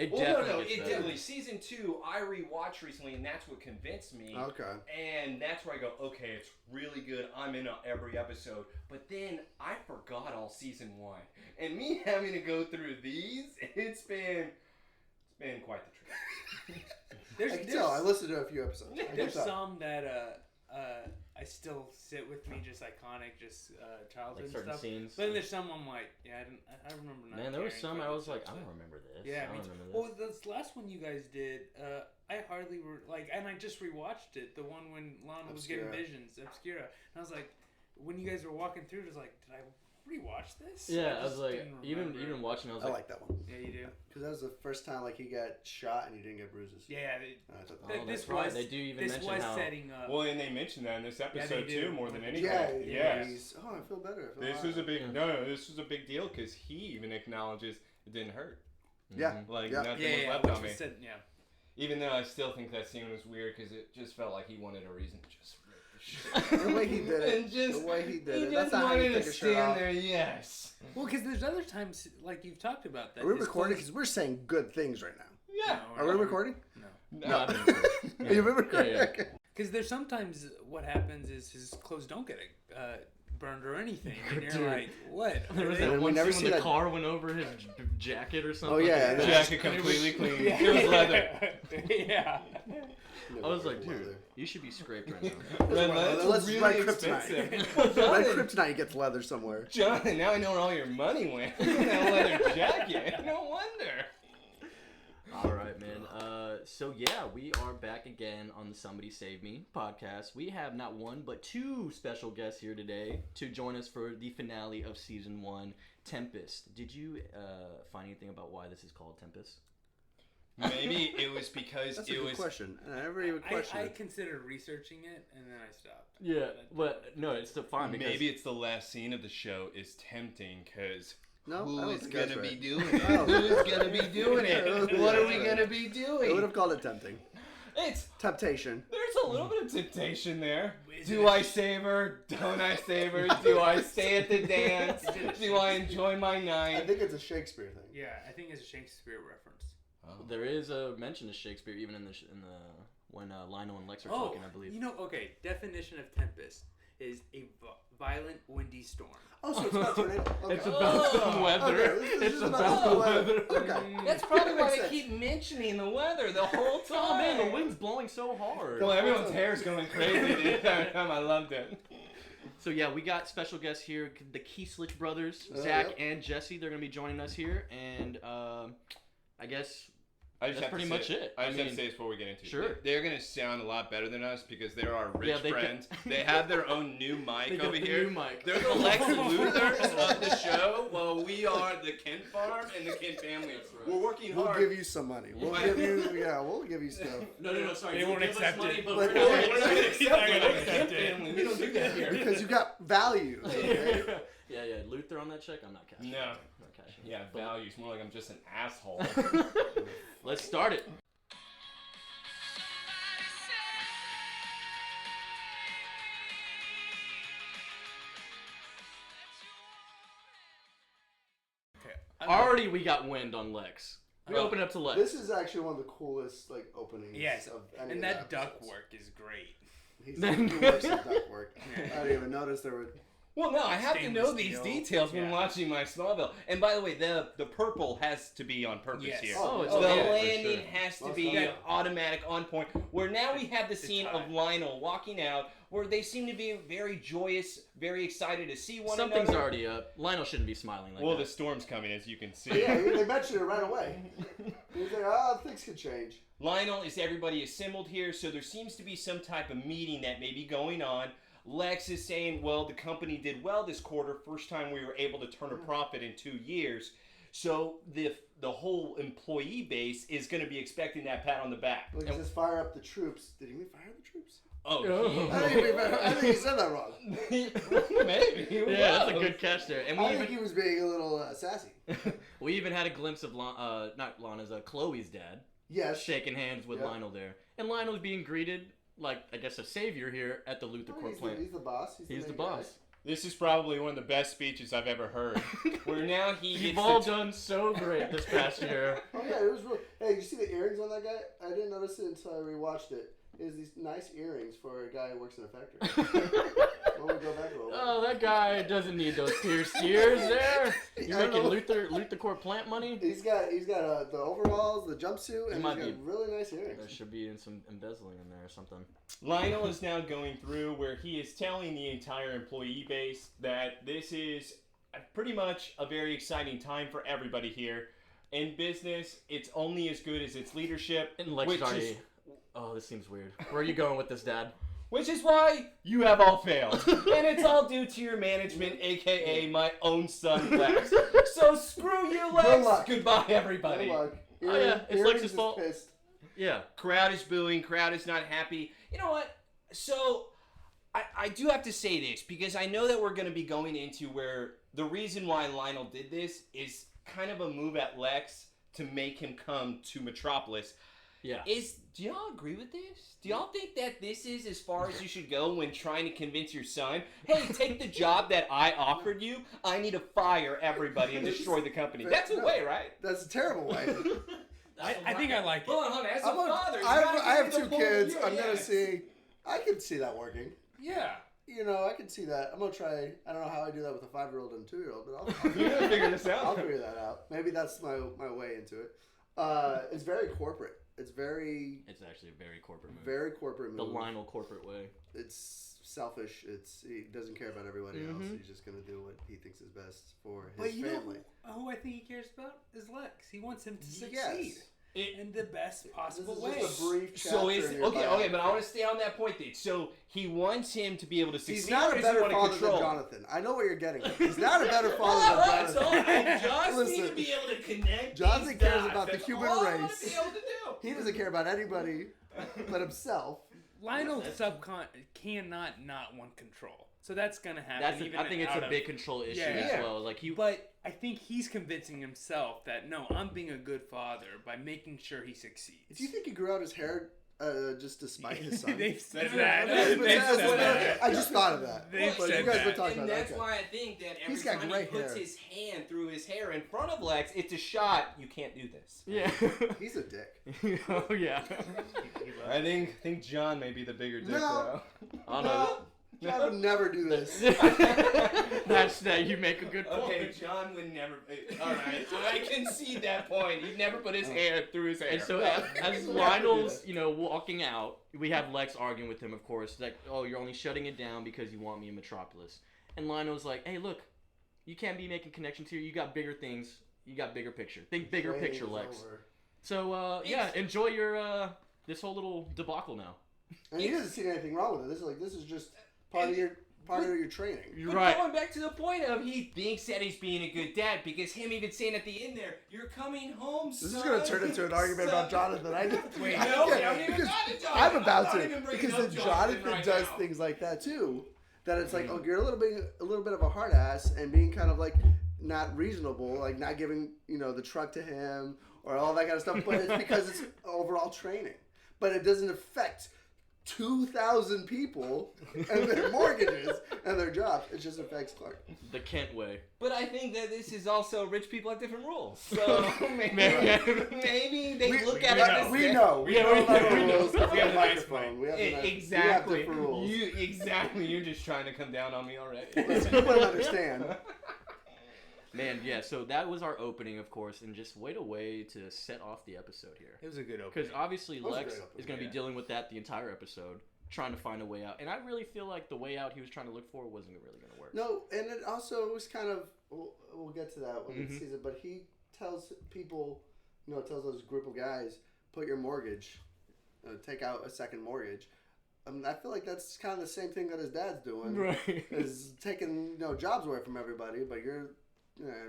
It definitely. Season 2, I rewatched recently, and that's what convinced me. Okay. And that's where I go, okay, it's really good. I'm in every episode. But then I forgot all season 1, and me having to go through these, it's been quite the trip. I can tell. I listened to a few episodes. There's some that I still sit with me, just iconic, just childhood like certain stuff. scenes. But then there's some I'm like, I remember not. Man, there was some I was like, I don't don't remember this. Yeah, I don't remember this. Well, this last one you guys did, I hardly and I just rewatched it. The one when Lionel was getting visions, Obscura, and I was like, when you guys were walking through, it was like, did I rewatch this? Yeah, I was like, even watching, I like that one. Yeah, you do. Because that was the first time like he got shot and he didn't get bruises. Yeah, that's right. They do even mention how. Setting up. Well, and they mentioned that in this episode too, more than anything. Yeah. I feel better. This was a big this was a big deal because he even acknowledges it didn't hurt. Yeah, like nothing was left on me. Yeah. Even though I still think that scene was weird because it just felt like he wanted a reason to just. The way he did it. The way he did it. That's not how you take a shirt off. There, yes. Well, because there's other times, like you've talked about that. Are we recording? Because we're saying good things right now. Yeah. No, are we recording? No. Are you recording? Because there's sometimes what happens is his clothes don't get burned or anything. And you're like, what? There was that one scene when the car went over his jacket or something. Oh, yeah. The jacket completely clean. It was leather. Yeah. I was like, dude, you should be scraped right now. Let's really write expensive. Kryptonite. Write Kryptonite gets leather somewhere. Jonathan, now I know where all your money went. That leather jacket. No wonder. All right, man. So yeah, we are back again on the Somebody Save Me podcast. We have not one, but two special guests here today to join us for the finale of season 1, Tempest. Did you find anything about why this is called Tempest? Maybe it was because That's a good question. I never even questioned I it. considered researching it, and then I stopped. Yeah, but no, it's still fine. Because maybe it's the last scene of the show is tempting because No, who is think gonna that's be right. doing it? Who is gonna be doing it? What are we gonna be I doing? would have called it tempting. It's Temptation. there's a little bit of temptation there. Do I save her? Don't I save her? Do I stay at the dance? Do I enjoy my I night? think it's a Shakespeare thing. Yeah, I think it's a Shakespeare reference. there is a mention of Shakespeare even in the when Lionel and Lex are talking, I believe. Okay, definition of Tempest is a violent, windy storm. Oh, so it's about tornado. Okay. It's about the weather. Okay, this It's is about the weather. Okay. That's probably why Makes they sense. keep mentioning the weather the whole time. Oh man, the wind's blowing so hard. Well, everyone's hair is going crazy the entire time. I loved it. So yeah, we got special guests here, the Kieslich Brothers, Oh, Zach yep. and Jesse. They're gonna be joining us here, and I guess That's pretty much it. I just have mean, to say this before we get into it. sure. They're going to sound a lot better than us because they're our rich Yeah, friends. They have their own new They mic got over the here. new mic. They're the Lex Luthers of the show, while we are the Kent Farm and the Kent family. We're working We'll hard. give you some money. We'll give you stuff. No, sorry. They won't accept money, it. but But we're We're not not going to accept it. We're the accept Kent it. family. We don't do that here. Because you got values. Okay? Yeah, Luther on that check. I'm not cashing. No. Not cashing. Yeah, values. More like I'm just an asshole. Let's start it. Already we got wind on Lex. We open up to Lex. This is actually one of the coolest openings Yes, of any and of that the duck episodes. work is great. He works at duck work. I didn't even notice there were. Well, no, I have to know Stainless these steel. details when Yeah. watching my Smallville. And by the way, the purple has to be on purpose Yes. here. Oh, it's the yeah, for landing sure. has to Well, be yeah. automatic, on point. Where now we have the scene tie. of Lionel walking out, where they seem to be very joyous, very excited to see one Something's another. already up. Lionel shouldn't be smiling like Well, that. the storm's coming, as you can see. Yeah, they mentioned it right away. He was like, "Oh, things could change." Lionel is everybody assembled here, so there seems to be some type of meeting that may be going on. Lex is saying, well, the company did well this quarter, first time we were able to turn a profit in 2 years. So the whole employee base is going to be expecting that pat on the back. Look, it says fire up the troops. Did he mean fire the troops? Oh, I think he said that wrong. maybe. Who Yeah, that's a knows? good catch there. And I think he was being a little sassy. we even had a glimpse of not Lana's, Chloe's dad Yes. shaking hands with Yep. Lionel there, and Lionel's being greeted like I guess a savior here at the Luther Court plant. He's the boss. He's the main boss. guy. This is probably one of the best speeches I've ever heard. Where now You've all done so great this past year. Oh yeah, it was real. Hey, you see the earrings on that guy? I didn't notice it until I rewatched it. He has these nice earrings for a guy who works in a factory. Go back a little bit. Oh, that guy doesn't need those pierced ears there. You're making Luther Core plant money? He's got the overalls, the jumpsuit, and he's got really nice earrings. There should be some embezzling in there or something. Lionel is now going through where he is telling the entire employee base that this is pretty much a very exciting time for everybody here. In business, it's only as good as its leadership. And Lex already... Oh, this seems weird. Where are you going with this, Dad? Which is why you have all failed. And it's all due to your management, a.k.a. my own son, Lex. So screw you, Lex. Good luck. Goodbye, everybody. Good luck. Oh, yeah. It's Lex's fault. Pissed. Yeah. Crowd is booing. Crowd is not happy. You know what? So, I do have to say this, because I know that we're going to be going into where the reason why Lionel did this is kind of a move at Lex to make him come to Metropolis. Yeah. Do y'all agree with this? Do y'all think that this is as far as you should go when trying to convince your son, hey, take the job that I offered you, I need to fire everybody and destroy the company? That's a way, right? That's a terrible way. I think I like it. Hold on, as a father, I have 2 kids. I'm going to see. I can see that working. Yeah. You know, I can see that. I'm going to try. I don't know how I do that with a 5-year-old and a 2-year-old, but You're going to figure this out. I'll figure that out. Maybe that's my way into it. It's very corporate. It's actually a very corporate move. Very corporate move. The Lionel corporate way. It's selfish. He doesn't care about everybody else. He's just going to do what he thinks is best for his family. Who I think he cares about is Lex. He wants him to succeed. Yes. In the best possible this way. is just a brief chapter So is in your okay, biography. but I want to stay on that point then. So he wants him to be able to succeed. He's not or a does he better want to father control? than Jonathan. I know what you're getting at. He's not a better father than Jonathan. I just Listen, need to be able to connect. Jonathan these cares dots. about the That's human all I want race. to be able to do. He doesn't care about anybody but himself. Lionel cannot not want control. So that's gonna happen. I think it's a big control issue as well. Like But I think he's convincing himself that no, I'm being a good father by making sure he succeeds. Do you think he grew out his hair just to spite his son? They've said that. I just thought of that. They've But said you guys that. were talking And about that's that. why I think that every He's got time he great puts hair. his hand through his hair in front of Lex, it's a shot. You can't do this. Yeah. He's a dick. Oh yeah. I think John may be the bigger dick. No. Oh no. I would never do this. That's that. You make a good point. Okay, John would never. All right, I can see that point. He'd never put his hair through his hair. And so as Lionel's, walking out, we have Lex arguing with him, of course, like, oh, you're only shutting it down because you want me in Metropolis. And Lionel's like, hey, look, you can't be making connections here. You got bigger things. You got bigger picture. Think bigger picture, Lex. Over. So, enjoy your, this whole little debacle now. And he doesn't see anything wrong with it. This is just part of your training. You're But right. going back to the point of he thinks that he's being a good dad because him even saying at the end there, "You're coming home, son." This is going to turn into an argument about Jonathan. Wait, I no, can't- we haven't even because gotten to Jonathan. I'm about not to. even bringing Because up then Jonathan right does now. things like that too. That it's like, oh, you're a little bit of a hard ass and being kind of like not reasonable, like not giving the truck to him or all that kind of stuff. But it's because it's overall training. But it doesn't affect 2,000 people and their mortgages and their jobs. It just affects Clark. The Kent way. But I think that this is also rich people have different rules. So maybe they look at it. We know. We know about the rules. We have a nice microphone. We have Exactly. different rules. You're just trying to come down on me already. Listen, people don't understand. Man, yeah, so that was our opening, of course, and just wait a way to set off the episode here. It was a good opening. Because obviously was a Lex great opening, is going to be dealing with that the entire episode, trying to find a way out. And I really feel like the way out he was trying to look for wasn't really going to work. No, and it also was kind of, we'll get to that when it sees it, but he tells people, tells those group of guys, put your mortgage, take out a second mortgage. I feel like that's kind of the same thing that his dad's doing. Right. Is taking, jobs away from everybody, but you're...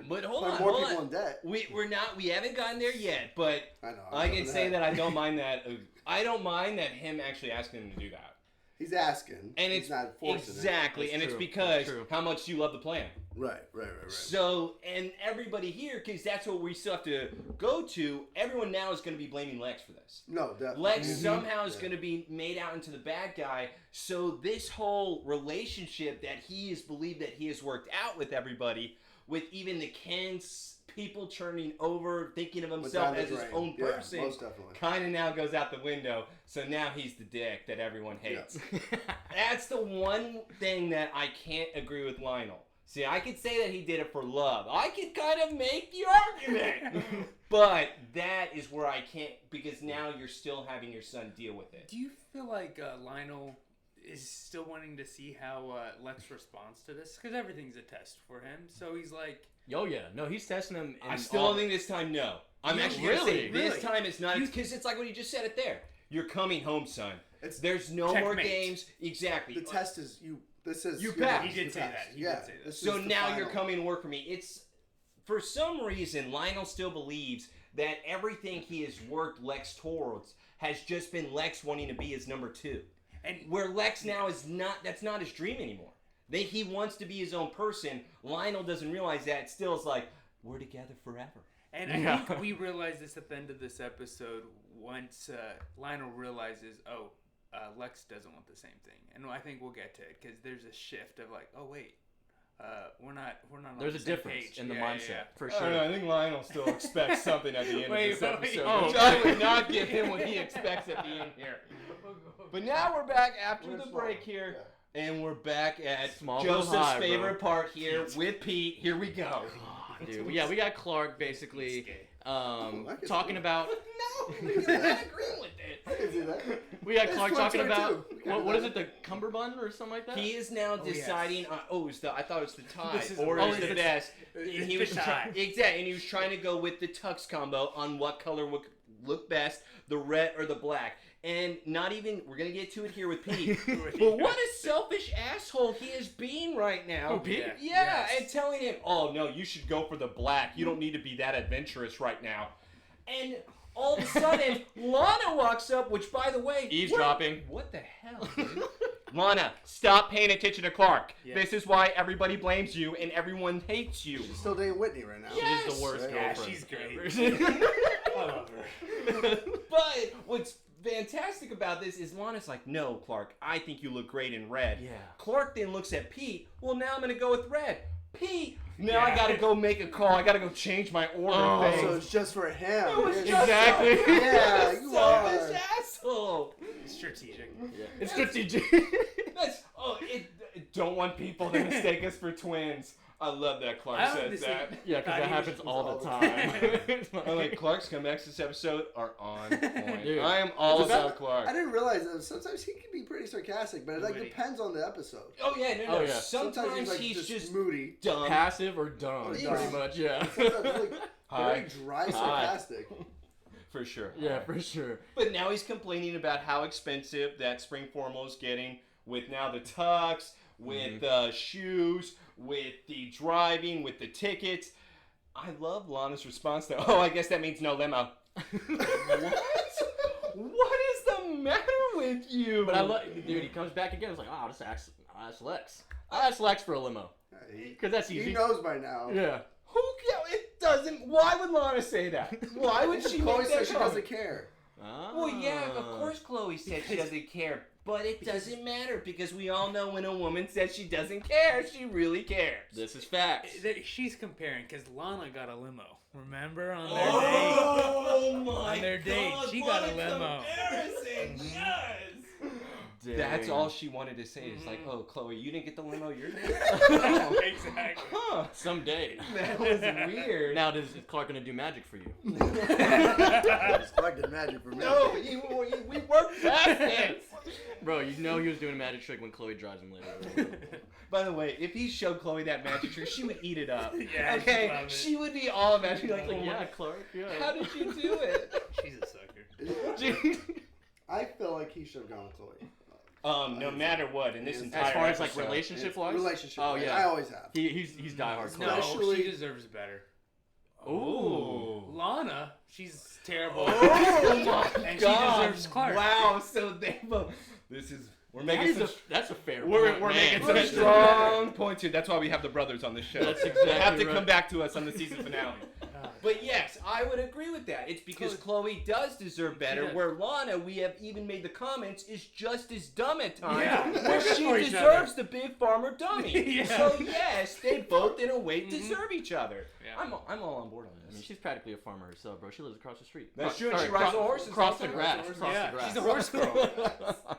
But hold putting on, more hold people on. in debt. We haven't gotten there yet, but I know. I can say that I don't mind that. I don't mind that him actually asking him to do that. He's asking, And he's it's not forcing exactly, it. and That's it's true. because That's true. how much you love the plan. Right. So, and everybody here, because that's what we still have to go to, everyone now is going to be blaming Lex for this. No, definitely. Lex somehow is going to be made out into the bad guy. So this whole relationship that he has believed that he has worked out with everybody, with even the Kents, people turning over, thinking of himself as his own person, most definitely. kind of now goes out the window. So now he's the dick that everyone hates. Yeah. That's the one thing that I can't agree with Lionel. See, I could say that he did it for love. I could kind of make the argument. But that is where I can't, because now you're still having your son deal with it. Do you feel like Lionel is still wanting to see how Lex responds to this? Because everything's a test for him. So he's like... Oh, yeah. No, he's testing him. I still don't think this time, no. I'm actually going to say this time it's not, because it's like when you just said it there. You're coming home, son. There's no more games. Exactly. The test is you... This is you passed. He did say that. He did say that. So now you're coming to work for me. It's for some reason Lionel still believes that everything he has worked Lex towards has just been Lex wanting to be his number 2, and where Lex now is not. That's not his dream anymore. He wants to be his own person. Lionel doesn't realize that. Still, is like we're together forever. And I think we realize this at the end of this episode once Lionel realizes, Lex doesn't want the same thing, and I think we'll get to it because there's a shift of like, oh wait, we're not. There's on a the difference page. in the mindset for sure. I don't know, I think Lionel still expects something at the end of this episode. Oh, I would not give him what he expects at the end here. But now we're back after the break here, and we're back at Joseph's favorite part here with Pete. Here we go. Oh, dude, we got Clark basically talking about. No, he's not agreeing with it. I can see that. We got Clark talking about what is it, the cummerbund or something like that? He is now deciding. Yes. I thought it was the tie Is or is the best. It's He was the tie. exactly, and he was trying to go with the tux combo on what color would look best, the red or the black. And not even, we're going to get to it here with Pete. But what a selfish asshole he is being right now. Oh, Pete? Yeah, and telling him, oh, no, you should go for the black. You don't need to be that adventurous right now. And all of a sudden, Lana walks up, which, by the way... Eavesdropping. What the hell, dude? Lana, stop paying attention to Clark. Yeah. This is why everybody blames you and everyone hates you. She's still dating Whitney right now. Yes. She's the worst girlfriend. Yeah, she's great. I love her. But what's fantastic about this is Lana's like, no, Clark, I think you look great in red. Yeah. Clark then looks at Pete. Well, now I'm going to go with red. Pete, now I got to go make a call. I got to go change my order. Oh, so it's just for him. It was exactly. Yeah, you are. Selfish asshole. Strategic. Yeah. It's strategic. Don't want people to mistake us for twins. I love that Clark says that. Yeah, because that happens all the time. I'm like, Clark's comebacks this episode are on point. Dude, I am all about Clark. I didn't realize that sometimes he can be pretty sarcastic, but it depends on the episode. Oh yeah, no. Oh, yeah. Sometimes he's just moody, dumb, passive or dumb, pretty much. Yeah. Sometimes very dry, sarcastic. For sure. Yeah, for sure. But now he's complaining about how expensive that spring formal is getting with now the tux, with shoes, with the driving, with the tickets. I love Lana's response though. Oh, I guess that means no limo. What? What is the matter with you? But I love, dude. He comes back again. It's like, I'll just ask Lex. I'll ask Lex for a limo. Because that's easy. He knows by now. Yeah. It doesn't. Why would Lana say that? Why would she Chloe make that says she doesn't care. Well, yeah, of course Chloe said she doesn't care. But it doesn't matter because we all know when a woman says she doesn't care, she really cares. This is facts. She's comparing because Lana got a limo. Remember on their date? Oh my On their date, God, she got a limo. Embarrassing. Yes. Dang. That's all she wanted to say. It's like, oh, Chloe, you didn't get the limo. You're Exactly. Huh. Someday. That was weird. Now, is Clark gonna do magic for you? Clark did magic for me. No, we worked past it. Bro, you know he was doing a magic trick when Chloe drives him later. By the way, if he showed Chloe that magic trick, she would eat it up. Yeah, okay, she would be all about it. Like, yeah, Clark. Yeah. How did you do it? She's a sucker. I feel like he should have gone with Chloe. No matter what, in this entire as far as like episode, relationship wise. Oh yeah, I always have. He's diehard. No, Especially- she deserves better. Ooh. Lana, she's terrible. Oh my And God. she deserves Clark. Wow, so they both. This is We're making That's a fair we're point, making man. some strong points here. That's why we have the brothers on the show. That's They exactly have to right. come back to us on the season finale. But yes, I would agree with that. It's because Chloe does deserve better. does. Where Lana, we have even made the comments, is just as dumb at times. Yeah, where they're good she for each deserves the big farmer dummy. Yeah. So yes, they both in a way deserve each other. Yeah. I'm all on board on I this. mean, she's practically a farmer herself, bro. She lives across the street. That's true, and Sorry, she rides a horse and Across stuff, the too. grass. Across Yeah, the grass. she's a horse girl.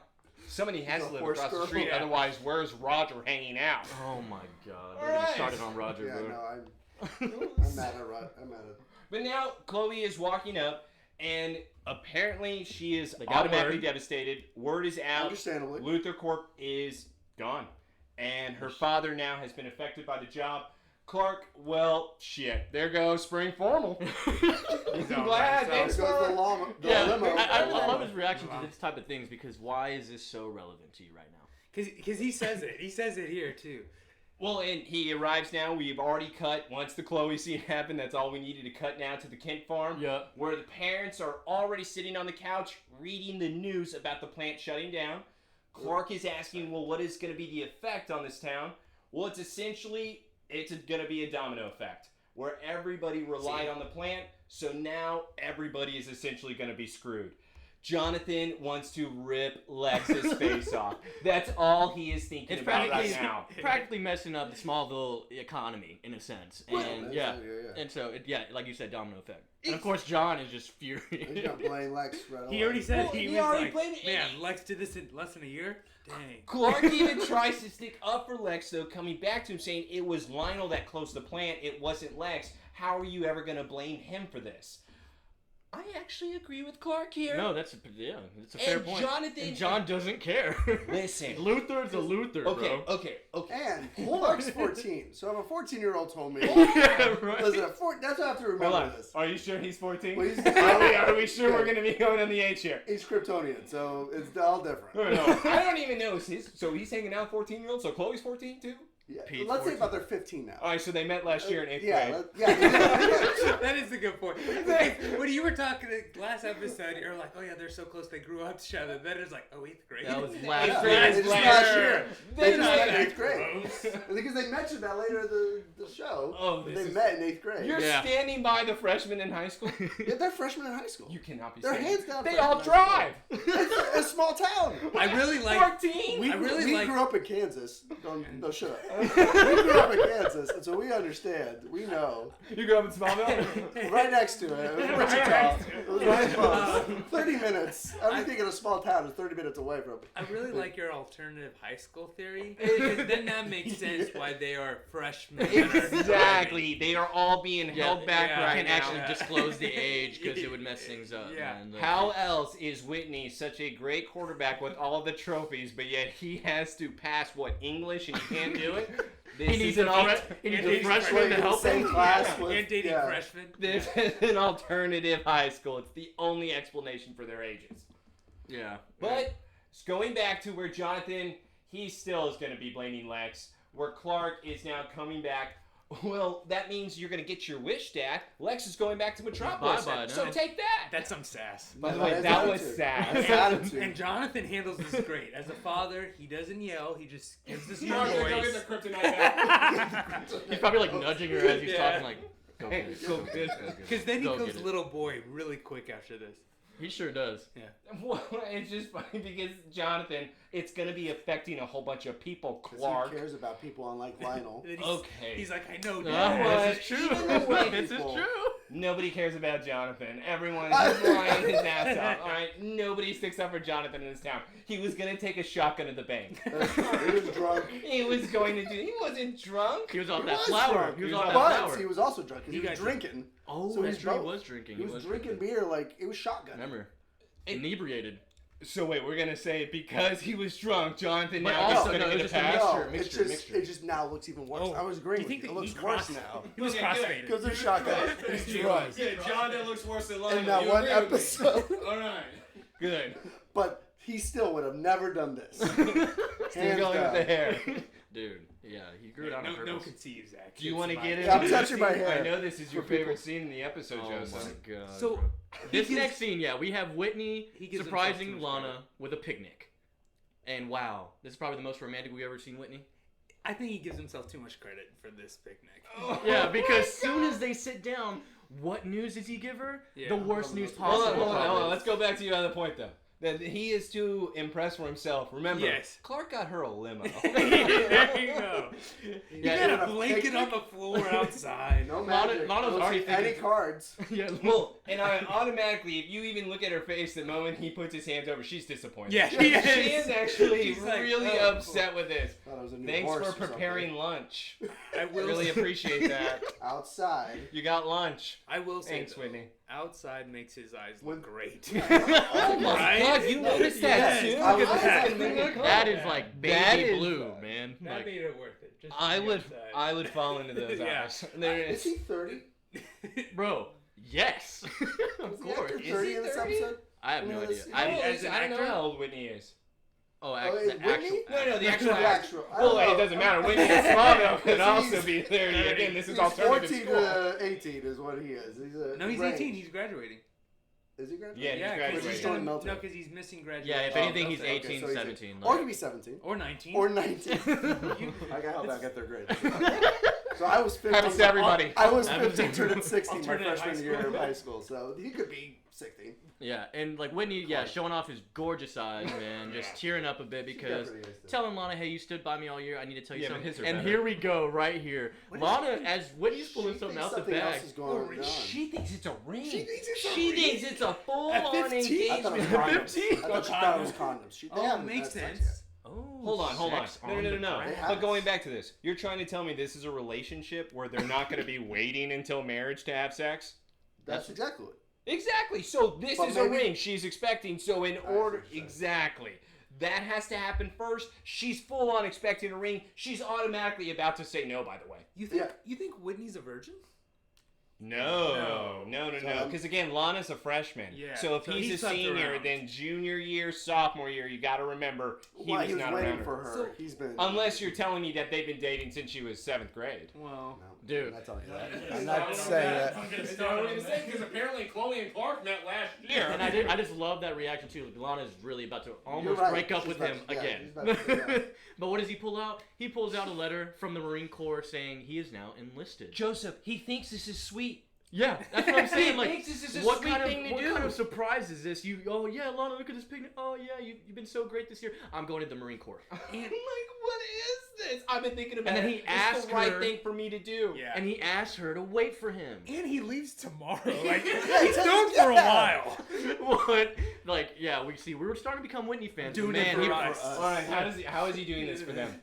Somebody has She's to a live horse across the girl. street, Yeah. otherwys where's Roger hanging out? Oh my god. All We're getting right. started on Roger, Yeah, bro. no, I'm mad at Rod. I'm mad at. But now Chloe is walking up, and apparently she is They got automatically word. devastated. Word is out. Understandably. Luther Corp is gone, and her father now has been affected by the job. Clark, well, shit. There goes spring formal. He's I'm all glad. right, Thanks There goes for. the llama. The Yeah, limo. I The love limo. his reaction to this type of things because why is this so relevant to you right now? Because he says it. He says it here, too. Well, and he arrives now. We've already cut once the Chloe scene happened. That's all we needed to cut now to the Kent farm. Yeah. Where the parents are already sitting on the couch reading the news about the plant shutting down. Clark is asking, well, what is going to be the effect on this town? Well, it's going to be a domino effect where everybody relied on the plant. So now everybody is essentially going to be screwed. Jonathan wants to rip Lex's face off. That's all he is thinking It's about practically, right now. practically messing up the Smallville economy in a sense. And yeah. and so like you said, domino effect. And of course, John is just He's furious. gonna blame Lex right away. He already said Well, he he was already like, blamed it. man, Lex did this in less than a year? Dang. Clark even tries to stick up for Lex, though, coming back to him saying it was Lionel that closed the plant. It wasn't Lex. How are you ever going to blame him for this? I actually agree with Clark here. No, it's a fair And point. Jonathan- and John doesn't care. Listen. Luther's a Luther, Okay, bro. okay. And Clark's 14. So if a 14-year-old told me, Yeah, right. listen, that's what I have to remember this. Are you sure he's 14? Well, he's- Are we sure Yeah. we're going to be going on the age here? He's Kryptonian, so it's all different. No, I don't even know. So he's hanging out 14-year-old, so Chloe's 14 too? Yeah, Pete's let's say 14. about they're 15 now. All right, so they met last year in 8th Yeah, grade. yeah. That is a good point. When you were talking last episode, you were like, oh yeah, they're so close, they grew up together. Then it's like, oh, 8th grade. That was Yeah, last eighth Yeah, grade they is just last last year. year. They They just met met in in 8th grade. Because they mentioned that later in the show. Oh, this they is- met in 8th grade. You're Yeah. standing by the freshmen in high school? Yeah, they're freshmen in high school. You cannot be They're standing. hands down They freshmen all in high drive. It's a small town. I really like. 14? We, I really we like- grew up in Kansas. No, shut up. We grew up in Kansas, and so we understand. We know. You grew up in Smallville? Right next to it. It was Right Wichita. next to it. It was right close. 30 minutes. Everything in a small town is 30 minutes away from. I really like your alternative high school theory. Because then that makes sense why they are freshmen. Exactly. They are all being held back yeah, right Can't now. actually disclose the age because it would mess things up. Yeah. Man. How else is Whitney such a great quarterback with all of the trophies, but yet he has to pass English and he can't do it? This He needs is an he needs and a he's freshman to in the help same him. class Yeah, with and dating yeah. freshmen. This is an alternative high school. It's the only explanation for their ages. Yeah. But going back to where Jonathan, he still is going to be blaming Lex. Where Clark is now coming back. Well, that means you're going to get your wish, Dad. Lex is going back to Metropolis. Bye-bye, so no. take that. That's some sass. By the No, way, that's that was attitude. sad. That's attitude. And Jonathan handles this great. As a father, he doesn't yell. He just gives the Mark, smart go get voice. the kryptonite back. He's probably like nudging her as he's Yeah. talking, like, go get it. Go get it. Because then he Go goes get it. little boy really quick after this. He sure does. Well, it's just funny because Jonathan, it's going to be affecting a whole bunch of people. 'Cause Clark. Who cares about people unlike Lionel? And he's, Okay. He's like, I know, No, Dad. what? this is true. Even the white This is people- true. Nobody cares about Jonathan. Everyone is just lying his ass off. All right, nobody sticks up for Jonathan in this town. He was gonna take a shotgun to the bank. He was drunk. He was going to do. He wasn't drunk. He was off He that was flower. drunk. He was He off was that off- But flower. he was also drunk because You he was guys- drinking. Oh, So that's he's true. He both. was drinking. He was drinking beer like it was shotgun. Remember, It- inebriated. So wait, we're gonna say because he was drunk, Jonathan But now also, gets no, gonna it get was a just a pass. No, Mixture, it mixture. just now looks even worse. Oh, I was do agreeing you think with you. that It he looks worse crossed- now. He was Okay, do it. crossfaded. Because there's shotgun. He's drunk. Yeah, Jonathan looks worse than Lionel. In that You one agree with me? episode. All right, good. But he still would have never done this. Still Hands going with down. the hair. Dude, yeah, he grew it out on No purpose. conceive, Zach. Do you want to get Yeah, I'm into touching my scene? hair I know this is your for people. favorite scene in the episode, Oh Joseph. my god. So, bro. This he gives- next scene, yeah, we have Whitney He gives surprising himself too much Lana with a picnic. And wow, this is probably the most romantic we've ever seen Whitney. I think he gives himself too much credit for this picnic. Yeah, because soon as they sit down, what news does he give her? Yeah. The worst news Hold possible. on. Let's go back to your other point, though. That he is too impressed for himself. Remember, Yes. Clark got her a limo. There you go. You Yeah, got a blanket on the floor outside. No magic. Lana's I don't already see thinking- any cards. Yeah, Well, and I automatically, if you even look at her face the moment he puts his hands over, she's disappointed. Yeah, she she is. is actually She's like, really oh, upset with this. Thought it was a new Thanks horse for or something. preparing lunch. I will Really appreciate that. Outside. You got lunch. I will say, Thanks, though, Whitney. outside makes his eyes When- look great. Oh my Right? God, you noticed that Yes, too? I was- that is like baby That is- blue, man. That Like, made it worth it. Just I to be would outside. fall into those Yeah. eyes. There it Is is. he 30? bro, yes, of Was the course. actor Is 30 he in this 30? episode? I have no Yeah, idea. this- I As don't, an I don't know actor? how old Whitney is. Oh, the is Whitney? actual. No, the The actual actor. actual. I Well, don't it know. doesn't matter. Whitney is Smallville could He's- also be 30. Again, this is He's alternative 14 school. to 18 is what he is. He's a No, he's range. 18. He's graduating. Is he graduating? Yeah, he's Yeah, graduating. He's still in military. No, because he's missing graduation. Yeah, if Oh, anything, he's okay, 18, so he's 17. Or he could be 17. Or 19. Or 19. I got help out get their grades. So I was 15. Happens to everybody. I was Happens to 15, turning 16 my Alternate high freshman year school. of high school. So he could be 16. Yeah, and like Whitney, showing off his gorgeous eyes, man, just tearing up a bit because pretty nice, too. telling Lana, hey, you stood by me all year. I need to tell you Yeah, but something. his are And better. here we go, right here. Lana, as Whitney's pulling She something thinks out the something bag. else is going on. She thinks it's a ring. She thinks it's a She ring. thinks it's a full-on At 15? I thought it was engagement. condoms. 15. I thought she thought it was condoms. They Oh, haven't makes had sex sense. Oh, Hold on. sex No. on the They ground. have. But going back to this, you're trying to tell me this is a relationship where they're not going to be waiting until marriage to have sex? That's exactly what. Exactly. So this But is a maybe- ring she's expecting. So in see order, what you're saying. exactly, that has to happen first. She's full on expecting a ring. She's automatically about to say no. By the way. You think Yeah. you think Whitney's a virgin? No. So, Because again, Lana's a freshman. Yeah, So if so he's he a slept senior, around. then junior year, sophomore year, you got to remember he Why was he was not waiting around for her. her. So- He's been. Unless you're telling me that they've been dating since she was 7th grade. Well, No, Dude. I'm not telling you that. Yeah, I'm I not don't saying know that. I'm gonna start on that. Because apparently Chloe and Clark met last year. And I just love that reaction too. Like, Lana's really about to almost right. break up She's with about him to- yeah, again. she's about to- yeah. But what does he pull out? He pulls out a letter from the Marine Corps saying he is now enlisted. Joseph, he thinks this is sweet. Yeah, that's what I'm saying. Like, thinks this is a what sweet kind of thing to what do. kind of surprise is this? Oh yeah, Lana, look at this picnic. Oh yeah, you've been so great this year. I'm going to the Marine Corps. And I'm like, what is this? I've been thinking about And then it. he It's asked the right her- thing for me to do. yeah. And he asked her to wait for him. And he leaves tomorrow. Like Yeah, he's known for a while. What? Like, yeah, we were starting to become Whitney fans. Doing but it man, for he, us. All right, how is he doing this for them?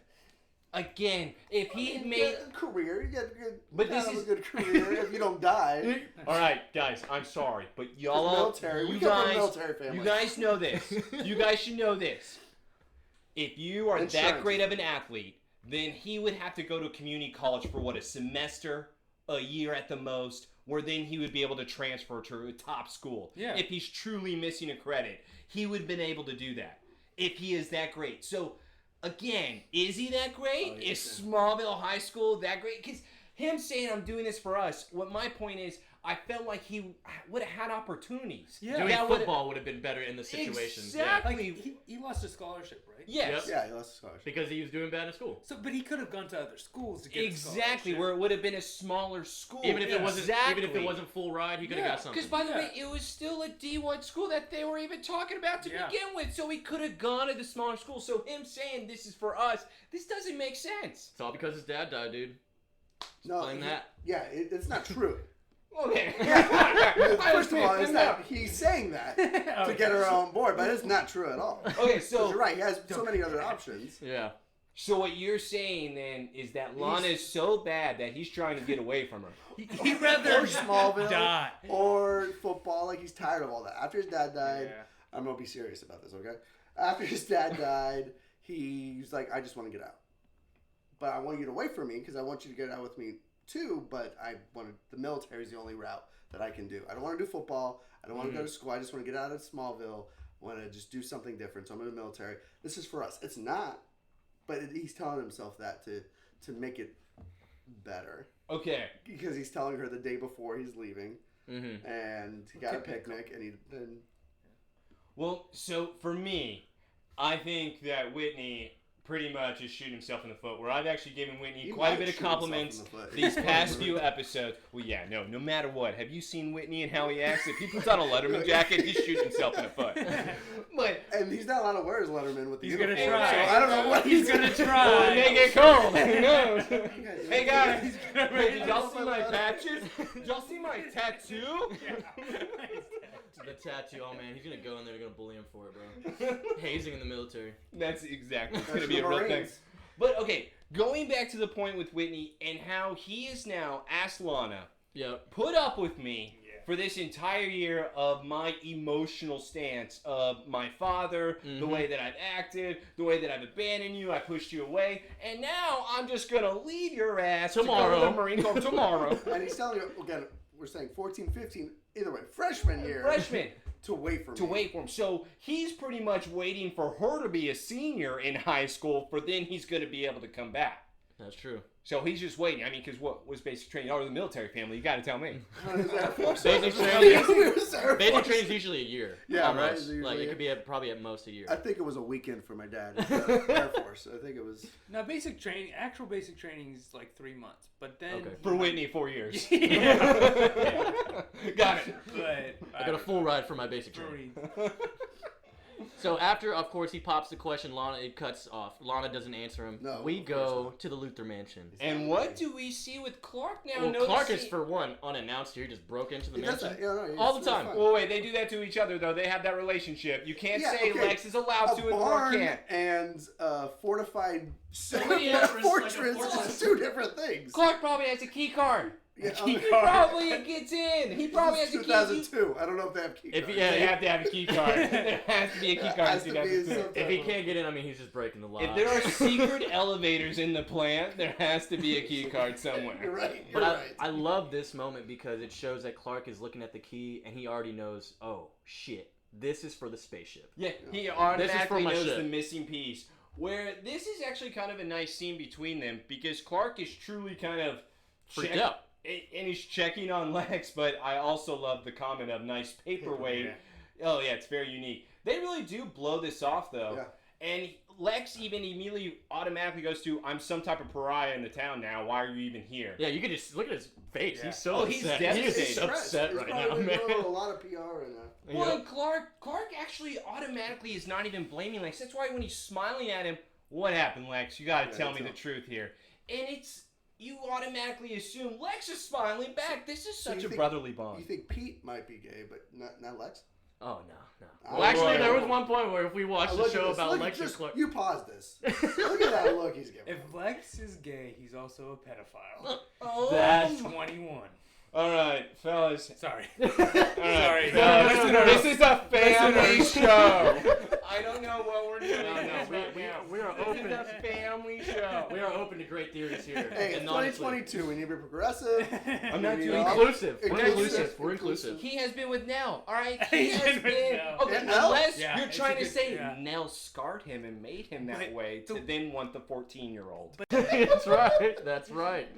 Again, if he had You made. get a career. You get a good. But kind this of is- a good career if you don't die. All right, guys, I'm sorry, but y'all, Military. We you come from a guys, military family. you guys know this. You guys should know this. If you are that Insurance. great of an athlete, then he would have to go to community college for what, a semester, a year at the most, where then he would be able to transfer to a top school. Yeah. If he's truly missing a credit, he would have been able to do that. If he is that great. So, again, is he that great? Oh, yeah. Is Smallville High School that great? Because him saying I'm doing this for us, what my point is, I felt like he would have had opportunities. Yeah. doing That would've- football would have been better in the situation. Exactly. Like he lost his scholarship, right? Yes. Yeah, he lost a scholarship. Because he was doing bad in school. So, but he could have gone to other schools to get Exactly, a where it would have been a smaller school. Even if it wasn't, Exactly. even if it wasn't full ride, he could have Yeah, got something. Because by the Yeah. way, it was still a D1 school that they were even talking about to Yeah. begin with. So he could have gone to the smaller school. So him saying this is for us, this doesn't make sense. It's all because his dad died, dude. No, Blame that. Yeah, it's not true. Okay. First of all, it's not. He's saying that to Okay. get her on board, but it's not true at all. Okay, 'Cause so you're right. He has so many other options. Yeah. so what you're saying then is that Lana is so bad that he's trying to get away from her. He'd rather Or Smallville. die. Or football. Like he's tired of all that. After his dad died, Yeah. I'm gonna be serious about this, okay? After his dad died, he's like, I just want to get out, but I want you to wait for me because I want you to get out with me too. But the military is the only route that I can do. I don't want to do football. I don't want to go to school. I just want to get out of Smallville. I want to just do something different. So I'm in the military. This is for us. It's not, but he's telling himself that to make it better Okay. because he's telling her the day before he's leaving, Mm-hmm. and he got a picnic, and then Well, so for me, I think that Whitney pretty much is shooting himself in the foot, where I've actually given Whitney He quite a might bit of shoot himself compliments in the foot. these past few episodes. Well, yeah, no matter what. Have you seen Whitney and how he acts? If he puts on a Letterman jacket, he's shooting himself in the foot. But And he's not allowed to wear his Letterman with the He's uniform. gonna try. So I don't know what He's gonna well, it try. may get cold. Who knows? Hey, guys. He's gonna Hey, did y'all see my patches? Did y'all see my tattoo? The tattoo, oh man, he's gonna go in there, they're gonna bully him for it, bro. Hazing in the military. That's exactly. It's That's going to be the a real thing. Marines. But, okay, going back to the point with Whitney and how he is now asked Lana, Yep. put up with me for this entire year of my emotional stance of my father, the way that I've acted, the way that I've abandoned you, I pushed you away, and now I'm just going to leave your ass Tomorrow. to go to the Marine Corps tomorrow. And he's telling you, again, we're saying 14, 15, either way, freshman year. Freshman. To wait for me. To wait for him. So he's pretty much waiting for her to be a senior in high school for then he's going to be able to come back. That's true. So he's just waiting. I mean, because what was basic training? Oh, the military family. You got to tell me. Basic training. Basic Basic training is usually a year. Yeah, almost. right, it's usually Like, a it could be probably at most a year. I think it was a weekend for my dad in the Air Force. I think it was. Now, basic training, actual basic training is like 3 months, but then Okay. For Whitney, 4 years. Yeah. Got it. But I got a full ride for my basic training. Marines. So after, of course, he pops the question, Lana, it cuts off. Lana doesn't answer him. No, we of course go not. to the Luther Mansion. And what do we see with Clark now? Well, Clark is, noticing- for one, unannounced here. He just broke into the He does mansion. that. Yeah, no, All the it's time. fine. Well, wait, they do that to each other, though. They have that relationship. You can't Yeah, say okay. Lex is allowed to A and Clark barn can't. and fortified Fortress, fortress like a fortress. is two different things. Clark probably has a key card. Yeah, He probably gets in. He probably has a key. 2002. I don't know if they have key If cards. he- yeah, They have to have a key card. There has to be a key There card has in to be 2002. some- If he can't get in, I mean, he's just breaking the law. If there are secret elevators in the plant, there has to be a key card You're somewhere. right. You're But right. I love this moment because it shows that Clark is looking at the key and he already knows, oh, shit, this is for the spaceship. Yeah, he This is automatically for my knows ship. the missing piece. Where this is actually kind of a nice scene between them because Clark is truly kind of Freaked check- out. and he's checking on Lex, but I also love the comment of nice paperweight. Oh yeah, it's very unique. They really do blow this off though. Yeah. And Lex even immediately automatically goes to, I'm some type of pariah in the town now. Why are you even here? Yeah, you can just look at his face. Yeah. He's so Oh, he's upset. devastated. He's upset He's right probably now, been man. doing a lot of PR in that. Well, and Clark actually automatically is not even blaming Lex. That's why when he's smiling at him, what happened, Lex? You got to Yeah, tell me tell the him. truth here. And you automatically assume Lex is smiling back. This is So such you a think- brother You bond. think Pete might be gay, but not Lex? Oh, no. Oh, Well, actually, boy. there was one point where if we watched the Look at show this. about Look at Lex and just- Clark... You pause this. Look at that look he's giving. If Lex is gay, he's also a pedophile. Oh, That's 21. all right, fellas. Sorry. All right. Sorry. No, this is a family Listeners. show. I don't know what we're doing. No, we are This open. is a family show. We are open to great theories here. Hey, it's and honestly, 2022. We need to be progressive. I'm not We need doing to- inclusive. We're Inclusive. inclusive. We're inclusive. He has been with Nell, all right? He He's has been with been. Nell. Okay, And Nell? unless Yeah, you're it's trying a to good- say yeah. Nell scarred him and made him that But way to the- then want the 14-year-old. That's right. That's right.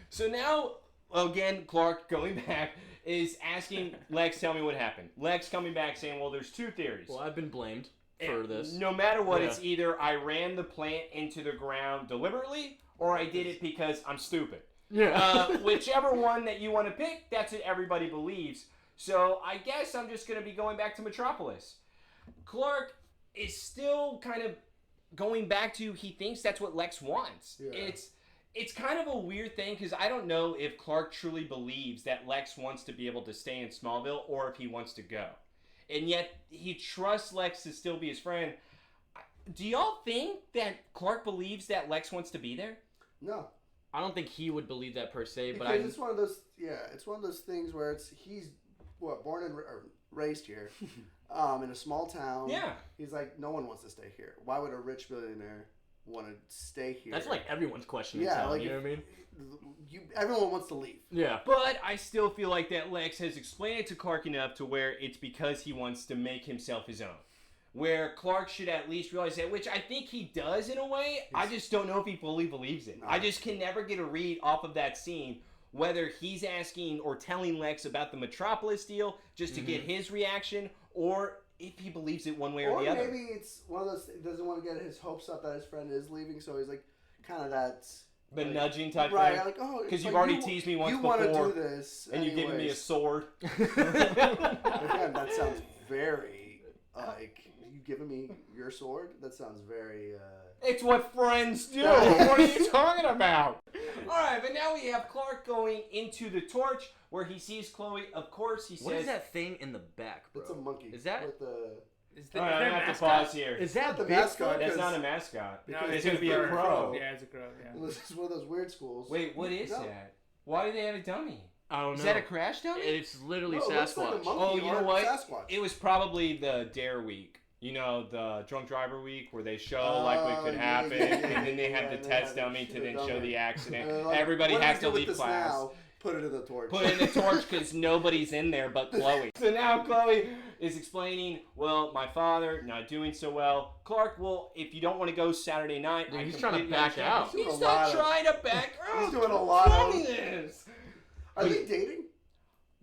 So now, again, Clark going back is asking Lex, tell me what happened. Lex coming back saying, well, there's two theories. Well, I've been blamed for this. No matter what, Yeah. it's either I ran the plant into the ground deliberately or I did it because I'm stupid. Yeah. Whichever one that you want to pick, that's what everybody believes. So I guess I'm just going to be going back to Metropolis. Clark is still kind of going back to he thinks that's what Lex wants. Yeah. It's kind of a weird thing because I don't know if Clark truly believes that Lex wants to be able to stay in Smallville or if he wants to go. And yet he trusts Lex to still be his friend. Do y'all think that Clark believes that Lex wants to be there? No, I don't think he would believe that per se, but because it's one of those. Yeah, it's one of those things where he's born and or raised here, in a small town. Yeah. He's like, no one wants to stay here. Why would a rich billionaire want to stay here? that's like everyone's question in Yeah, town, like you know what I mean? Everyone wants to leave. Yeah. But I still feel like that Lex has explained it to Clark enough to where it's because he wants to make himself his own. Where Clark should at least realize that, which I think he does in a way. I just don't know if he fully believes it. No. I just can never get a read off of that scene whether he's asking or telling Lex about the Metropolis deal just to get his reaction, or if he believes it one way or the other. Or maybe it's one of those, he doesn't want to get his hopes up that his friend is leaving, so he's like, kind of that... The like, nudging type right, thing. Like, oh, because you've like, already teased me once you before. You want to do this, and you've given me a sword. Again, that sounds very, you giving me your sword? That sounds very, It's what friends do. What are you talking about? Alright, but now we have Clark going into the torch where he sees Chloe. Of course, he says... What is that thing in the back, bro? It's a monkey. Is that... With the... Alright, I'm going to have to pause here. Is that the Bigfoot? mascot? That's not a mascot. No, It's going to be a crow. Yeah, it's a crow, yeah. Well, this is one of those weird schools. Wait, what is that? Why do they have a dummy? I don't know. Is that a crash dummy? It's literally No, it looks like a Sasquatch. monkey Oh, you know or what? Sasquatch. It was probably the Dare Week. You know, the Drunk Driver Week where they show like what could happen, and then they have the test dummy to then show the accident. Everybody has to leave class. Now? Put it in the torch. Put it in the torch because nobody's in there but Chloe. So now Chloe is explaining, well, my father not doing so well. Clark, well, if you don't want to go Saturday night, Dude, I he's trying to completely back understand. out. He's doing He's a not lot of- trying to back out. He's doing a lot of- this. Are they dating?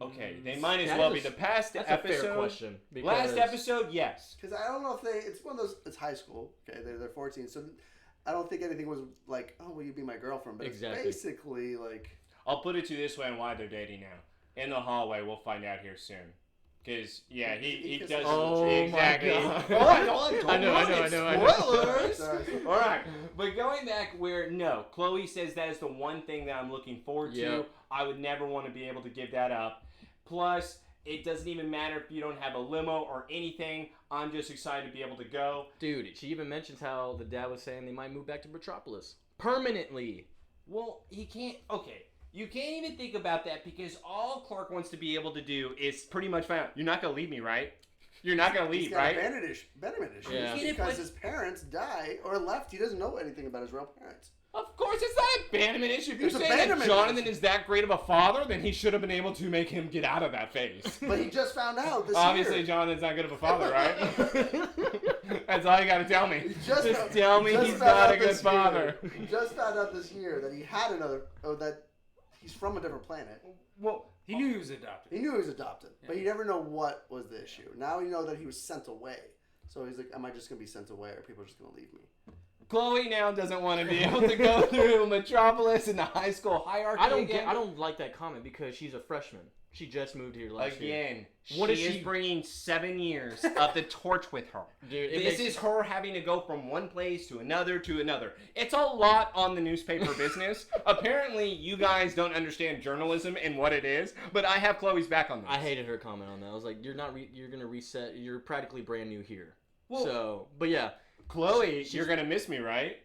Okay, they might as That well is be. The past That's episode. a fair question. Last episode, yes. Because I don't know if they. It's one of those. It's high school. Okay, they're 14, so I don't think anything was like, oh, will you be my girlfriend? But Exactly. it's basically like. I'll put it to you this way on why they're dating now. In the hallway, we'll find out here soon. Because, yeah, he does. Oh my exactly. God. Hold on, I know. Spoilers! Sorry. All right, but going back where, no, Chloe says that is the one thing that I'm looking forward to. Yep. I would never want to be able to give that up. Plus, it doesn't even matter if you don't have a limo or anything. I'm just excited to be able to go. Dude, she even mentions how the dad was saying they might move back to Metropolis. Permanently. Well, he can't. Okay. You can't even think about that because all Clark wants to be able to do is pretty much find out, you're not going to leave me, right? You're not going to leave, He's got right? abandonment issues Yeah. because his parents died or left. He doesn't know anything about his real parents. Of course, it's not an abandonment issue. If you're It's saying that abandonment Jonathan issue. is that great of a father, then he should have been able to make him get out of that phase. But he just found out this Obviously, year. Jonathan's not good of a father, right? That's all you got to tell me. He Just found- tell me just he's found not out a good this year- father. He just found out this year that he had another. That he's from a different planet. Well, He knew he was adopted. He knew he was adopted, but he never know what was the issue. Now you know that he was sent away. So he's like, am I just going to be sent away or are people just going to leave me? Chloe now doesn't want to be able to go through Metropolis and the high school hierarchy again. I don't like that comment because she's a freshman. She just moved here last year. Again, What she is is she- bringing 7 years of the torch with her. Dude, it This makes- is her having to go from one place to another to another. It's a lot on the newspaper business. Apparently, you guys don't understand journalism and what it is, but I have Chloe's back on this. I hated her comment on that. I was like, you're gonna reset. You're practically brand new here. Well- So, but yeah, Chloe, you're going to miss me, right?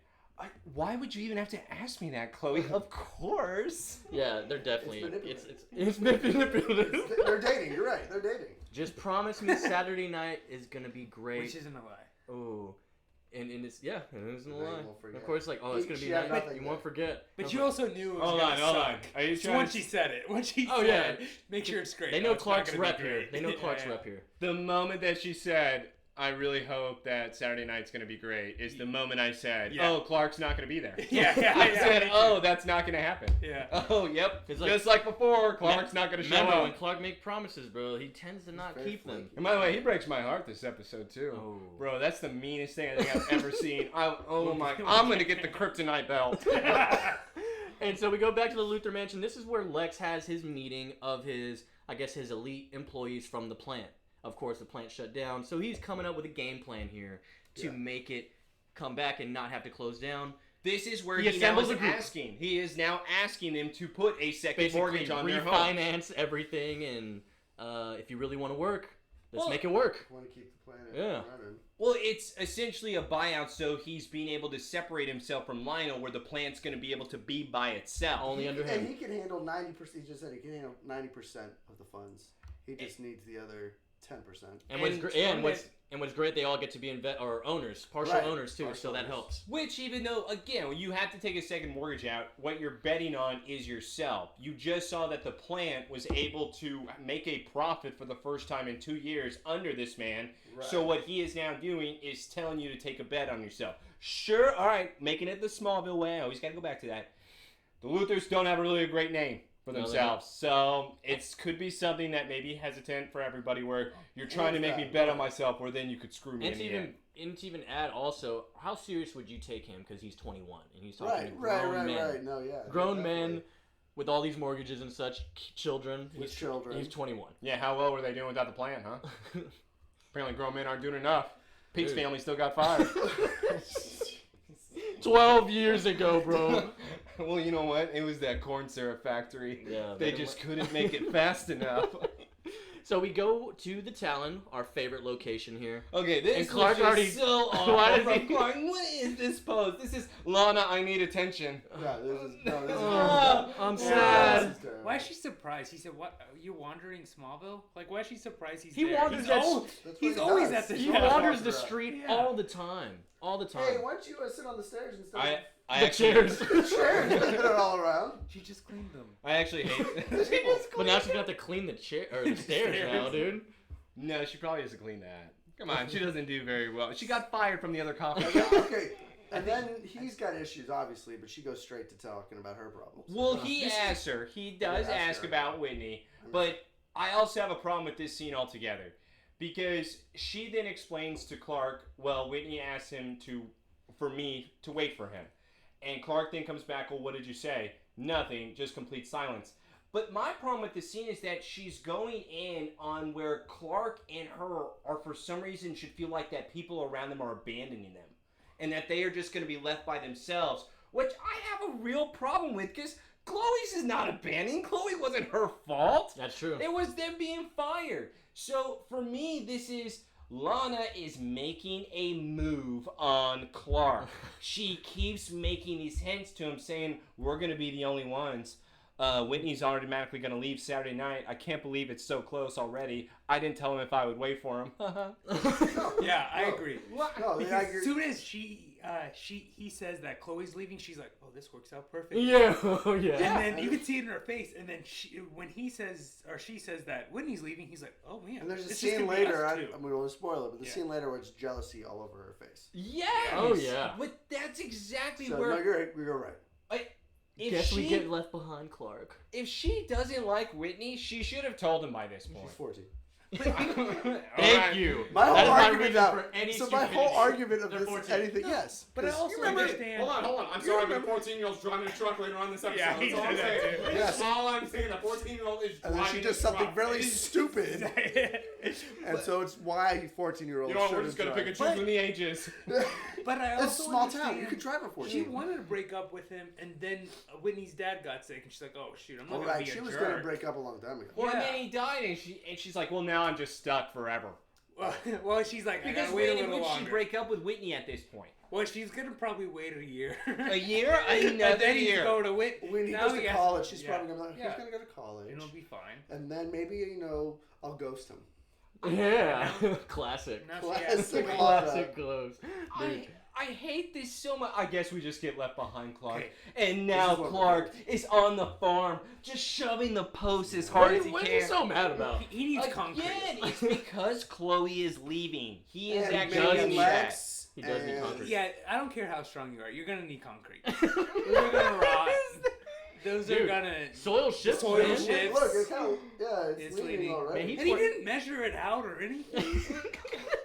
Why would you even have to ask me that, Chloe? Of course. yeah, they're definitely It's it's manipulative. They're dating. You're right. They're dating. Just promise me Saturday night is gonna be great. Which isn't a lie. Oh, and it's it isn't a Then line. we'll forget. Of course, like oh, it's gonna be She had nice. nothing You there. won't forget. But No, you also knew it was Hold gonna on, hold suck. on. Are you So trying once to... she said it, Oh, yeah. make sure it's great. They No, know it's not Clark's gonna be rep here. great. They know Clark's Yeah. rep here. The moment that she said, I really hope that Saturday night's going to be great, is the moment I said, Yeah. oh, Clark's not going to be there. Yeah, I said, me too. oh, that's not going to happen. Yeah. Oh, yep. It's like- Just like before, Clark's not going to show Remember up. when Clark make promises, bro? He tends to not very keep them. flaky. And by the way, he breaks my heart this episode, too. Oh. Bro, that's the meanest thing I think I've ever seen. I'm going to get the kryptonite belt. And so we go back to the Luther Mansion. This is where Lex has his meeting of his elite employees from the plant. Of course, the plant shut down. So he's coming up with a game plan here to Yeah. make it come back and not have to close down. This is where He he now assembles is a group. asking. He is now asking them to put a second Basically, mortgage on their home. refinance everything, and if you really want to work, let's Well, make it work. Want to keep the planet Yeah. running. Well, it's essentially a buyout, so he's being able to separate himself from Lionel, where the plant's going to be able to be by itself. Only under And him. he can handle 90%. He just said he can handle 90% of the funds. He just needs the other 10%. And what's and great, from and what's great, they all get to be owners, partial Right. owners too. Partial So that owners. helps. Which, even though, again, when you have to take a second mortgage out, what you're betting on is yourself. You just saw that the plant was able to make a profit for the first time in 2 years under this man. Right. So what he is now doing is telling you to take a bet on yourself. Sure, all right, making it the Smallville way. I always got to go back to that. The Luthers don't have really a great name. for No, themselves. So it could be something that may be hesitant for everybody where you're trying to make me that, bet on myself where then you could screw me And in to the end. even add also, how serious would you take him because he's 21 and he's talking Right, to grown men, right. No, yeah. grown definitely. men with all these mortgages and such, children. With children. He's 21. Yeah, how well were they doing without the plan, huh? Apparently grown men aren't doing enough. Pete's Dude. family still got fired. 12 years ago, bro. Well, you know what? It was that corn syrup factory. Yeah, They just couldn't make it fast enough. So we go to the Talon, our favorite location here. Okay, this And was Clark just already- so Why awful does from he- Clark. What is this pose? This is Lana, I need attention. Yeah, this is Oh, I'm Yeah, sad. this is terrible. Why is she surprised? He said, "What? Are you wandering Smallville? Like, why is she surprised he's He there? wanders He's, that- al- That's what he's he always does. at the He shop. wanders the Yeah. street Yeah. all the time. All the time. Hey, why don't you sit on the stairs instead I the actually, chairs. of the chairs that are all around? She just cleaned them. I actually hate. But now she's gonna have to clean the chair or the stairs now, dude. No, she probably doesn't clean that. Come on, she doesn't do very well. She got fired from the other coffee And shop. then- okay, and then he's got issues, obviously, but she goes straight to talking about her problems. Well, he asks her. He does Yeah, ask ask her. about Whitney, but I also have a problem with this scene altogether because she then explains to Clark, well, Whitney asked him for me to wait for him. And Clark then comes back, well, what did you say? Nothing, just complete silence. But my problem with the scene is that she's going in on where Clark and her are for some reason should feel like that people around them are abandoning them. And that they are just going to be left by themselves. Which I have a real problem with because Chloe's is not abandoning. Chloe wasn't her fault. That's true. It was them being fired. So for me, this is Lana is making a move on Clark. She keeps making these hints to him saying, we're going to be the only ones. Whitney's automatically going to leave Saturday night. I can't believe it's so close already. I didn't tell him if I would wait for him. Yeah, I No. agree. No, I Because agree. as soon as he says that Chloe's leaving, she's like, "Oh, this works out perfect." Yeah, oh yeah. And then you can see it in her face. And then when he says or she says that Whitney's leaving, he's like, "Oh man." And there's a it's just scene gonna be later, us I'm two." going to spoil it, but the Yeah. scene later where it's jealousy all over her face. Yes. Oh, yeah. But that's exactly So, where... no, you're right. If Guess she, we get left behind, Clark. if she doesn't like Whitney, she should have told him by this point. She's 14. Thank you. My whole That is my argument reason now. for any So my whole stupidity. argument of They're this 14. anything, yes. But I 'Cause also you remember, understand. Hold on. I'm sorry, but a 14-year-old's driving a truck later on this episode. Yeah, he That's all I'm said that saying. too. Yes. All I'm saying, a 14-year-old is and then driving she does a something truck. really stupid, and so it's why 14-year-olds. You know what? We're just gonna pick and choose But- from the ages. But I It's also a small understand town. You could drive a 14. She wanted to break up with him, and then Whitney's dad got sick, and she's like, "Oh shoot, I'm not All gonna right, be a she was jerk." going to break up a long time ago. Well, and Yeah. then he died, and she's like, well, now I'm just stuck forever. Well, she's like, "I Because gotta wait a when little would she longer." break up with Whitney at this point? Well, she's gonna probably wait a year. A year? And Another then he's year. going to Whitney. When he Now goes to has- college, she's yeah. probably going to be like, Yeah. he's going to go to college. It'll be fine. And then maybe, I'll ghost him. Yeah. Classic. Now she has to Classic. wait. Classic clothes. Dude. I hate this so much. I guess we just get left behind Clark. Okay. And now is what we're Clark is on the farm, just shoving the post as hard as he What can. is he so mad about? He needs concrete. Again, it's because Chloe is leaving. He is And actually does maybe need that. Lex. He does need and- concrete. Yeah, I don't care how strong you are. You're gonna need concrete. Those are gonna rot. Those are Dude, gonna. Soil shifts, Soil man. shifts. Look, it kind of, It's it's leaning leaning. already. Man, And he didn't measure it out or anything.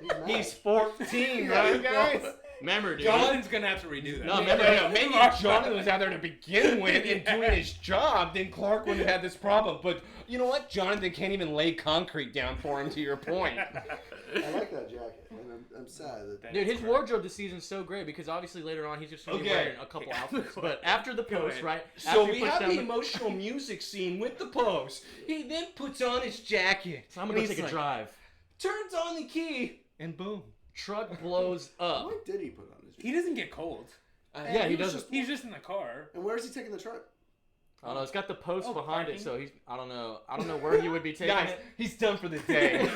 mad. He's 14, Yeah, right, guys? Remember, dude. Jonathan's gonna have to redo that. No, No, maybe if Jonathan was out there to begin with and doing his job, then Clark wouldn't have had this problem. But you know what? Jonathan can't even lay concrete down for him, to your point. I like that jacket, and I'm sad that. Dude, his wardrobe this season's so great because obviously later on he's just gonna be Okay. wearing a couple outfits. But after the Go post, ahead. right? So after he we puts have down the emotional music scene with the pose. He then puts on his jacket. So I'm and gonna he's take a like, drive. Turns on the key, and boom. Truck blows up. What did he put on his? He doesn't get cold. Yeah, he was doesn't. just- He's just in the car. And where is he taking the truck? I don't know. It's got the post Oh, behind parking? it, so he's. I don't know. I don't know where he would be taking Guys, it. he's done for the day.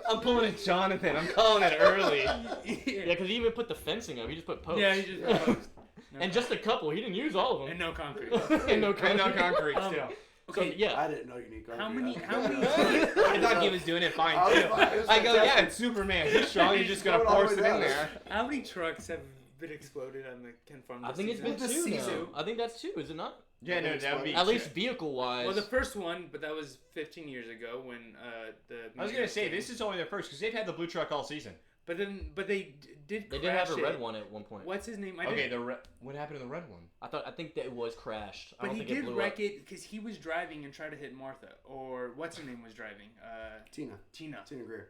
I'm pulling a Jonathan. I'm calling it early. Yeah, because he even put the fencing up. He just put posts. Yeah, he just post. No And just a couple. He didn't use all of them. and no concrete. And no And no concrete Um, still. So Okay, yeah. I didn't know you need concrete. How many? I thought he was doing it fine I was too. fine. It was I go, yeah, fantastic. it's Superman. He's strong. You're just gonna Going all the force way it in down. there. How many trucks have been exploded on the Ken Farm? I this think it's season? been This two season. now. I think that's two, is it not? Yeah, no, that would be At least vehicle wise. Well, the first one, but that was 15 years ago when the. I was gonna say this is only their first because they've had the blue truck all season. But they did. They Crash did have a it. red one at one point. What's his name? Okay, what happened to the red one? I think that it was crashed. I But don't he think it did blew wreck up. it because he was driving and tried to hit Martha, or what's her name was driving? Tina Greer.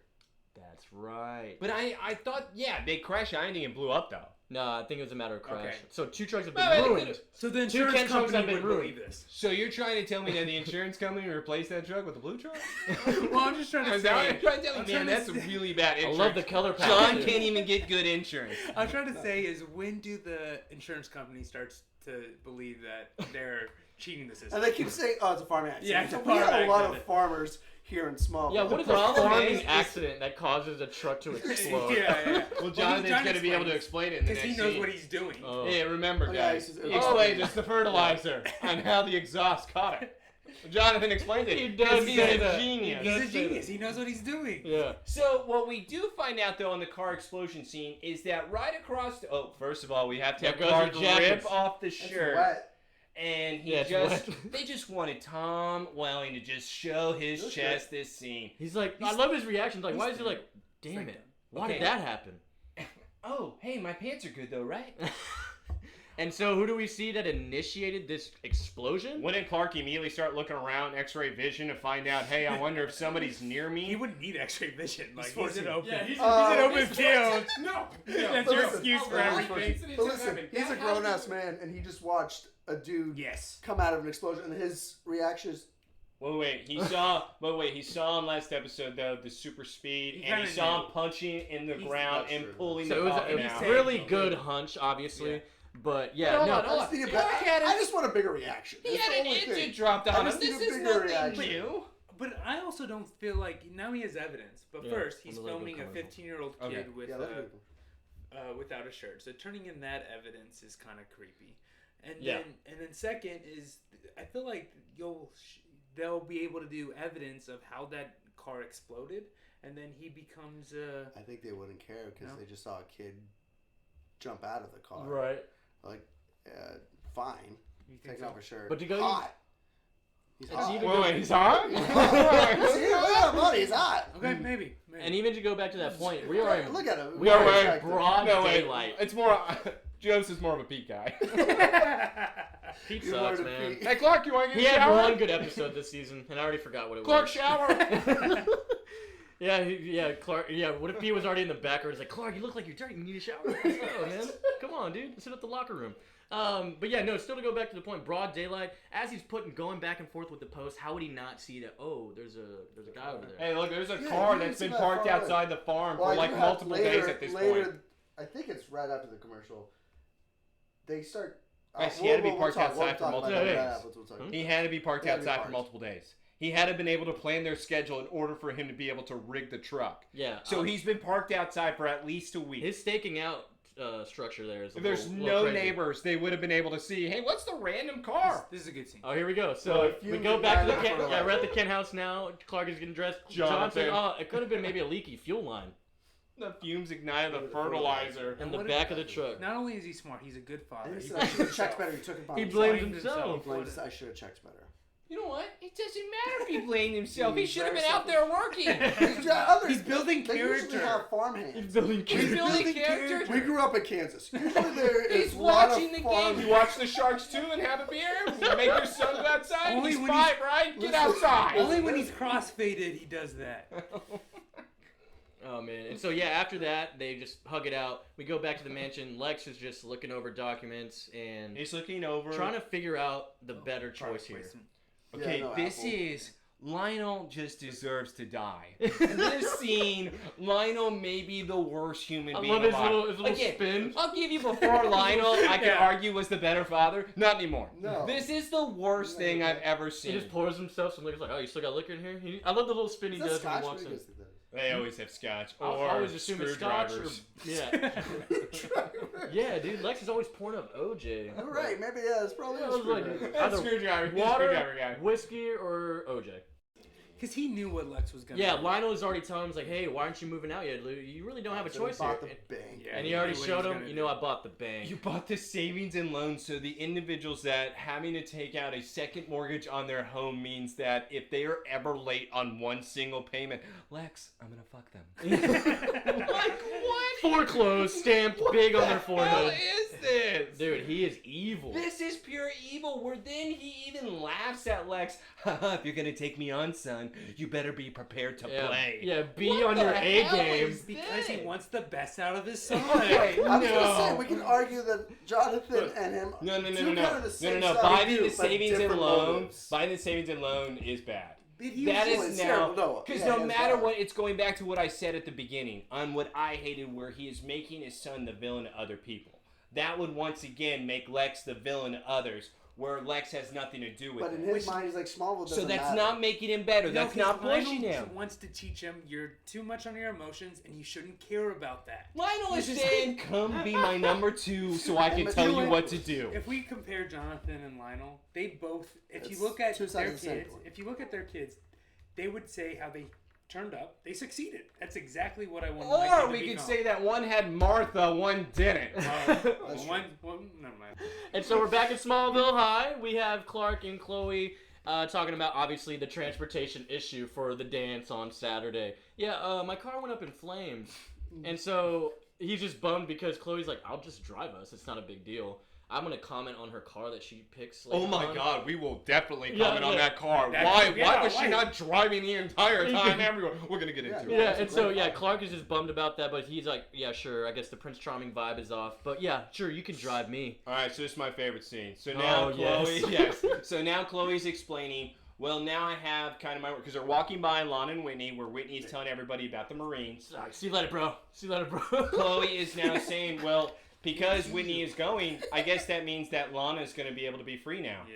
That's right. But I thought, yeah, they crashed. I didn't think it blew up though. No, I think it was a matter of crash. Okay. So 2 trucks have Wait, been wait, ruined. wait. So the Two insurance Ken trucks company have been would ruined. believe this. So you're trying to tell me that the insurance company replaced that truck with the blue truck? Well, I'm just trying to Is that what say. you're trying to tell I'm me? Man, trying to that's a say- really bad I insurance. love the color palette. John too. can't even get good insurance. I'm trying to say is when do the insurance company starts to believe that they're cheating the system? And they keep saying, "Oh, it's a farming accident." Yeah, it's a we farm have a lot of accident. farmers here in Smallville. Yeah, what is a problem farming is- accident that causes a truck to explode? yeah. Well, he's Jonathan's trying going to be able to explain explain it in the because next he knows scene. what he's doing. Oh. Yeah, remember, Oh, yeah, guys. he's- He oh. explained it's the fertilizer and how the exhaust caught it. Jonathan explained it. He does 'cause he's say a that. genius. He's a Does say genius. He knows what he's doing. Yeah. So what we do find out though on the car explosion scene is that right across the first of all we have to There have goes Clark your jackets. rip off the It's shirt wet. and he Yeah, it's just wet. they just wanted Tom Welling to just show his Looks chest this scene. He's like, I love his reactions. Like, why is he like, damn like, it? Why okay. did that happen? Oh, hey, my pants are good though, right? And so, who do we see that initiated this explosion? Wouldn't Clark immediately start looking around X-ray vision to find out, hey, I wonder if somebody's near me? He wouldn't need X-ray vision. Like he's 14. an open. Yeah, he's an open he's- field. No, That's But your listen, excuse for but everything. But listen, he's a grown-ass man, and he just watched a dude Yes. come out of an explosion, and his reaction is, Wait, he saw him last episode though, the super speed, He and he kinda saw knew. him punching in the He's- ground that's and true. pulling So the it was coffin a out. really good hunch, obviously. Yeah. But yeah, Hold no. on, hold on. I just need a Clark had I a- just want a bigger reaction. He That's had the an only engine thing. dropped I on him. just need This a is bigger nothing reaction. new. But I also don't feel like now he has evidence. But Yeah, first, he's I'm gonna let it go filming a commercial. 15-year-old kid Okay. with Yeah, let me- without a shirt. So turning in that evidence is kind of creepy. And Yeah. then second is I feel like they'll be able to do evidence of how that car exploded, and then he becomes I think they wouldn't care because No. they just saw a kid jump out of the car. Right. Like, fine. you think Taking so? off his shirt. But to go- hot. He's It's hot. even- Wait, he's hot? See, look at him, buddy. He's hot. Okay, maybe. And even to go back to that point, we are in Look at him. we are Very in attractive. broad No, wait. daylight. It's more. Joseph's more of a Pete guy. Pete You sucks, learn to man. be- Hey, Clark, you want to He get a had shower? one good episode this season, and I already forgot what it Clark, was. shower. Yeah, Clark. Yeah, what if he was already in the background? He's like, Clark, you look like you're dirty. You need a shower. Let's go, man. Come on, dude. Sit at the locker room. But yeah, no. Still to go back to the point, broad daylight. As he's going back and forth with the post, how would he not see that? Oh, there's a guy over there. Hey, look, there's a Yeah, car you that's didn't been see that parked far away. outside the farm Well, for I like do have multiple days at this point. I think it's right after the commercial. They start. Yes, he had to be parked talk- outside for talk multiple about that days. afterwards, we'll talk. He had to be parked He had to be outside for parked. multiple days. He had to been able to plan their schedule in order for him to be able to rig the truck. Yeah. So he's been parked outside for at least a week. his staking out structure there is. If there's little no crazy. neighbors, they would have been able to see, hey, what's the random car? This is a good scene. Oh, here we go. Well, So if you we go can back to the buy Ken. that Yeah, we're at the fertilizer. Ken house now. Clark is getting dressed. Jonathan. Johnson. Oh, it could have been maybe a leaky fuel line The fumes ignited the The fertilizer. in the what back of the truck. Not only is he smart, he's a good father. I He should have blames checked himself. better. He took it upon He himself. blames Blamed himself. Blames- I should have checked better. You know what? It doesn't matter if he blamed himself. He He's should have very been out there working. He's building They usually character. have farm hands. He's building He's building We character. grew up in Kansas. Usually there is He's a lot watching of the farm game. You watch the Sharks too and have a beer. You make your son go outside. Only He's when 5, right? Get Listen, outside. Only when he's crossfaded he does that. Oh man! And so yeah, after that they just hug it out. We go back to the mansion. Lex is just looking over documents and He's looking over. trying to figure out the better choice here. Okay, Yeah, no this apple. is Lionel just deserves to die. In this scene, Lionel may be the worst human I being love his alive. little Again, spin. I'll give you before Lionel, I could Yeah. argue was the better father. Not anymore. No. This is the worst No, thing no. I've ever He seen. just pours himself some liquor. It's like, oh, you still got liquor in here? I love the little spin he Is that does when scotch? he walks What do in. you guys think that is? They always have scotch I or always assume it's scotch or screwdrivers. yeah. Yeah, dude. Lex is always pouring up OJ. You're right. Maybe yeah. It's probably I a was like, screwdriver. That's either screwdriver. He's a water, screwdriver guy. whiskey, or OJ. Because he knew what Lex was going to Yeah, do. Lionel was already telling him, like, hey, why aren't you moving out yet? You really don't have a So he choice here. bought the bank. Yeah, And he he already knew what showed he was him, gonna you do. know, I bought the bank. You bought the savings and loans, so the individuals that having to take out a second mortgage on their home means that if they are ever late on one single payment, Lex, I'm gonna fuck them. Like what? Foreclosed, stamped big on their What the hell forehead. is this? Dude, he is evil. This is pure evil. Where then he even laughs at Lex. Haha, if you're gonna take me on, son, you better be prepared to play. Yeah, be What on the your A hell game. is Because he this? wants the best out of his son. Okay, I was gonna say no. we can argue that Jonathan and him No. do kind of the same stuff Buying they the do, but savings and different loan, motives. buying the savings and loan is bad. But he That was Well, is it's now terrible. No, because yeah, no it's matter bad. what, it's going back to what I said at the beginning on what I hated, where he is making his son the villain to other people. That would once again make Lex the villain to others, where Lex has nothing to do with But it. in his mind, he's like Smallville. So Doesn't that's matter. not making him better. That's not pushing him. wants to teach him you're too much on your emotions and you shouldn't care about that. Lionel is This is- saying, "Come be my number 2, so I can But tell you you know what to do." If we compare Jonathan and Lionel, they both, if you It's look at two their sides of the same kids, coin. if you look at their kids, they would say how they turned up, they succeeded. That's exactly what I want my kid Or to we could become. say that one had Martha, one didn't. That's Never mind. And so we're back at Smallville High. We have Clark and Chloe talking about, obviously, the transportation issue for the dance on Saturday. Yeah, my car went up in flames. And so he's just bummed because Chloe's like, I'll just drive us. It's not a big deal. I'm going to comment on her car that she picks later Oh my on. God, we will definitely Yeah, comment on yeah. that car. That- Why yeah, was she why? not driving the entire time everywhere? We're gonna get into it. Yeah, Yeah, that's a and so, great yeah, car. Clark is just bummed about that, but he's like, yeah, sure, I guess the Prince Charming vibe is off. But yeah, sure, you can drive me. All right, so this is my favorite scene. So now Oh, Chloe, yes. So now Chloe's explaining. Well, now I have kind of my because they're walking by Lon and Whitney, where Whitney is telling everybody about the Marines. Sorry, see you later, bro. See you later, bro. Chloe is now saying, well, because Whitney is going, I guess that means that Lana is going to be able to be free now. Yeah.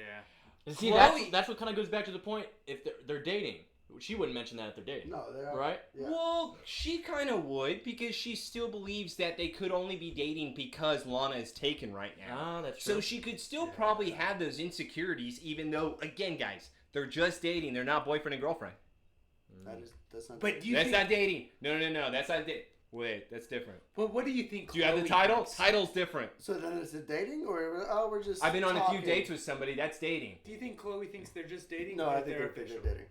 And see, Chloe- that's what kind of goes back to the point. If they're dating, she wouldn't mention that if they're dating, No, they're right? Yeah. Well, she kind of would because she still believes that they could only be dating because Lana is taken right now. Ah, that's true. So she could still probably have those insecurities, even though, again, guys, they're just dating. They're not boyfriend and girlfriend. That's not. But do you That's think, not dating. No, that's not dating. Wait, that's different. but what do you think? Do you have the Chloe title? thinks? Title's different. So then is it dating or we're just? I've been on a few talking? dates with somebody. That's dating. Do you think Chloe thinks they're just dating? No, or I that think they're they're official? dating.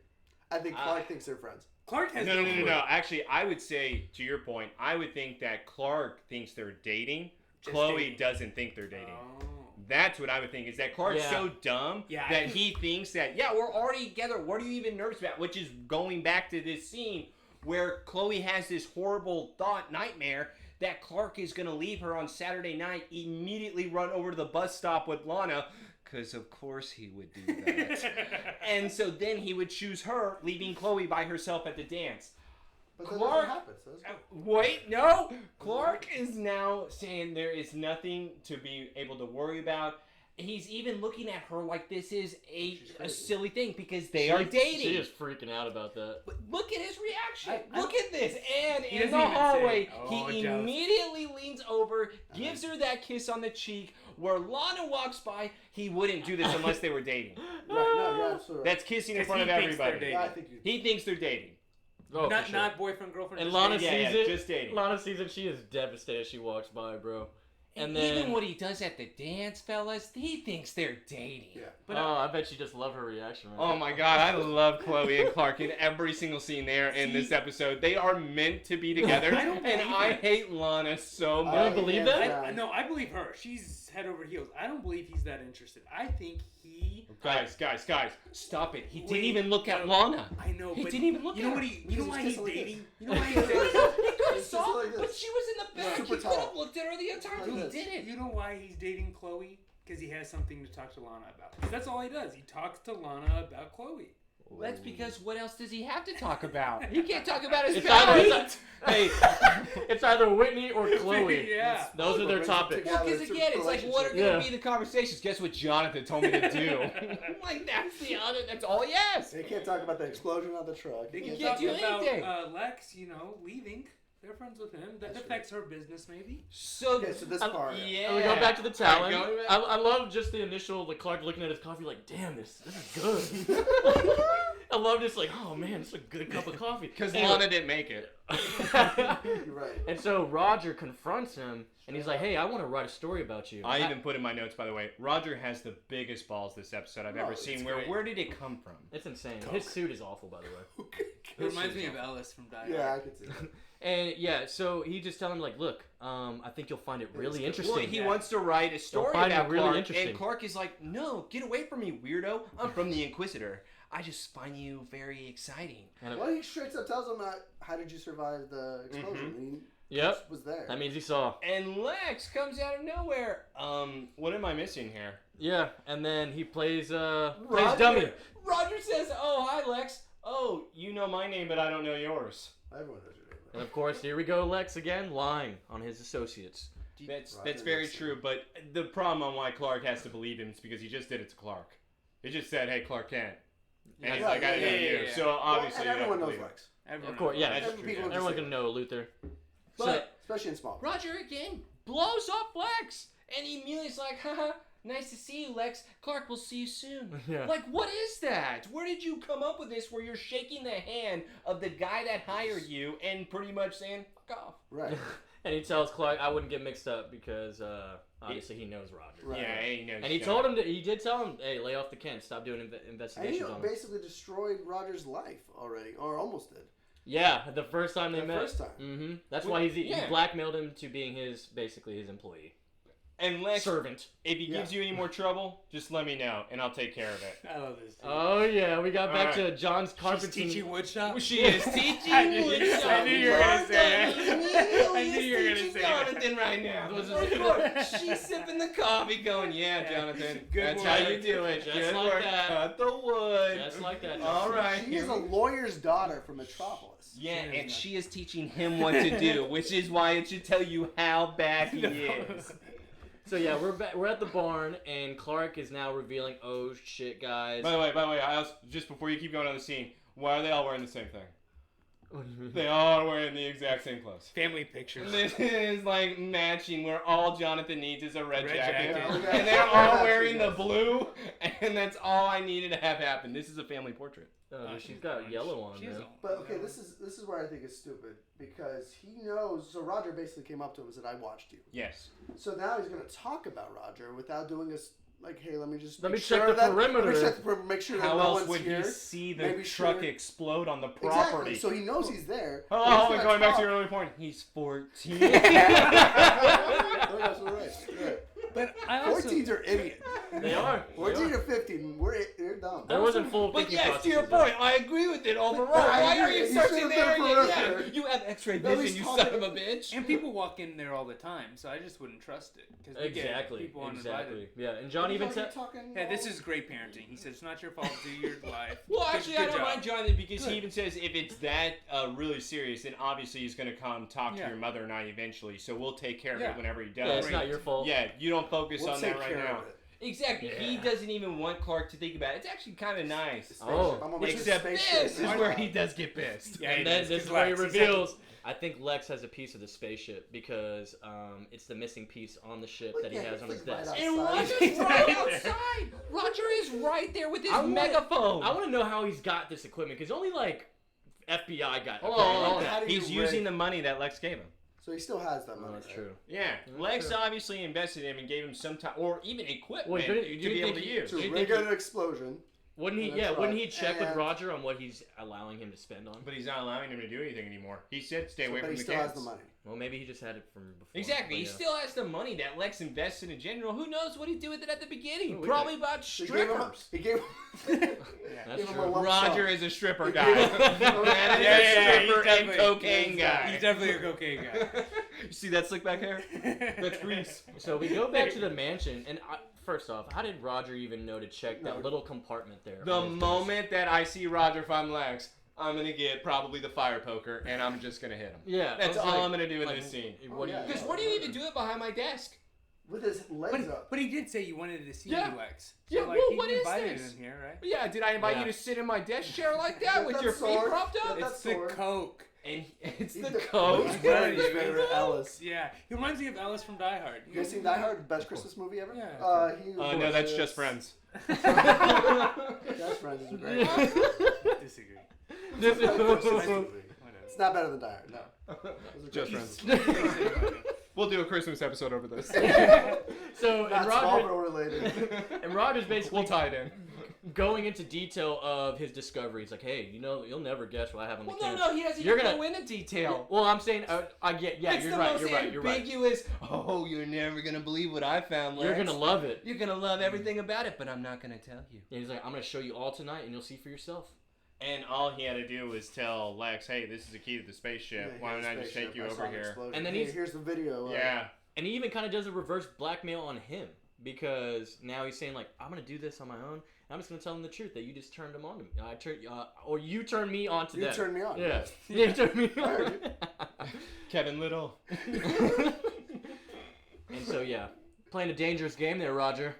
I think Clark thinks they're friends. Clark has No. clue. Actually, I would say, to your point, I would think that Clark thinks they're dating. Just Chloe dating. doesn't think they're dating. Oh. That's what I would think, is that Clark's Yeah. so dumb Yeah, I that think- he thinks that, yeah, we're already together. What are you even nervous about? Which is going back to this scene where Chloe has this horrible nightmare that Clark is going to leave her on Saturday night, immediately run over to the bus stop with Lana, because of course he would do that. And so then he would choose her, leaving Chloe by herself at the dance. But that Clark- doesn't happen. So that's good. Wait, no. Clark is now saying there is nothing to be able to worry about. He's even looking at her like this is a crazy. silly thing because they are dating. She is freaking out about that. But look at his reaction. I- Look at this. And He in doesn't the even hallway, say, "Oh, he jealous." immediately leans over, gives her that kiss on the cheek. Where Lana walks by, he wouldn't do this unless they were dating. Right, no, you're absolutely right. That's kissing in 'Cause front he of thinks they're everybody. dating. Yeah, I think you. He thinks they're dating. Oh, not for sure. not boyfriend girlfriend. And just Lana dating. Yeah, sees it. just dating. Lana sees it. She is devastated. She walks by, bro. And then, even what he does at the dance, fellas, he thinks they're dating. Yeah. But oh, I bet you just love her reaction. Right Oh my God, I love Chloe and Clark in every single scene there in this episode. They are meant to be together, I don't and believe I it. hate Lana so You much. don't believe that? Yeah. No, I believe her. She's head over heels. I don't believe he's that interested. I think he. Guys, stop it. He Wait, didn't even look at Lana. I know, He but didn't even look you know at what her. he? You know Because why he's he's just like dating? this. You know why he's He dating? could have It's saw, just like but this. she was in the back. Super He could have tall. looked at her the entire time. Like He this. didn't. You know why he's dating Chloe? Because he has something to talk to Lana about. 'Cause that's all he does. He talks to Lana about Chloe. Well, that's because what else does he have to talk about? He can't talk about his It's family. either, hey, it's either Whitney or Chloe. Yeah. Those are their Brings them topics. together. Well, because It's a again, it's like, what are going to Yeah. be the conversations? Guess what Jonathan told me to do? Like, that's all he has. They can't talk about the explosion on the truck. They You can can't talk do about anything. Lex, leaving. They're friends with him. That That's affects her business, maybe. So, Okay, so this I- part. yeah. And we go back to the talent. Alright, I love just the initial, Clark looking at his coffee like, damn, this is good. I love this. Like, oh man, it's a good cup of coffee. Because Anyway. Lana didn't make it. You're right. And so Roger confronts him, and he's like, "Hey, I want to write a story about you." I even put in my notes, by the way, Roger has the biggest balls this episode I've ever seen. Where did it come from? It's insane. His suit is awful, by the way. It reminds me of Ellis from Die Hard. Yeah, I could see that. And yeah, so he just telling him like, "Look, I think you'll find it really interesting." Well, he wants to write a story find it about really Clark, interesting. and Clark is like, "No, get away from me, weirdo! I'm from the Inquisitor. I just find you very exciting." And Well, he straight up tells him, how did you survive the explosion? Yep. He was there. That means he saw. And Lex comes out of nowhere. What am I missing here? Yeah, and then he plays dummy. Roger says, "Oh, hi, Lex. Oh, you know my name, but I don't know yours." Everyone knows your name. And of course, here we go, Lex again, lying on his associates. That's Roger very Lex. true, but the problem on why Clark has to believe him is because he just did it to Clark. He just said, "Hey, Clark Kent," and he's like, "I know you." yeah. So obviously, and you everyone have to knows believe Lex. Everyone Of course, knows. yeah. That's Every- true, people yeah. just Everyone's say gonna know Luther. But especially in small. Roger again blows up Lex, and he immediately is like, "Haha, nice to see you, Lex. Clark, we'll see you soon." Yeah. Like, what is that? Where did you come up with this? Where you're shaking the hand of the guy that hired you and pretty much saying, "Fuck off." Right. And he tells Clark, "I wouldn't get mixed up because obviously he knows Roger." Right. Yeah, he knows. And he shit. told him he did tell him, "Hey, lay off the Kent. Stop doing And he investigations on him." basically destroyed Roger's life already, or almost did. Yeah, the first time they The met. first time. Mm-hmm. That's Well, why he yeah. blackmailed him to being basically his employee. And Lex, Servant. if he gives you any more trouble, just let me know, and I'll take care of it. I love this. Oh yeah, we got back All to John's She's carpentry. teaching woodshop. She is teaching I knew woodshop. I knew you were gonna say it. Immediately I knew you were gonna teaching say it. Jonathan right now. Was Of it- course. She's sipping the coffee going, "Yeah, Yeah. Jonathan, Good that's work. how you do it. Just Good like work. that. Cut the wood." Just like that. All right. She is a lawyer's daughter from Metropolis. Yeah, She is and not- she is teaching him what to do, which is why it should tell you how bad he is. So yeah, we're at the barn, and Clark is now revealing, "Oh shit, guys." By the way, I also, just before you keep going on the scene, why are they all wearing the same thing? What do you mean? They all are wearing the exact same clothes. Family pictures. This is like matching, where all Jonathan needs is a red Red jacket. jacket. And they're all wearing the blue, and that's all I needed to have happen. This is a family portrait. Oh, she's got yellow on, man. But okay, this is where I think it's stupid because he knows. So Roger basically came up to him and said, "I watched you." Yes. So now he's going to talk about Roger without doing this. Like, hey, let me just Let make me check sure the that, perimeter. Let me check the perimeter. Make sure that How no else one's would here. he see the Maybe truck sure- explode on the Exactly. property? So he knows he's there. Oh, He's hold on, gonna going back to talk. your earlier point. He's 14. Oh, that's right. But I also 14s are idiots. They are. 14 or 15, we're dumb. There wasn't full But thinking yes, to your processes, point, I agree with it overall. But I Why are agree. you He searching should've there? been Yeah, perimeter. you have X-ray No, he's vision, you talking- son of a bitch. and people walk in there all the time, so I just wouldn't trust it because we Exactly. get people uninvited. Exactly. Yeah, and John even said. Yeah, this is great parenting. He said it's not your fault. Do your life. Well, Good- actually, good I don't job. mind Jonathan because Good. he even says if it's that really serious, then obviously he's going to come talk to Yeah. your mother and I eventually. So we'll take care of Yeah. it whenever he Yeah, does. it's not your fault. Yeah, you don't focus We'll on take that right care now. of it. Exactly. He Yeah. doesn't even want Clark to think about it. It's actually kind of nice. Oh. I'm gonna make this Except spaceship. this is where he does get pissed. Yeah, And he then does, this is 'cause where he Lex, reveals. I think Lex has a piece of the spaceship because it's the missing piece on the ship Well, that he yeah, has on his it's like desk. right And outside. Roger's right outside. Roger is right there with his I wanna- megaphone. I want to know how he's got this equipment because only like FBI got. Hold equipment on, hold like on. How do you He's rig- using the money that Lex gave him. So he still has that Oh, money. that's right? true. Yeah, That's Lex true. obviously invested in him and gave him some time, or even equipment Wait, to do you be able think to he- use. To Do you rig think an explosion. Wouldn't he? That's Yeah, right. wouldn't he check with And- Roger on what he's allowing him to spend on? But he's not allowing him to do anything anymore. He said stay So- away but from he the still kids. has the money. Well, maybe he just had it from before. Exactly. but He yeah. still has the money that Lex invested in general. Who knows what he'd do with it at the beginning? Oh, we Probably about He gave him. strippers. He gave. That's Give him true. a lump Roger sum. is a stripper He guy. gave him- That is Yeah, a yeah, he's stripper and definitely- cocaine yeah, guy. He's definitely a cocaine guy. You see that slick back hair? That's grease. So we go back to the mansion, and first off, how did Roger even know to check that No. little compartment there? The on his desk? moment that I see Roger from Lex, I'm gonna get probably the fire poker and I'm just gonna hit him. Yeah, That's I was all like- I'm gonna do in like, this scene. What do Oh, you? yeah. Because where do you even do it behind my desk? With his legs But, up. but he did say you wanted to see Yeah. you, Lex. Yeah, like, well, he what is invited this? him here, right? Yeah, did I invite Yeah. you to sit in my desk chair like that Get with that your feet sword. propped up? Get that It's the sword. coke. And it's the He's coach. very favorite Ellis. Yeah, he reminds me of Ellis from Die Hard. You guys seen Die Hard? Best Christmas movie ever? Yeah. No, that's Just Friends. Best Friends is a great Disagree. movie. It's not better than Die Hard, no. Just Friends. We'll do a Christmas episode over this. So Not Smallville related. and Roger's basically We'll tie it in. going into detail of his discovery. He's like, hey, you'll never guess what I have on the Well, can. no, he doesn't You're even gonna- go into detail. Well, I'm saying, I get, yeah, It's you're the right, most you're right. ambiguous. Oh, you're never gonna believe what I found, Lex. You're gonna love it. You're gonna love everything about it, but I'm not gonna tell you. And he's like, I'm gonna show you all tonight, and you'll see for yourself. And all he had to do was tell Lex, "Hey, this is the key to the spaceship. Why don't I just take you over here?" And then here's the video. Yeah. And he even kind of does a reverse blackmail on him because now he's saying like, I'm gonna do this on my own. I'm just gonna tell him the truth that you just turned him on to me. Or you turned me on to them. You turned me on. Yeah. You turned me on. Kevin Little. And so yeah, playing a dangerous game there, Roger.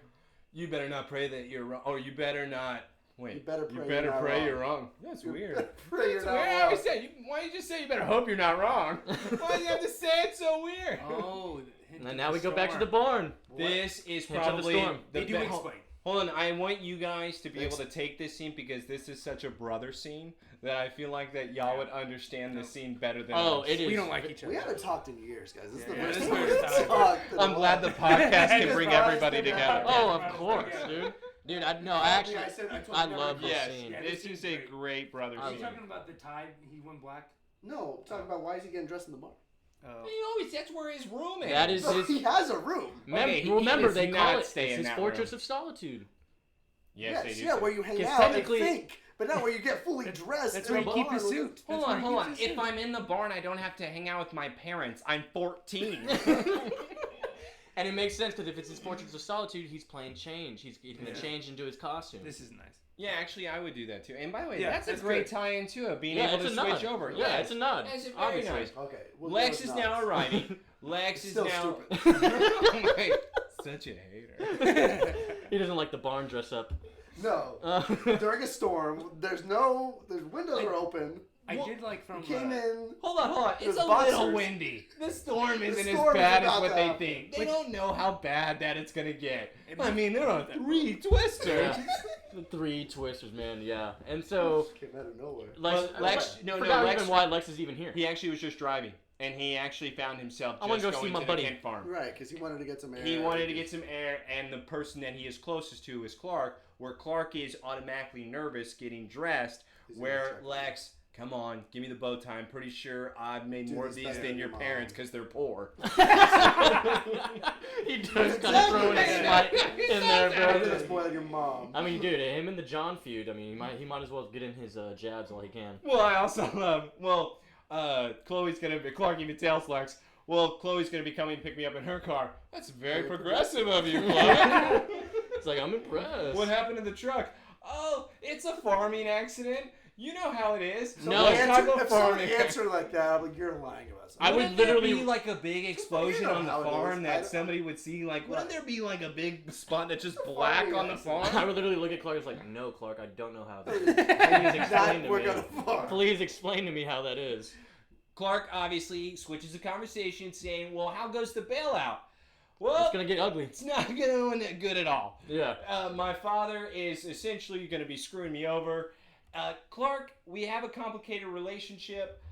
You better not pray that you're wrong, or you better not. Wait. You better pray you're not pray wrong. you're wrong. That's weird. Pray you're That's not weird. I wrong. always say, why you just say you better hope you're not wrong? Why do you have to say it so weird? Oh, And now we go back to the barn. This is Hint of the probably storm. They do best- explain. Hold on, I want you guys to be able to take this scene because this is such a brother scene that I feel like that y'all would understand this scene better than Oh, us. it is. We don't like each other. We haven't talked in years, guys. This is the Yeah, first this is time the first we've time. talked in a I'm glad the while. podcast can Just bring brought us everybody together. Oh, of course, dude. Dude, I actually, I said- I told I you never love to- this Yes, scene. Yeah, this this is is a great. great brother Are you scene. talking about the tie he went black? No, talking about why is he getting dressed in the bar? Oh. He always, that's where his room is. That is No, his. he has a room. Okay, he Remember, does they not call it stay it's in his that fortress room. of solitude. Yes, they do. yeah, where you hang 'Cause out and technically- think, but not where you get fully dressed. That's in where a you keep bar your with- suit. Hold That's on, where hold he on. keeps his If suit. I'm in the barn, I don't have to hang out with my parents. I'm 14. And it makes sense because if it's his fortress of solitude, he's playing change. He's gonna change into his costume. This is nice. Yeah, actually, I would do that too. And by the way, Yeah, that's a that's great great. tie-in to it, being Yeah, able it's to a switch nod. over. Yeah, it's a nod. That's very Obviously. nice. Okay. we'll Lex go is with now nods. arriving. Lex is Still now. stupid. Wait, such a hater. He doesn't like the barn dress up. No. During a storm, there's windows are open. I Well, did like from. He came in. Hold on. It's There's a little boxers. windy. The storm isn't as storm is bad as about what to they happen. think. They don't know how bad that it's gonna get. It I might- mean, there are 3 twisters. Yeah. The 3 twisters, man. Yeah. And so Came out of nowhere. Lex, Well, Lex- I no, forgot Lex- even why Lex is even here. He actually was just driving, and he actually found himself I just wanna go going see my to buddy. the Kent farm. Right, because he wanted to get some air. He wanted to get some air, and the person that he is closest to is Clark, where Clark is automatically nervous getting dressed, He's gonna where check. Lex, come on, give me the bow tie. I'm pretty sure I've made Do more this of these better than than your your parents mom. because they're poor. He does kind of throw in a slight in there, Better bro. than spoiling your mom. I mean, dude, him and the John feud. I mean, he might as well get in his jabs while he can. Well, I also love, Clark even tells Lex, well, Chloe's going to be coming to pick me up in her car. That's very progressive of you, Chloe. It's like, I'm impressed. What happened to the truck? Oh, it's a farming accident. You know how it is. No. If Chicago someone farming. answered like that, I'm like, you're lying about something. I would Wouldn't there literally- be like a big explosion know on the how it is. farm I that don't- somebody would see? Like, wouldn't Right. there be like a big spot that's just Farming black on the accident. farm? I would literally look at Clark and was like, no, Clark, I don't know how that is. Please explain to work me. on a farm. Please explain to me how that is. Clark obviously switches the conversation, saying, "Well, how goes the bailout?" Well, It's gonna get ugly. it's not going to good at all. Yeah. My father is essentially going to be screwing me over. Clark, we have a complicated relationship.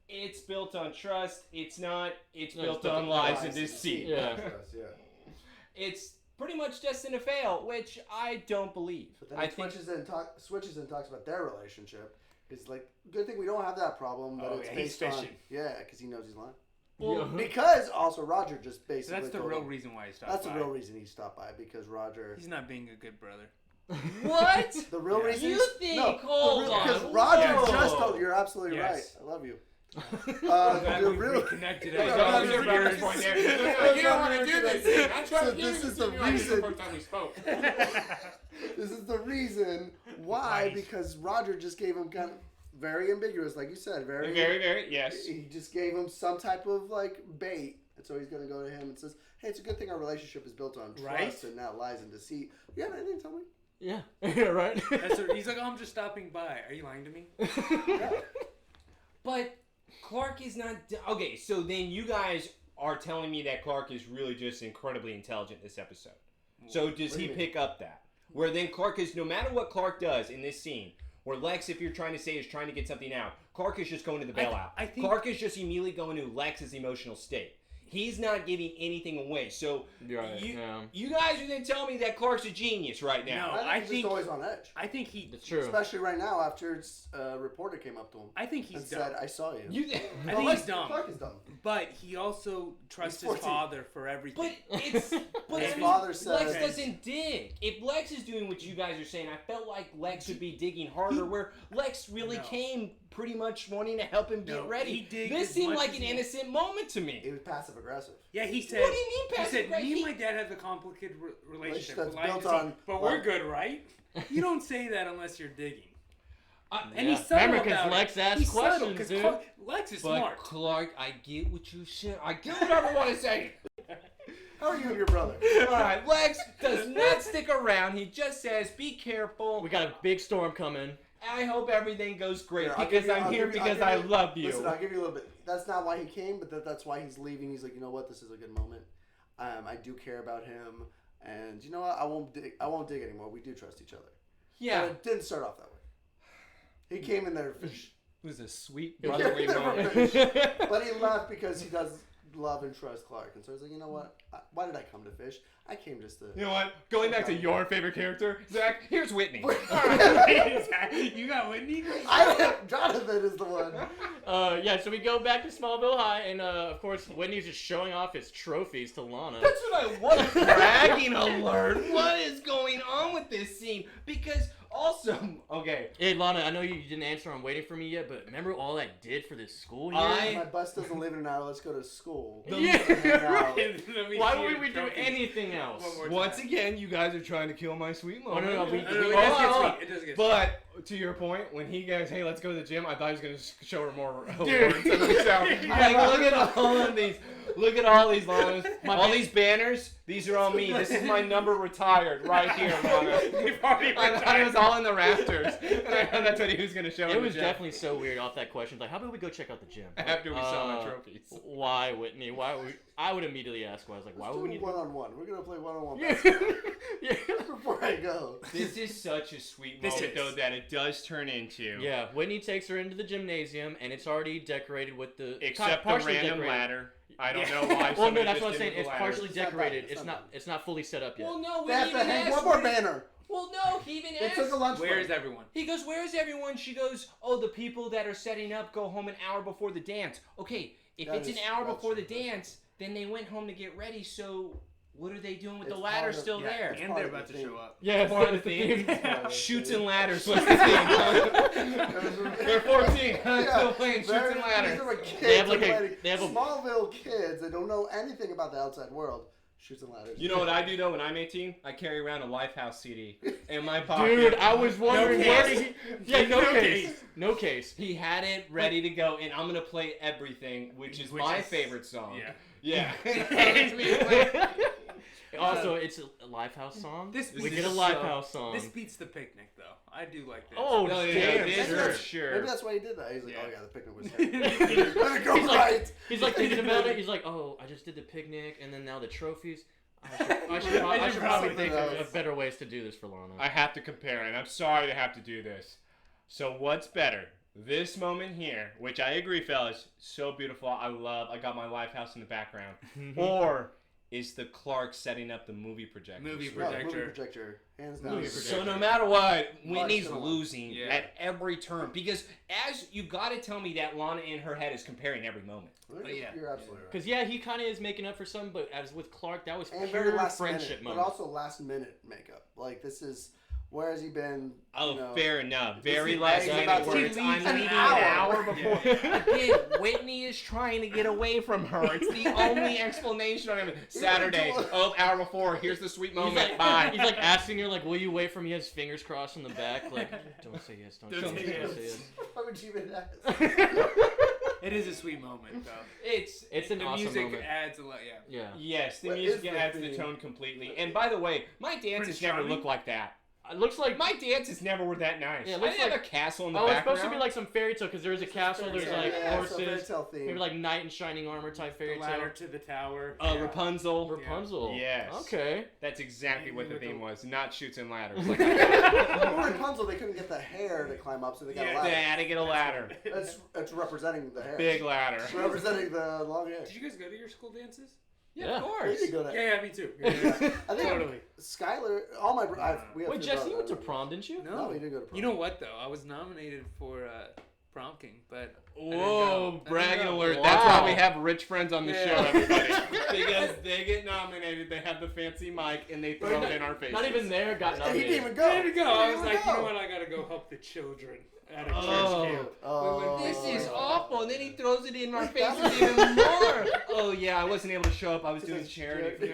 It's built on trust. It's not. It's No, built it's built on on lies Lies and deceit. Yeah. Yeah. It's pretty much destined to fail, which I don't believe. But then I he think switches and talks about their relationship. It's like, good thing we don't have that problem, but Oh, it's yeah, he's based on... fishing. Yeah, because he knows he's lying. Well, Yeah. Because also Roger just So basically that's the told real him- reason why he stopped That's by. the real reason he stopped by, because Roger... He's not being a good brother. what? The real Yeah. reason... You think? Hold on. Because Roger Whoa. just told... You're absolutely Yes. right. I love you. Glad The we real... reconnected Yeah, after yeah, all yeah, these yeah, years. point there. You don't want to do this. I tried So to this do is the to you like this reason- the first time we spoke. This is the reason why, Nice. because Roger just gave him kind of very ambiguous, like you said, very, Very, yes. He just gave him some type of like bait, and so he's gonna go to him and says, "Hey, it's a good thing our relationship is built on trust Right. and not lies and deceit." You have anything to tell me? Yeah. Yeah, right? That's what, he's like, oh, I'm just stopping by. Are you lying to me? But Clark is not... Okay, so then you guys are telling me that Clark is really just incredibly intelligent this episode. So does he pick up that? Where then Clark is, no matter what Clark does in this scene, where Lex, if you're trying to say, is trying to get something out, Clark is just going to the bailout. I think Clark is just immediately going to Lex's emotional state. He's not giving anything away. So you guys are then telling me that Clark's a genius right now. No, I think he's just always on edge. I think he. That's true. Especially right now after a reporter came up to him. I think he's and dumb. said, "I saw you." I think he's dumb. Clark is dumb. But he also trusts He's his 14. father for everything. But it's... But His I mean, father said- Lex doesn't dig. If Lex is doing what you guys are saying, I felt like Lex would be digging harder, where Lex really came pretty much wanting to help him get ready. he digged This as seemed much like as an he- innocent moment to me. He was passive aggressive. Yeah, he said. What do you mean He passive said, aggressive? me and my dad have a complicated relationship. That's We're built lying on- but we're good, right? You don't say that unless you're digging. And Yeah. he's subtle Remember, 'cause about Lex it. asks He's subtle, questions, 'cause dude. Lex is But smart. Clark, I get what you said. I get whatever I want to say. How are you and your brother? Alright, Lex does not stick around. He just says, be careful. We got a big storm coming. I hope everything goes great Here, I'll because give you- I'm I'll here give you- because I'll I give you- love you. Listen, I'll give you a little bit. That's not why he came, but that's why he's leaving. He's like, you know what? This is a good moment. I do care about him, and you know what? I won't dig anymore. We do trust each other. Yeah. But it didn't start off that way. He came in there to fish. It was a sweet Yeah, brotherly never moment. But he left because he does love and trust Clark, and so he's like, you know what? Why did I come to fish? I came just to. You know what? Going back to your favorite character, Zach, here's Whitney. You got Whitney? Jonathan is the one. Yeah, so we go back to Smallville High, and of course, Whitney's just showing off his trophies to Lana. That's what I want. Bragging alert. What is going on with this scene? Because also, okay. Hey, Lana, I know you didn't answer on waiting for me yet, but remember all I did for this school year? My bus doesn't live in an hour. Let's go to school. Yeah. Why would we do Trophies. anything else? One more Once time. again, you guys are trying to kill my sweet Oh, moment. no, No, it Hold does on, get hold on. sweet. It does get sweet. But to your point, when he goes, "Hey, let's go to the gym," I thought he was gonna show her more awards. Dude. And himself. Like, look at all of these. Look at all these Lanas. All these banners. These are all me. This is my number retired right here, Lana. You've already I thought it was all in the rafters. And I know that's what he was gonna show. It in the was gym. definitely so weird off that question. Like, how about we go check out the gym? After we saw my trophies. Why, Whitney? Why? I would immediately ask why. I was like, why would we need? one-on-one? We're gonna play one-on-one Yeah. basketball Yeah. before I go. This is such a sweet This moment, is. though, that it does turn into. Yeah, Whitney takes her into the gymnasium, and it's already decorated with the Except the partially random decorated. ladder. I don't Yeah. know why. Well, somebody no, that's just what I'm did saying. the It's ladder. partially It's not decorated. bad, It's it's not. not It's not fully set up yet. Well, no, we They have to even hang asked. one more banner. Well, no, he even They asked. took a lunch Where break. is everyone? He goes, "Where's everyone?" She goes, "Oh, the people that are setting up go home an hour before the dance." Okay, if That it's is- an hour that's before the true. dance, then they went home to get ready. So, what are they doing with the It's ladder part of- still Yeah, there? and part they're of about the to thing. show up. Yeah, it's Part part of of the the theme. theme. Shoots and ladders. What's the thing? They're 14. I'm still playing shoots and ladders. These are kids. They have like they're a- playing- they have a- Smallville kids. They don't know anything about the outside world. Shoots and ladders. You know what I do though when I'm 18? I carry around a Lifehouse CD in my pocket. Dude, I was wondering No where case. did he? Yeah, no No case. case. No case. He had it ready to go, and I'm gonna play everything, which is my favorite song. Yeah. Yeah. Also, it's a Lifehouse song. This we is get a so- Lifehouse song. This beats the picnic, though. I do like this. Oh, No, damn, this sure. for sure. Maybe that's why he did that. He's like, Yeah. oh yeah, the picnic was heavy. Let it go He's like- right. He's like thinking about it. He's like, oh, I just did the picnic, and then now the trophies. I should probably think of better ways to do this for Lana. I have to compare, and I'm sorry to have to do this. So what's better? This moment here, which I agree, fellas, so beautiful. I got my Lifehouse in the background. Or is the Clark setting up the movie projector? Movie No, movie projector. projector. Hands down. Movie So no matter what, Clark's Whitney's gonna win. losing Yeah. at every turn because as you got to tell me that Lana in her head is comparing every moment. yeah. You're absolutely right. Because yeah, he kind of is making up for some, but as with Clark, that was And very pure last friendship minute, moment. but also last minute makeup. Like this is, where has he been? Oh, you know, fair enough. this Very is last about minute to where leave it's I'm an leaving an hour. hour before. Yeah. Again, Whitney is trying to get away from her. It's the only explanation on it. Saturday, hour before. Here's the sweet He's moment. like, Bye. he's like asking her, like, will you wait for me? He has fingers crossed on the back, like, don't say yes, don't Don't say say yes. yes. Why would you even ask? It is a sweet moment, though. It's an The awesome music moment. adds a lot, yeah. Yeah. yes, the What music is the adds the theme? tone completely. And by the way, my dances Prince never Charming? look like that. It looks like My dances never were that nice. Yeah, it I looks didn't have like- a castle in the Oh, it's background. supposed to be like some fairy tale because there's a castle, there's like So fairy horses, tale theme. maybe like knight in shining armor type fairy The ladder tale. to the tower. Rapunzel. Rapunzel. Yes. Okay. That's exactly what the With theme the- was. Not shoots and ladders. Well, Rapunzel, they couldn't get the hair to climb up, so they got a They ladder. had to get a ladder. That's representing the hair. Big ladder. Representing the long hair. Did you guys go to your school dances? Yeah. Of We course. did go to. Yeah, me too. Yeah. I think Totally. Skylar, all my we have Wait, three Jesse, you went brothers. to prom, didn't you? No, we didn't go to prom. You know what though? I was nominated for prom king, but Whoa, bragging alert. Wow. That's why we have rich friends on the Yeah. show, everybody. Because they get nominated, they have the fancy mic, and they throw it in our faces. Not even there got He nominated. didn't even go. there you go. I was He didn't like, even you know go. what? I gotta go help the children at a Oh. church camp. Oh, This is awful, and then he throws it in our faces even more. Oh yeah, I wasn't able to show up. I was doing charity for the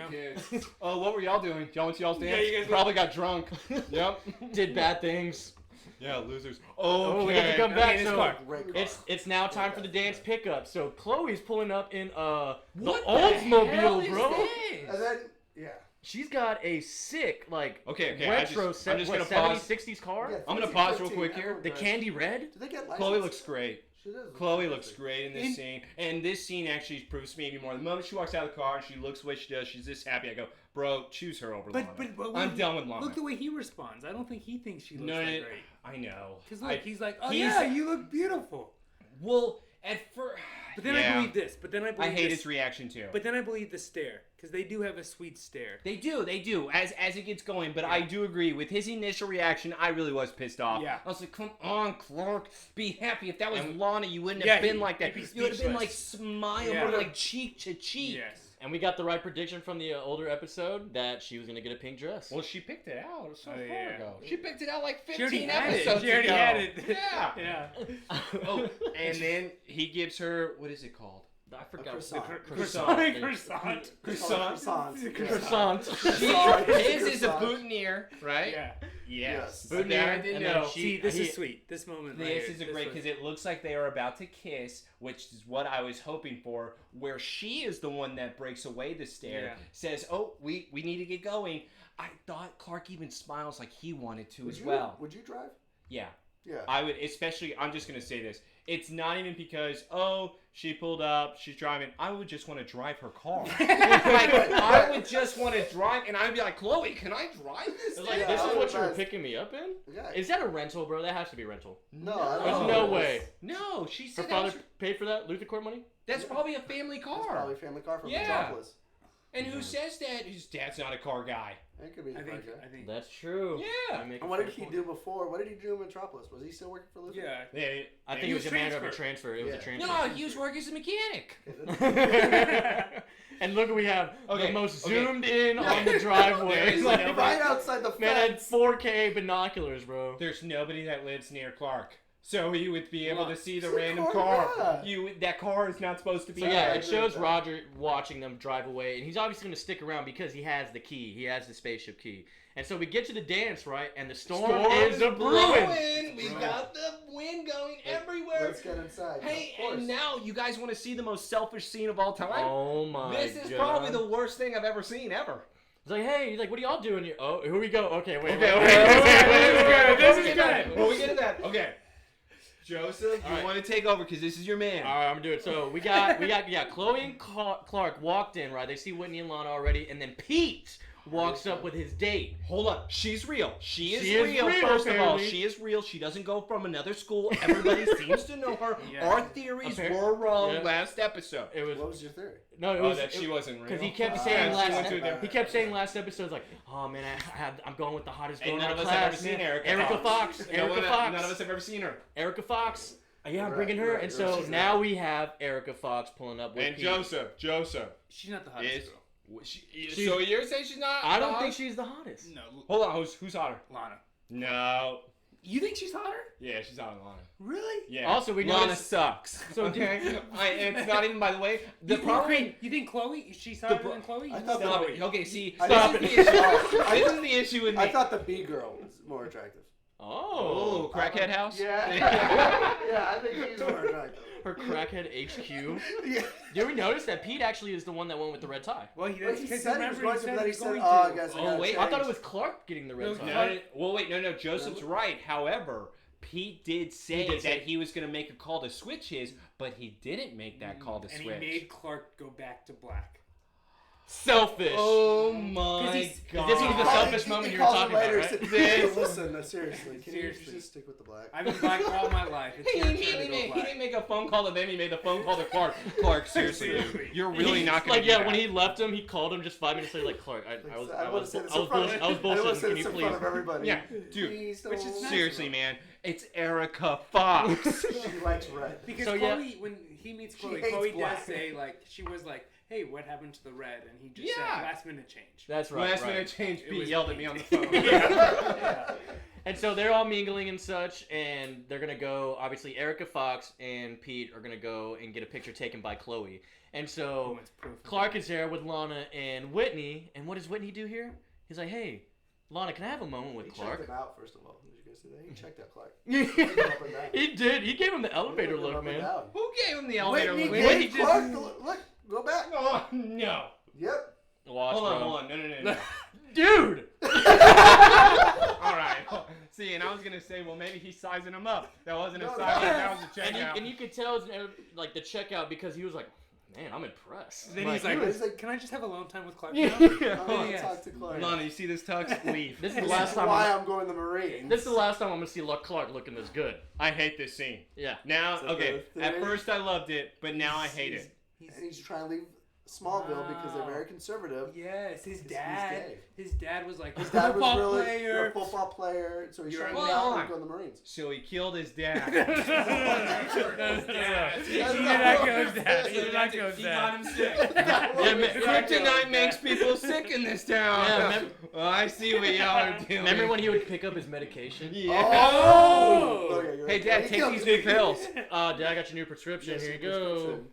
kids. Oh, what were y'all doing? Y'all went to y'all's dance? Yeah, you guys Probably got drunk. Yep. Did bad things. Yeah, losers. Oh, we get to Okay. come back. Okay, this So car. Great car. it's now time for the dance pickup. So Chloe's pulling up in the What the Oldsmobile, hell is bro. this? And then, yeah. She's got a sick like Okay, retro I'm just what, gonna 70s, pause. 60s car. Yeah, I'm gonna 15, pause real 15, quick here. everyone The drives. candy red. Do they get license? Chloe looks great. She does. Chloe looks great in this scene, and this scene actually proves to me even more. The moment she walks out of the car and she looks the way she does, she's this happy. I go, bro, choose her over Lana. But I'm done with Lana. Look the way he responds. I don't think he thinks she looks No, that no, great. I know. Because look, he's like, oh he's- yeah, you look beautiful. Well, at first, But then I believe this. But then I believe I hate this. his reaction too. But then I believe the stare, because they do have a sweet stare. They do. As it gets going, but I do agree with his initial reaction. I really was pissed off. Yeah. I was like, "Come on, Clark, be happy." If that was And- Lana, you wouldn't Yeah, have been he- like that. he'd be You would have been like speechless. smile, Yeah. more like cheek to cheek. Yes. And we got the right prediction from the older episode that she was gonna get a pink dress. Well, she picked it out so Oh, far yeah. ago. She picked it out like She already 15 had it. episodes She already ago. had it. Yeah. Yeah. Oh, and then he gives her, what is it called? I forgot. croissant. Croissant. Croissant. Croissant. Croissant. His is a boutonniere, right? Yeah. Yes. Yes. That I didn't And then know. See, this is sweet. This moment. right This here, is a this great was- because it looks like they are about to kiss, which is what I was hoping for. Where she is the one that breaks away the stare, Yeah. says, "Oh, we need to get going." I thought Clark even smiles like he wanted to Would as you, well. Would you drive? Yeah, Yeah. I would. Especially, I'm just gonna say this. It's not even because she pulled up, she's driving. I would just want to drive her car. Like, I would just want to drive, and I'd be like, Chloe, can I drive this? It's like, thing?" this is what you were Yes. picking me up in? Yeah. Is that a rental, bro? That has to be rental. No, I don't There's know. no It's- way. No, she Her said father paid for that Luther court money? that's probably a family It's car. probably a family car from Yeah. Metropolis. And who says that? His dad's not a car guy. It could be. I a think. car guy. I think. That's true. Yeah. You make a And what fair did he point. do before? What did he do in Metropolis? Was he still working for Luther? Yeah. Yeah, I think He it was was a matter of a transferred. transfer. It was a Yeah. transfer. no, he was working as a mechanic. And look, we have Okay, the most okay. zoomed in on the driveway. There is Like, nobody- Right outside the man had fence. 4K binoculars, bro. There's nobody that lives near Clark, so he would be able to see the It's a random car, car. yeah. That car is not supposed to be So there. yeah, I it agree shows with that. Roger watching them drive away, and he's obviously going to stick around because he has the key. He has the spaceship key. And so we get to the dance, right? And the storm is a brewing. We've got the wind going everywhere. Let's get inside. Hey, Of course. and now you guys want to see the most selfish scene of all time? Oh my This is God. probably the worst thing I've ever seen ever. He's like, hey, he's like, what are y'all doing here? Oh, here we go. Okay, wait. Okay, wait, okay, wait, okay, wait, this is wait, good. wait, This wait, is wait, good. Well, we get to that. Okay. Joseph, All you right. want to take over because this is your man. All right, I'm gonna do it. So we got, yeah, Chloe and Clark walked in, right? They see Whitney and Lana already, and then Pete walks up with his date. Hold on. She's real. She is She is real, real, first of all. apparently. She is real. She doesn't go from another school. Everybody seems to know her. Yeah. Our theories Appar- were wrong Yeah. last episode. It was What was your theory? no, it Oh, was that she wasn't real. because he kept Ah, saying she last went to a different- he kept saying last episode like, oh man, I'm going with the hottest girl And in none our of us have class. ever seen man. Erica Fox. No Erica one- Fox. None of us have ever seen her. Erica Fox. Yeah, I'm Right, bringing her, right, and right. so She's now not- we have Erica Fox pulling up with And Pete. Joseph. She's not the hottest Is girl. so you're saying she's not? I don't hot? think she's the hottest. No, Hold on. Who's hotter? Lana. No. You think she's hotter? Yeah, she's hotter than Lana. Really? Yeah. Also, we Lana noticed- sucks. So Okay. It's not even. By the way, the You problem. think, you think Chloe? She's hotter than Chloe? I You thought think Stop Chloe. it. Okay, see, Stop this it. is the issue. This is the issue with me. I thought the B girl was more attractive. Oh, Oh. crackhead house. Yeah. Yeah, I think she's more attractive. Her crackhead HQ. Yeah. Did we notice that Pete actually is the one that went with the red tie? Well, But he because said he was remember going he to, said but then he he was said, going "Oh, I to. guess I Oh, gotta wait, I thought change." it was Clark getting the red No, tie. No. Joseph's right. However, Pete did say that he was going to make a call to switch his, but he didn't make that call to And switch. he made Clark go back to black. Selfish. Oh my god! This was the selfish moment you were talking about, right? Hey, listen, no, seriously. Can Seriously. you just stick with the black? I've been black all my life. It's He your turn to go didn't black. make a phone call to them. He made a phone call to Clark. Clark, seriously, dude, you're really not going to like, do that. when he left him, he called him just 5 minutes later, like, Clark, I was bullshitting. Can you in please? front of everybody. Yeah, dude. Please Which is don't. nice. Seriously, man, it's Erica Fox. She likes red. Because So, yeah. Chloe, when he meets She Chloe, hates Chloe black. does say, like, she was like, hey, what happened to the red? And he just Yeah. said, last minute change. That's right. Last right. minute change. It Pete was yelled me. at me on the phone. Yeah. And so they're all mingling and such, and they're gonna go. Obviously, Erica Fox and Pete are gonna go and get a picture taken by Chloe. And He so wants proof of Clark is there with Lana and Whitney. And what does Whitney do here? He's like, "Hey, Lana, can I have a moment with He Clark?" checked him out, first of all. Did you guys see that? He checked out Clark. He did. He gave him the elevator He looked look, up and man. down. Who gave him the elevator Whitney look? gave Clark the look. Go back. Oh no! Yep. Watch, Hold bro. on. No. Dude. All right. See, and I was gonna say, well, maybe he's sizing him up. That wasn't a No, size. no. That was a checkout. And you could tell it's like the checkout because he was like, "Man, I'm impressed." Then Like, he's he like, can I just have alone time with Clark Yeah. now? I want to Yes. talk to Clark. Lana, you see this tux? Leave. This is the This last is time. why I'm going to the Marines. This is the last time I'm gonna see Clark looking this good. I hate this scene. Yeah. Now, So okay. the At thing- first I loved it, but now I hate it. And he's trying to leave Smallville because they're very conservative. Yes, his He's dad. gay. His dad was like, His a dad was football really player. a football player, so he's You're trying to right. get out Hold and on. go to the Marines. So he killed his dad. He did not go with that. He did not go with He that. got him sick. Yeah, Kryptonite makes people sick in this town. Yeah, Well, I see what y'all are doing. Remember when he would pick up his medication? Yeah. Oh! Okay, you're Hey, right. Dad, He take killed these his new pills. Dad, I got your new prescription. Yes, Here you your go. prescription.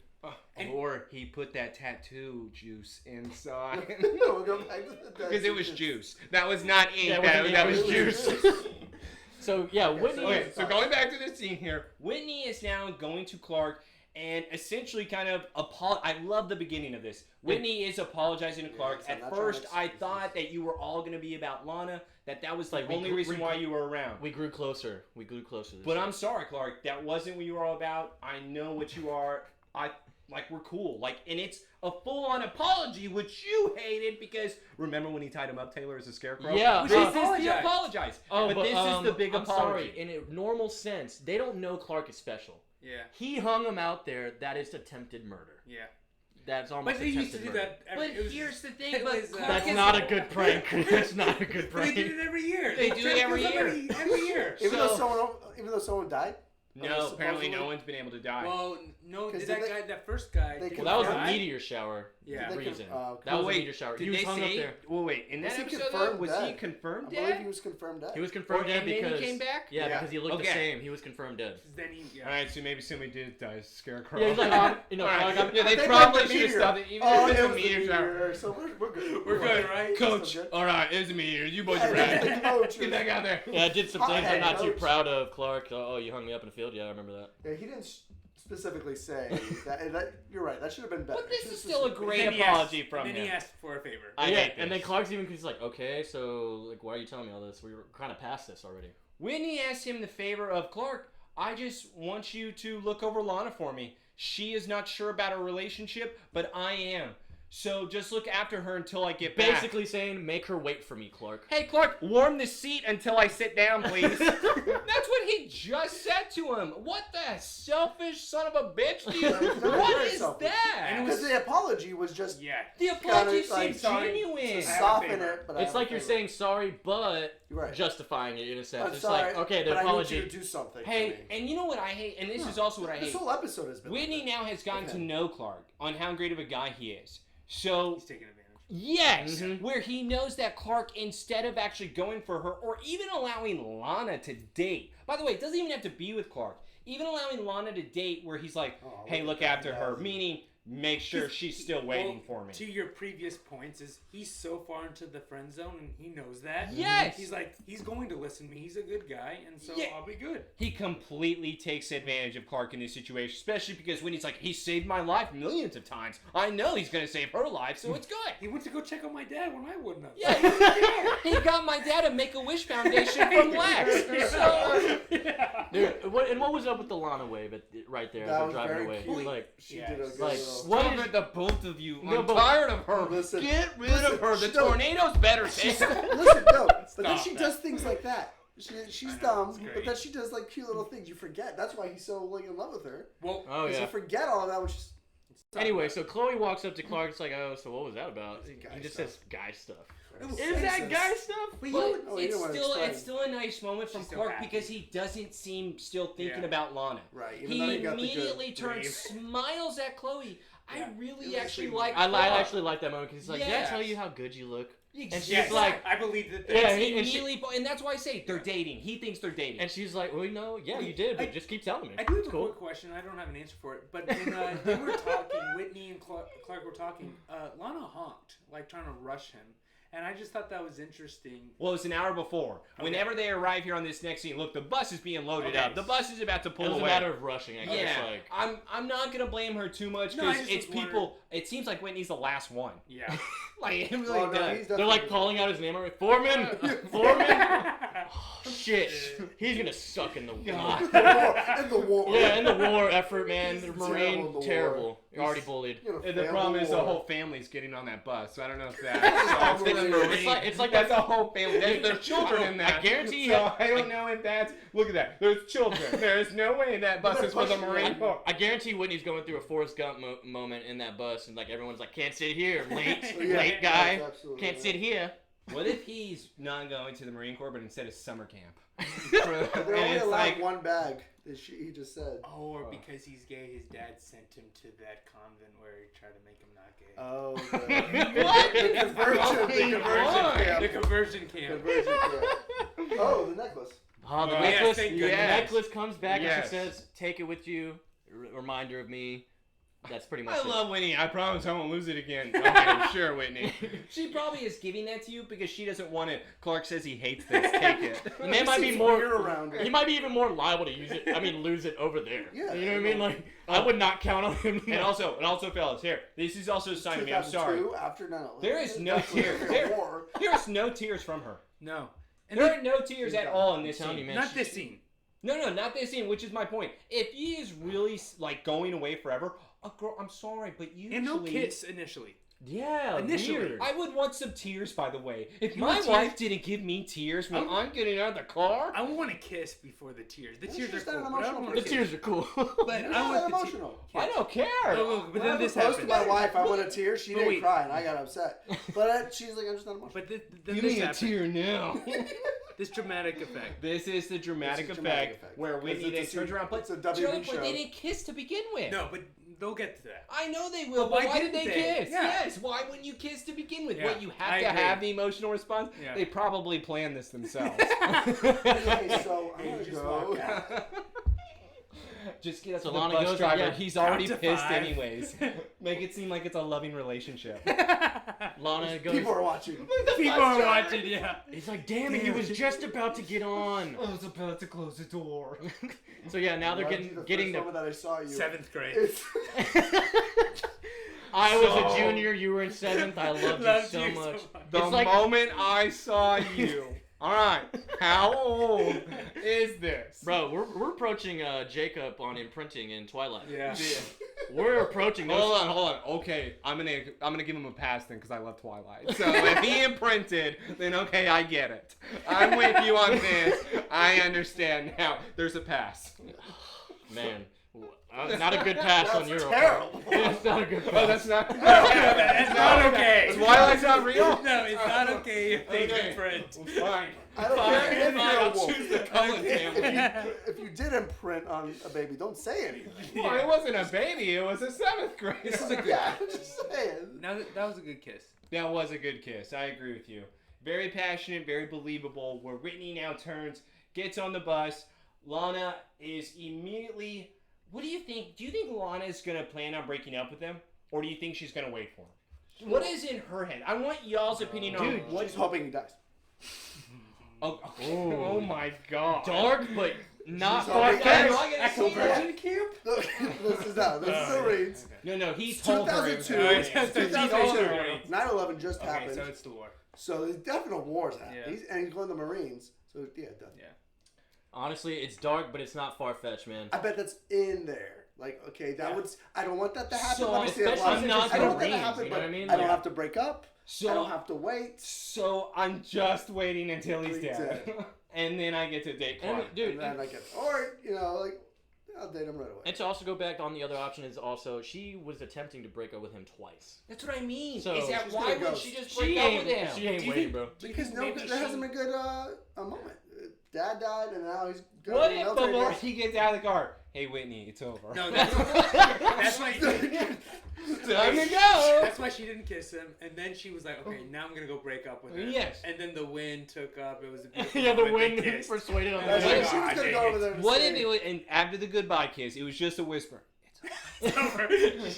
Or he put that tattoo juice inside. No, we'll go back to the Because it was juice. That was not ink. Yeah, that was ink. juice. So yeah, Whitney. Okay, so going back to the scene here, Whitney is now going to Clark and essentially kind of I love the beginning of this. Whitney is apologizing to Clark. Yeah, it's At not first, trying to I excuses. thought that you were all going to be about Lana, that was Like, the only reason why you were around. We grew closer. This But year. I'm sorry, Clark. That wasn't what you were all about. I know what you are. We're cool. And it's a full-on apology, which you hated because remember when he tied him up, Taylor, as a scarecrow? Yeah. This is the Apologize. apologize. Oh, but this is the big I'm apology. sorry. In a normal sense, they don't know Clark is special. Yeah, He hung him out there. That is attempted murder. yeah. That's almost But they attempted used to do murder. that. But it was- here's the thing, it but was, Clark That's is- not a good prank. That's not a good But they prank. did it every year. They do it every year. Every year. Even though someone died. No, apparently Supposedly? no one's been able to die. Well, no, 'Cause did did that they- guy, that first guy? they did Well, that was he a die? meteor shower Yeah. They reason. okay. That was Wait, a meteor shower. Did He was they hung say? up there. Well, wait. In that Was he episode, though, confirmed was he dead? confirmed I believe he dead? was confirmed dead. He was confirmed dead And then because he came back? Yeah, Yeah. because he looked the Okay. same. He was confirmed dead. Then he, All right, so maybe somebody did die as a scarecrow. Yeah, he's like, All right. Clark, Yeah, I they think probably like the should have meteor. stopped it, even Oh, if it's it a was the meteor shower. meteor, so we're good. We're good, right? Coach, Still good. all right, it was a meteor. You boys Yeah, are that's ready. the coach. Get back out there. Yeah, I did some things I'm not too Coach. proud of, Clark. Oh, you hung me up in the field? Yeah, I remember that. Yeah, he didn't specifically say that. You're right. That should have been better. But this Should is have still a specifically- great Then he apology asked- from then him. he asked for a favor. I yeah, hate and then this. Clark's even he's like, okay, so like, why are you telling me all this? We were kind of past this already. Whitney asked him the favor of Clark, I just want you to look over Lana for me. She is not sure about our relationship, but I am. So just look after her until I get back. Basically saying, make her wait for me, Clark. Hey, Clark, warm the seat until I sit down, please. That's what he just said to him. What the selfish son of a bitch do you... That was What very is selfish. that? Because the apology was just Yeah. The apology kinda like seemed sorry. genuine. to I have a soften favor. it. But I It's have a like you're favor. saying sorry, but You're right. justifying it in a sense. I'm It's sorry, like, okay, the but I need apology. you to do something. for Hey, me. and you know what I hate? And this is also what I This hate. whole episode has been. Whitney like that. now has gotten to Okay. know Clark on how great of a guy he is. So, He's taking advantage. yes, Mhm. where he knows that Clark, instead of actually going for her or even allowing Lana to date, by the way, it doesn't even have to be with Clark, even allowing Lana to date where he's like, Oh, hey, look look at after that. her, meaning make sure she's still waiting for me. To your previous points, is he's so far into the friend zone and he knows that. Yes! He's like, he's going to listen to me. He's a good guy, and so I'll be good. He completely takes advantage of Clark in this situation, especially because when he's like, he saved my life millions of times. I know he's going to save her life, so it's good. He went to go check on my dad when I wouldn't have. Yeah, he got my dad a Make-A-Wish Foundation from Lex. So, Dude, what was up with the Lana wave right there? That As they're was driving very away. cute. Like, She did a good like, little... what stop is- it, the both of you. No, I'm but- tired of her. Listen, Get rid of her. The no. tornado's better. Take her. Listen, no, but then Stop she that. does things like that. She's know, dumb, it's great. but then she does like cute little things. You forget. That's why he's so like in love with her. Well, oh Because yeah. you forget all of that, which is... Anyway, so Chloe walks up to Clark. It's like, oh, so what was that about? Guy He just stuff. says guy stuff. Is Is that guy stuff? But But oh, you it's don't wanna still explain. it's still a nice moment from She's so Clark happy. because he doesn't seem still thinking Yeah. about Lana. Right, even though He you got the good immediately turns, wave. smiles at Chloe. Yeah. I really It was actually sweet. like. I Clark. actually like that moment because he's like, did I Yes. tell you how good you look? And she's Yes. like, I believe that. Yeah, It's and she- immediately, and that's why I say they're dating. He thinks they're dating. and she's like, well, no, yeah, you did, but just keep telling me. I do have It's a cool. quick question. I don't have an answer for it, but when they were talking, Whitney and Clark were talking. Lana honked, like trying to rush him, and I just thought that was interesting. Well, it's an hour before. Whenever they arrive here on this next scene, look, the bus is being loaded Okay. up. The bus is about to It pull was a away. matter of rushing, I guess. Yeah, Like, I'm not gonna blame her too much No, I because just it's was people. It seems like Whitney's the last one. Yeah. Like it really Oh, no, does. he's they're definitely- like calling out his name. Like, Foreman! Foreman! Shit. He's gonna suck in the war. in the war. Yeah, in the war effort, man. The Terrible in Marine, the terrible. war. You're already bullied. You're gonna And the fail problem is the war. whole family's getting on that bus, so I don't know if that. It's like that's that. a whole family. There's children in that. I guarantee you. So I don't know if that's. Look at that. There's children. There's no way that bus is for the Marine Corps. I guarantee Whitney's going through a Forrest Gump moment in that bus, and like everyone's like, "Can't sit here, late, Yeah, late guy. that's absolutely Can't right. sit here." What if he's not going to the Marine Corps, but instead of summer camp? They're And only it's allowed like, one bag. He just said. Or because he's gay, his dad sent him to that convent where he tried to make him not gay. Oh, okay. What? The conversion camp. The conversion camp. Conversion camp. Oh, the necklace. Oh, the Yes, necklace. thank The goodness. necklace comes back and Yes. she says, "Take it with you." Reminder of me. That's pretty much I it. love Whitney. I promise I won't lose it again. Okay, sure, Whitney. She probably is giving that to you because she doesn't want it. Clark says he hates this. Take it. The man might be Seems more. weird around it. He might be even more liable to use it. I mean, lose it over there. Yeah, You know what I mean? Like, I would not count on him. And also, fellas, here. This is also a sign of me. I'm sorry. 2002, after 9/11. There is no Definitely tears. a There- war. There's no tears from her. No. And There are no tears at all in I'm this telling scene. you, man. not this scene. No, not this scene, which is my point. If he is really like going away forever, girl, I'm sorry, but usually And no kiss initially. Yeah, Initially. weird. I would want some tears, by the way. If You my want tears? wife didn't give me tears when I'm getting out of the car, I want to kiss before the tears. The Well, tears she's are not cool. an But I don't emotional want The to tears are cool. But You're I not want that the emotional. I don't care. But When then I this proposed to happened. my wife, I want a tear. She But didn't wait. cry, and I got upset. But she's like, I'm just not emotional. But then Give this me a happened. tear now. This dramatic effect. This is the dramatic, It's a dramatic effect, effect. where Because Whitney then it's a turns around. But it's a WB Joey, show. but they didn't kiss to begin with. No, but they'll get to that. I know they will, But but why why did they didn't they? kiss? Yeah. Yes, why wouldn't you kiss to begin with? Yeah, What, you have I to agree. have the emotional response? Yeah. They probably planned this themselves. Okay, so I'm Hey, gonna just go. walk out. Just get up So to the Lana bus goes, driver. yeah, He's already count to pissed 5. anyways. Make it seem like it's a loving relationship. Lana goes. People are watching. People are watching, yeah. He's like, "Damn it, he was just about to get on." I was about to close the door. So yeah, now they're Reminds you getting the the. first moment that I saw you. 7th grade. It's, I was So- a junior. You were in 7th. I loved you Loved so you so much. much. The It's like- moment I saw you. All right, how old is this? Bro, we're approaching Jacob on imprinting in Twilight. Yeah. We're approaching those. Hold on. Okay, I'm gonna give him a pass then because I love Twilight. So if he imprinted, then okay, I get it. I'm with you on this. I understand now. There's a pass. Man, not a good pass on your terrible. It's not a good pass. Oh, that's not. That's not okay. Twilight's not real. No, it's not okay if they Okay. imprint. Fine. I don't Fine. care if Fine. you're a I'll wolf. choose the Cullen family. If you did imprint on a baby, don't say anything. Well, it wasn't a baby. It was a 7th grade. This is a good. Yeah, I'm just saying. Now that was a good kiss. That was a good kiss. I agree with you. Very passionate, very believable. Where Whitney now turns, gets on the bus. Lana is immediately. What do you think? Do you think Lana is gonna plan on breaking up with him? or do you think she's gonna wait for him? What is in her head? I want y'all's opinion on Dude, what. she's hoping he dies. Oh my god. Dark, but not She's far already fetched. not gonna say that. camp? Look, this is the Reeds. No, he told her. It was 2002. aliens. 2002. 9/11 just Okay, happened. so it's the war. So there's definitely wars happening. Yeah. And he's going to the Marines. So yeah, done. Yeah. Honestly, it's dark, but it's not far fetched, man. I bet that's in there. Like, okay, that would. I don't want that to happen. So, Let me see that especially line. not I don't want that Marines, to happen, you know but what I mean? I don't Yeah. have to break up. So I don't have to wait. So I'm just waiting until he's He's dead, dead. and then I get to date And, Clark. dude, And then I get, or like, I'll date him right away. and to also go back on the other option is also she was attempting to break up with him twice. That's what I mean. So- is that She's why gonna would go. she just She break up with him? ain't, she ain't Do you waiting, think- bro. Because maybe there hasn't been good a moment. Dad died, and now he's good. What if before he gets out of the car? Hey Whitney, it's over. No, that's why. Time to go. That's why she didn't kiss him, and then she was like, "Okay, now I'm gonna go break up with her." Yes. And then the wind took up. It was a beautiful Yeah, the moment, wind they kissed. persuaded him. That's Oh my right. She was God, gonna dang go it. over there. And What say, if it was, and after the goodbye kiss, it was just a whisper? It's over.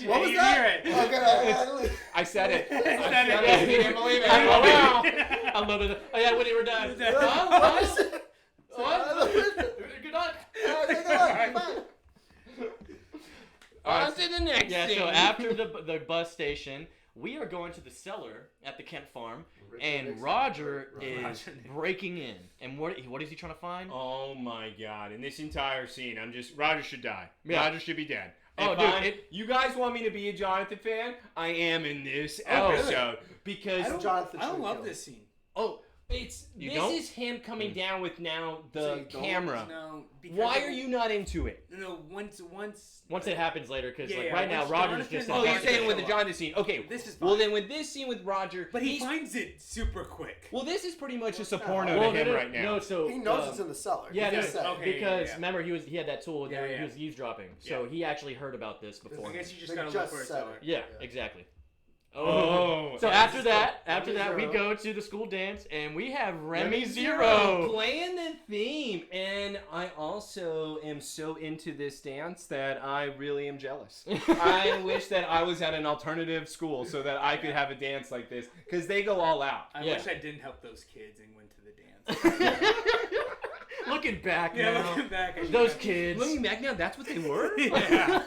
What was You that? hear it. Okay, I said it. I said said it. it. He didn't believe it. I love Wow. it. I love it. Oh yeah, Whitney, we're done. What is it? Good night. On to the next Yeah, thing. so after the bus station, we are going to the cellar at the Kent farm, and Roger is breaking in. And what is he trying to find? Oh my god! In this entire scene, Roger should die. Yeah. Roger should be dead. Oh, If dude, you guys want me to be a Jonathan fan? I am in this Oh, really? episode because Jonathan I don't should love kill. this scene. this don't? is him coming down with now So the you don't? camera. No. Because Why are you not into it? No. Once. Once it happens later, because Yeah, right now once Roger's Jonathan- just. Oh, Oh, you're Roger saying with the show Jonathan scene? Okay. This is Well, fine. then with this scene with Roger, But he he's- finds it super quick. well, this is pretty much just a Well, porno Well, to him no, right now. No, so He knows it's in the cellar. Yeah, He no, just said. okay. because yeah. remember he had that tool Yeah, he yeah. was eavesdropping, so he actually heard about this before. I guess you just They gotta just look for a said cellar. it. Yeah, exactly. Oh. So Yeah, after that, we Zero. go to the school dance, and we have Remy Remy Zero. playing the theme, and I also am so into this dance that I really am jealous. I wish that I was at an alternative school so that I could have a dance like this, because they go all out. I Yeah. wish I didn't help those kids and went to the dance. Looking back Yeah, now, looking back, I those should- kids. Looking back now, that's what they were. Yeah.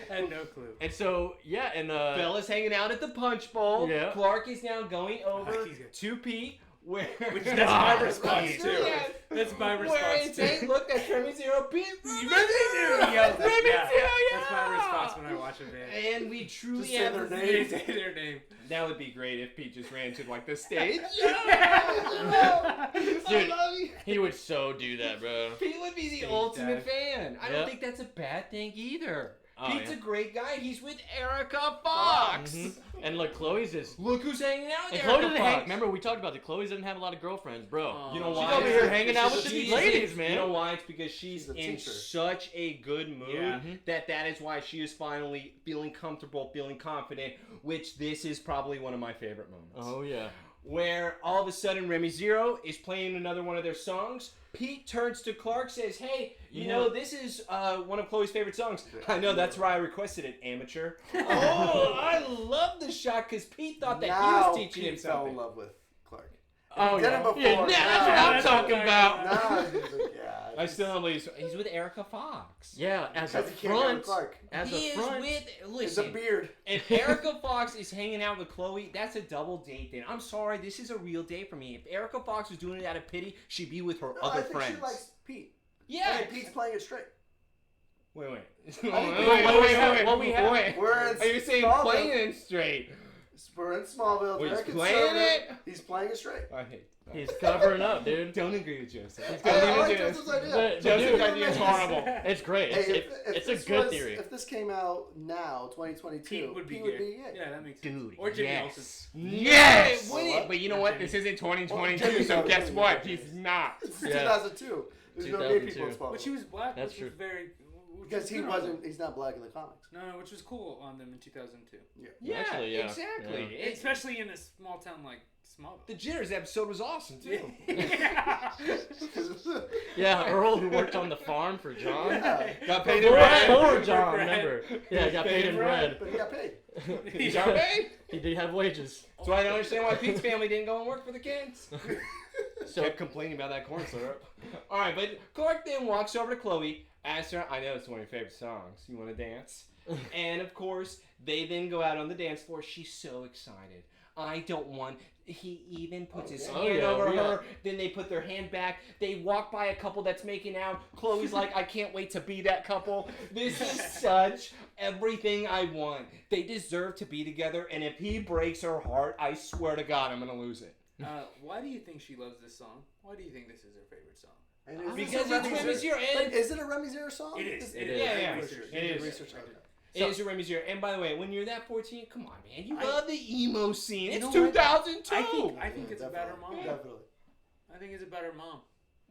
I had no clue. And so yeah, and Bella's hanging out at the punch bowl. Yeah. Clark is now going over He's good. to Pete, where Which that's my Ah, response Pete. too. Yeah. That's my where response it's too. hey, look, that's Remy Zero. Pete, Remy Zero. Yeah, Remy yeah. Zero, That's my response when I watch a band. And we truly Just say have their the- name. They say their name. That would be great if Pete just ran to like the stage. Dude, he would so do that, bro. Pete would be the Stage ultimate dive. fan. I Yep. don't think that's a bad thing either. Oh, Pete's yeah. a great guy. He's with Erica Fox. Mhm. And look, Chloe's is. Look who's hanging out with And Erica Chloe doesn't hang. Fox. Remember we talked about that. Chloe doesn't have a lot of girlfriends, bro. You know She's why? over here hanging out with the She's- ladies, man. You know why? It's because she's She's a in teacher. such a good mood Yeah. that is why she is finally feeling comfortable, feeling confident, which this is probably one of my favorite moments. Oh yeah. Where all of a sudden Remy Zero is playing another one of their songs. Pete turns to Clark, says, "Hey, you know this is one of Chloe's favorite songs." I know, that's why I requested it, amateur. Oh, I love the shot because Pete thought that he Now was teaching him Pete fell in something. love with Clark. Oh Did it yeah. before. Yeah, Now- that's what I'm talking about. Nah, he's like, yeah. I still don't believe he's with Erica Fox. Yeah, as a Because he can't go with front. Clark. As He a is front. with. It's a Listen, beard. if Erica Fox is hanging out with Chloe, that's a double date. Then I'm sorry, this is a real date for me. If Erica Fox was doing it out of pity, she'd be with her No, other I think friends. she likes Pete. Yeah. And Pete's playing it straight. Wait. What we have- We're in Are you saying Smallville. playing it straight? We're in Smallville. Well, he's Very playing conservative. it? He's playing it straight. I hate that. He's covering up, dude. Don't agree with Joseph. I Don't even like do this. Joseph's idea. But- Joseph's dude, idea is horrible. It's great. Hey, It's this a good was- theory. If this came out now, 2022, Pete would be it. Yeah, that makes sense. Dude, Or Jimmy yes. Olsen. Yes! Well, what? But you know what? This isn't 2022, Well, so guess Jimmy- what? He's not. It's Yeah. 2002. There's no gay people in 2002. Smallville. But she was black, That's which was true. very, which Because he's not black in the comics. No, which was cool on them in 2002. Yeah, Actually, yeah. exactly. Yeah. Especially in a small town like Smallville. The Jitters episode was awesome too. Yeah, Earl, who worked on the farm for John. Yeah. Got paid in bread. For John, remember? Yeah, he got paid in bread. But he got paid. He got paid. He did have wages. That's why I don't understand why Pete's family didn't go and work for the kids. So Kept complaining about that corn syrup. All right, but Clark then walks over to Chloe, asks her, I know it's one of your favorite songs. You want to dance? And, of course, they then go out on the dance floor. She's so excited. I don't want... He even puts his hand over her. Then they put their hand back. They walk by a couple that's making out. Chloe's like, I can't wait to be that couple. This is such everything I want. They deserve to be together. And if he breaks her heart, I swear to God, I'm going to lose it. Why do you think she loves this song? Why do you think this is her favorite song? And Because it's Remy Zero. Like, is it a Remy Zero song? It is. Yeah, yeah. It is. Research. Okay. It is a Remy Zero. And by the way, when you're that 14, come on, man. You love the emo scene. You It's know what? 2002. I think it's about her mom. Definitely. I think it's about her mom.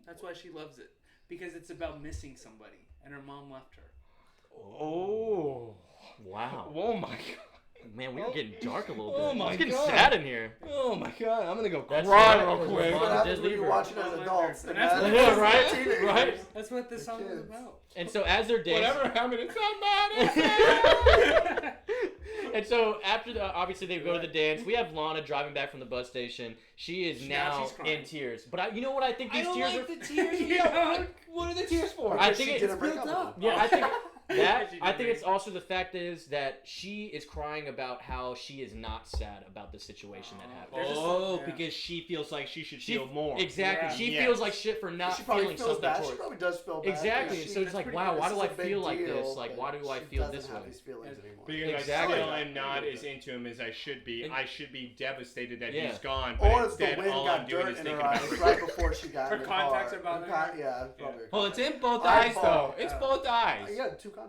That's why she loves it. Because it's about missing somebody. And her mom left her. Oh. wow. Oh, my God. Man, we were getting dark a little bit. Oh my It's getting God. sad in here. Oh, my God. I'm going to go That's cry right. real That was quick. fun. What happens Just when leave you her. watch it as adults? And that's what Yeah, right? teenagers. Right? That's what this song is kids. about. And so as they're dancing, Whatever happened to somebody? and so after obviously they go to the dance, we have Lana driving back from the bus station. She is Now now she's crying. in tears. But you know what I think I these don't tears like are. the tears. You Yeah, know? what are the tears for? I Because think she it's didn't break built up up. with him. Yeah, I think that. She I did think make- it's also the fact is that she is crying about how she is not sad about the situation that happened. There's just- Oh, yeah. because she feels like she should She feel more. Exactly. Yeah. She Yes. feels like shit for not She probably feeling feels something bad. She towards. probably does feel bad. Exactly. because So it's that's like, pretty wow, good. why This do is I a big feel like deal, this? Like, why do I she feel doesn't this have way? these feelings anymore. Because Exactly. I still am not as into him as I should be. And- I should be devastated that Yeah. he's gone. But Or it's the instead, wind all I'm got doing dirt is in thinking her about eyes it. right before she got Her in the contacts car. are bothering her? Yeah, probably. Well, it's in both I eyes, fall. though. It's Yeah. both eyes. You got two contacts.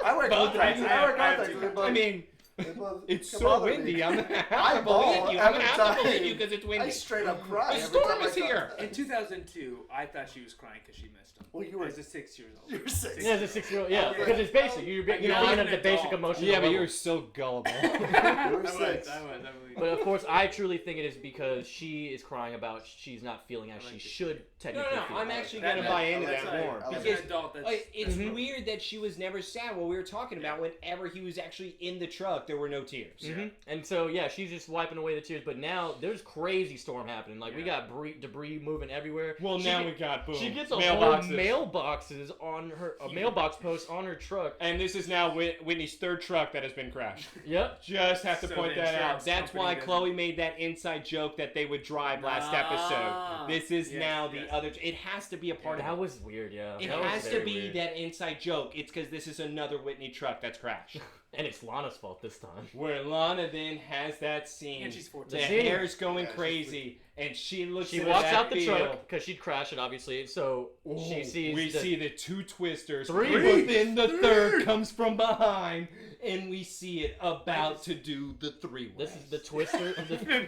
I wear Both contacts. eyes. I wear I have contacts. two. They both- I mean, they both it's come so bother windy. me. I'm gonna have I to believe bawl you. I'm gonna every have to time. believe you because it's windy. I straight up cry. The every storm time I is here. come. In 2002, I thought she was crying because she missed him. Well, you were As a 6 years old. you were 6. Yeah, as a 6-year-old. Yeah, Okay. because it's basic. You're being You know, at I'm the an basic adult. emotional Yeah, but level. you're so gullible. You were I 6. was. But of course, I truly think it is because she is crying about she's not feeling as she should technically No, feel. I'm actually That- gonna buy into that's that right. more. I like As Because an adult, that's... it's Mhm. weird that she was never sad. What we were talking about, whenever he was actually in the truck, there were no tears. Mhm. And so yeah, she's just wiping away the tears. But now there's crazy storm happening. Like we got debris moving everywhere. Well, She now get- we got boom. She gets a mailboxes. whole mailboxes on her, a mailbox post on her truck. And this is now Whitney's third truck that has been crashed. Yep. Just have to So point the that out. insurance That's company why doesn't- Chloe made that inside joke that they would drive last Ah. episode. This is Yes, now the yes. other. It has to be a part That of it. was weird. Yeah. It That was has to very be weird. that inside joke. It's because this is another Whitney truck that's crashed. And it's Lana's fault this time. Where Lana then has that scene. And she's 14. The The scene. hair's going Yeah, she's crazy, and she looks. She at walks that out the field. truck because she'd crash it, obviously. So she sees. We the, see the two twisters. Three. But then the third comes from behind, and we see it about to do the three. This is the Twister,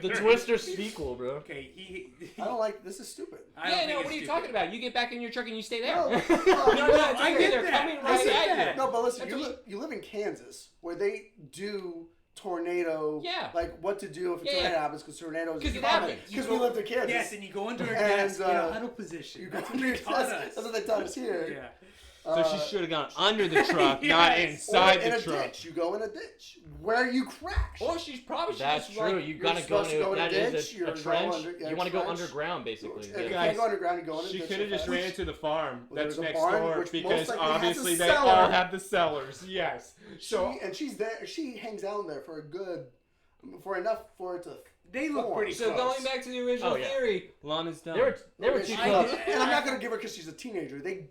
the Twister sequel, bro. Okay, he... I don't like this. Is stupid. I don't Yeah, think no. it's What are you stupid. talking about? You get back in your truck and you stay there. No, No, no, it's I okay. get They're that. coming I right get at that. you. No, but listen, That's you, what you live in Kansas where they do tornado, Yeah. like what to do if a Yeah, tornado yeah. happens because tornadoes 'Cause are it common. happens. Because we lived in Kansas. Yes, and you go under a And, desk in a uh, huddle position. You go That's to what your they taught desk. us. That's what they taught us here. Yeah. So she should have gone under the truck, not Yes. inside or in the a truck. ditch. You go in a ditch where you crash. Or she's probably That's just true. like, You gotta go supposed to into go in a that is ditch, a you're trench. going under- yeah, You want to go trench. underground, basically. If you Yeah. Guys, can't go underground, you go in a She ditch. could have just ran to the farm Well, that's there's a next barn, door which because most likely has a obviously they cellar. all have the cellars. Yes. So And she's there. She hangs out in there for enough for it to. They look form. pretty So close. going back to the original Oh, yeah. theory, Lana's done. They were too She- close. And I'm not gonna give her because she's a teenager. They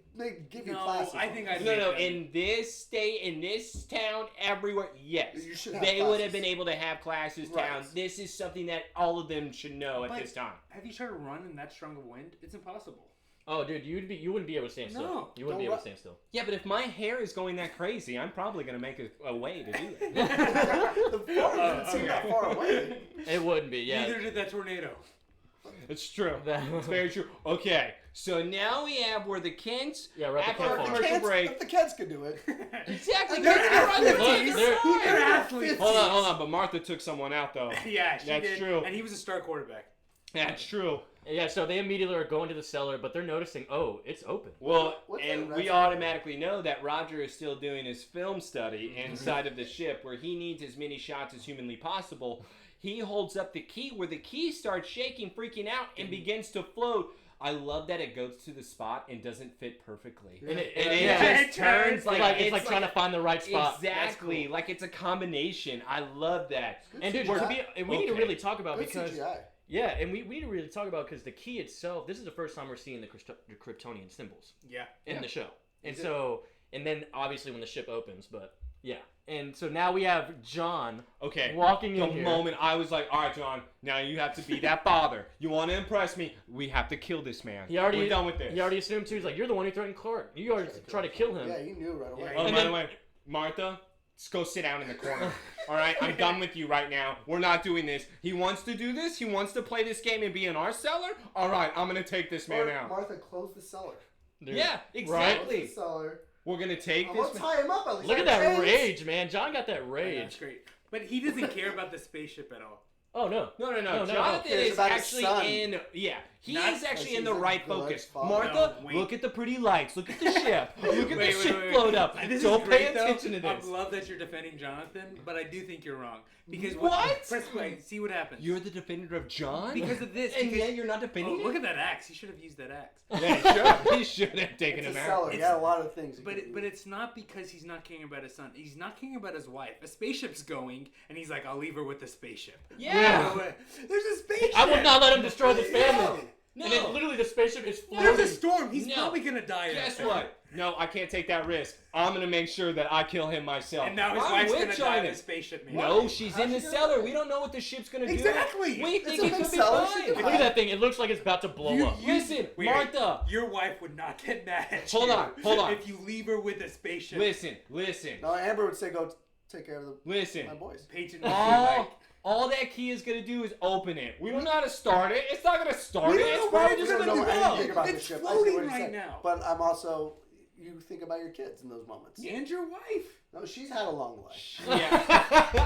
give you No, classes. I think I No, in this state, in this town, everywhere, yes. You should have They would have classes. been able to have classes Right. down. This is something that all of them should know at But- this time. Have you tried to run in that strong of wind? It's impossible. Oh, dude, you wouldn't be able to stand still. No. You wouldn't be able to stand still. Yeah, but if my hair is going that crazy, I'm probably going to make a way to do it. The farm didn't seem that far away. It wouldn't be. Yeah. Neither did that tornado. It's true. That- It's very true. Okay, so now we have where the Kents, Yeah, we're at the after Kent our farm. commercial break. If the kids could do it. Exactly. They're They're on the athletes. other Look, side. They're athletes. Hold on. But Martha took someone out, though. Yeah, she That's did. true. And he was a star quarterback. That's true. Yeah, so they immediately are going to the cellar, but they're noticing, oh, it's open. Well, What's and that we reference? automatically know that Roger is still doing his film study inside of the ship where he needs as many shots as humanly possible. He holds up the key where the key starts shaking, freaking out, and begins to float. I love that it goes to the spot and doesn't fit perfectly. And it, And it yeah. just turns like it's like trying to find the right spot. Exactly. Like it's a combination. I love that. And dude, CGI. we need to Okay. really talk about Good because CGI. yeah, and we need to really talk about because the key itself. This is the first time we're seeing the Kryptonian symbols Yeah. in the show, and Is it? so and then obviously when the ship opens, but yeah, and so now we have John Okay. walking The in here. moment I was like, all right, John, now you have to be that father. You want to impress me? We have to kill this man. We're done with this. He already assumed too. He's like, you're the one who threatened Clark. You already tried to kill him. Yeah, you knew right away. Yeah, Oh, And by then- the way, Martha, just go sit down in the corner. All right, I'm done with you right now. We're not doing this. He wants to do this. He wants to play this game and be in our cellar. All right, I'm gonna take this man out. Martha, close the cellar. Dude. Yeah, Close exactly. the cellar. We're gonna take I'm this gonna man. tie him up at least. Look at Like that chains. rage, man. John got that Yeah, that's rage. great. But he doesn't care about the spaceship at all. Oh no. No. No. Jonathan Cares is about his actually son. in. Yeah, he Not- is actually Like in the he's a right good focus. father. Martha, No, wait. look at the pretty lights. Look at the ship. Look at Wait, the ship wait. float up. This Don't is pay great, though. attention to I this. love that you're defending Jonathan, but I do think you're wrong. Because What? Press play. See what happens. You're the defender of John. Because of this. and because- yet you're not defending Oh, him. look at that axe. He should have used that axe. Yeah, he should have taken It's him a out. cellar. He had a lot of things. he But could but do. it's not because he's not caring about his son. He's not caring about his wife. A spaceship's going, and he's like, "I'll leave her with the spaceship." Yeah. No way. There's a spaceship. I would not let him destroy this family. No. And then literally the spaceship is There's floating. a storm. He's No. probably gonna die. Guess out there. what? No, I can't take that risk. I'm gonna make sure that I kill him myself. And now his I'm wife's with gonna die Jonathan. in the spaceship. Man. No, she's How's in the she gonna cellar. do it? We don't know what the ship's gonna Exactly. do. We It's think a it big could be cellar. She fine. can Look at that thing. It looks like it's about to blow up. Listen, Wait, Martha. Your wife would not get mad at Hold you on. if you leave her with a spaceship. Listen. No, Amber would say, "Go take care of my Listen. boys." Peyton would be like, All that key is gonna do is open it. We don't know how to start it. It's not gonna start We it. don't It's know where probably it's just We don't gonna know go. anything about It's the ship. floating I see what he right said. now. But I'm also, you think about your kids in those moments. and your wife. No, she's had a long life.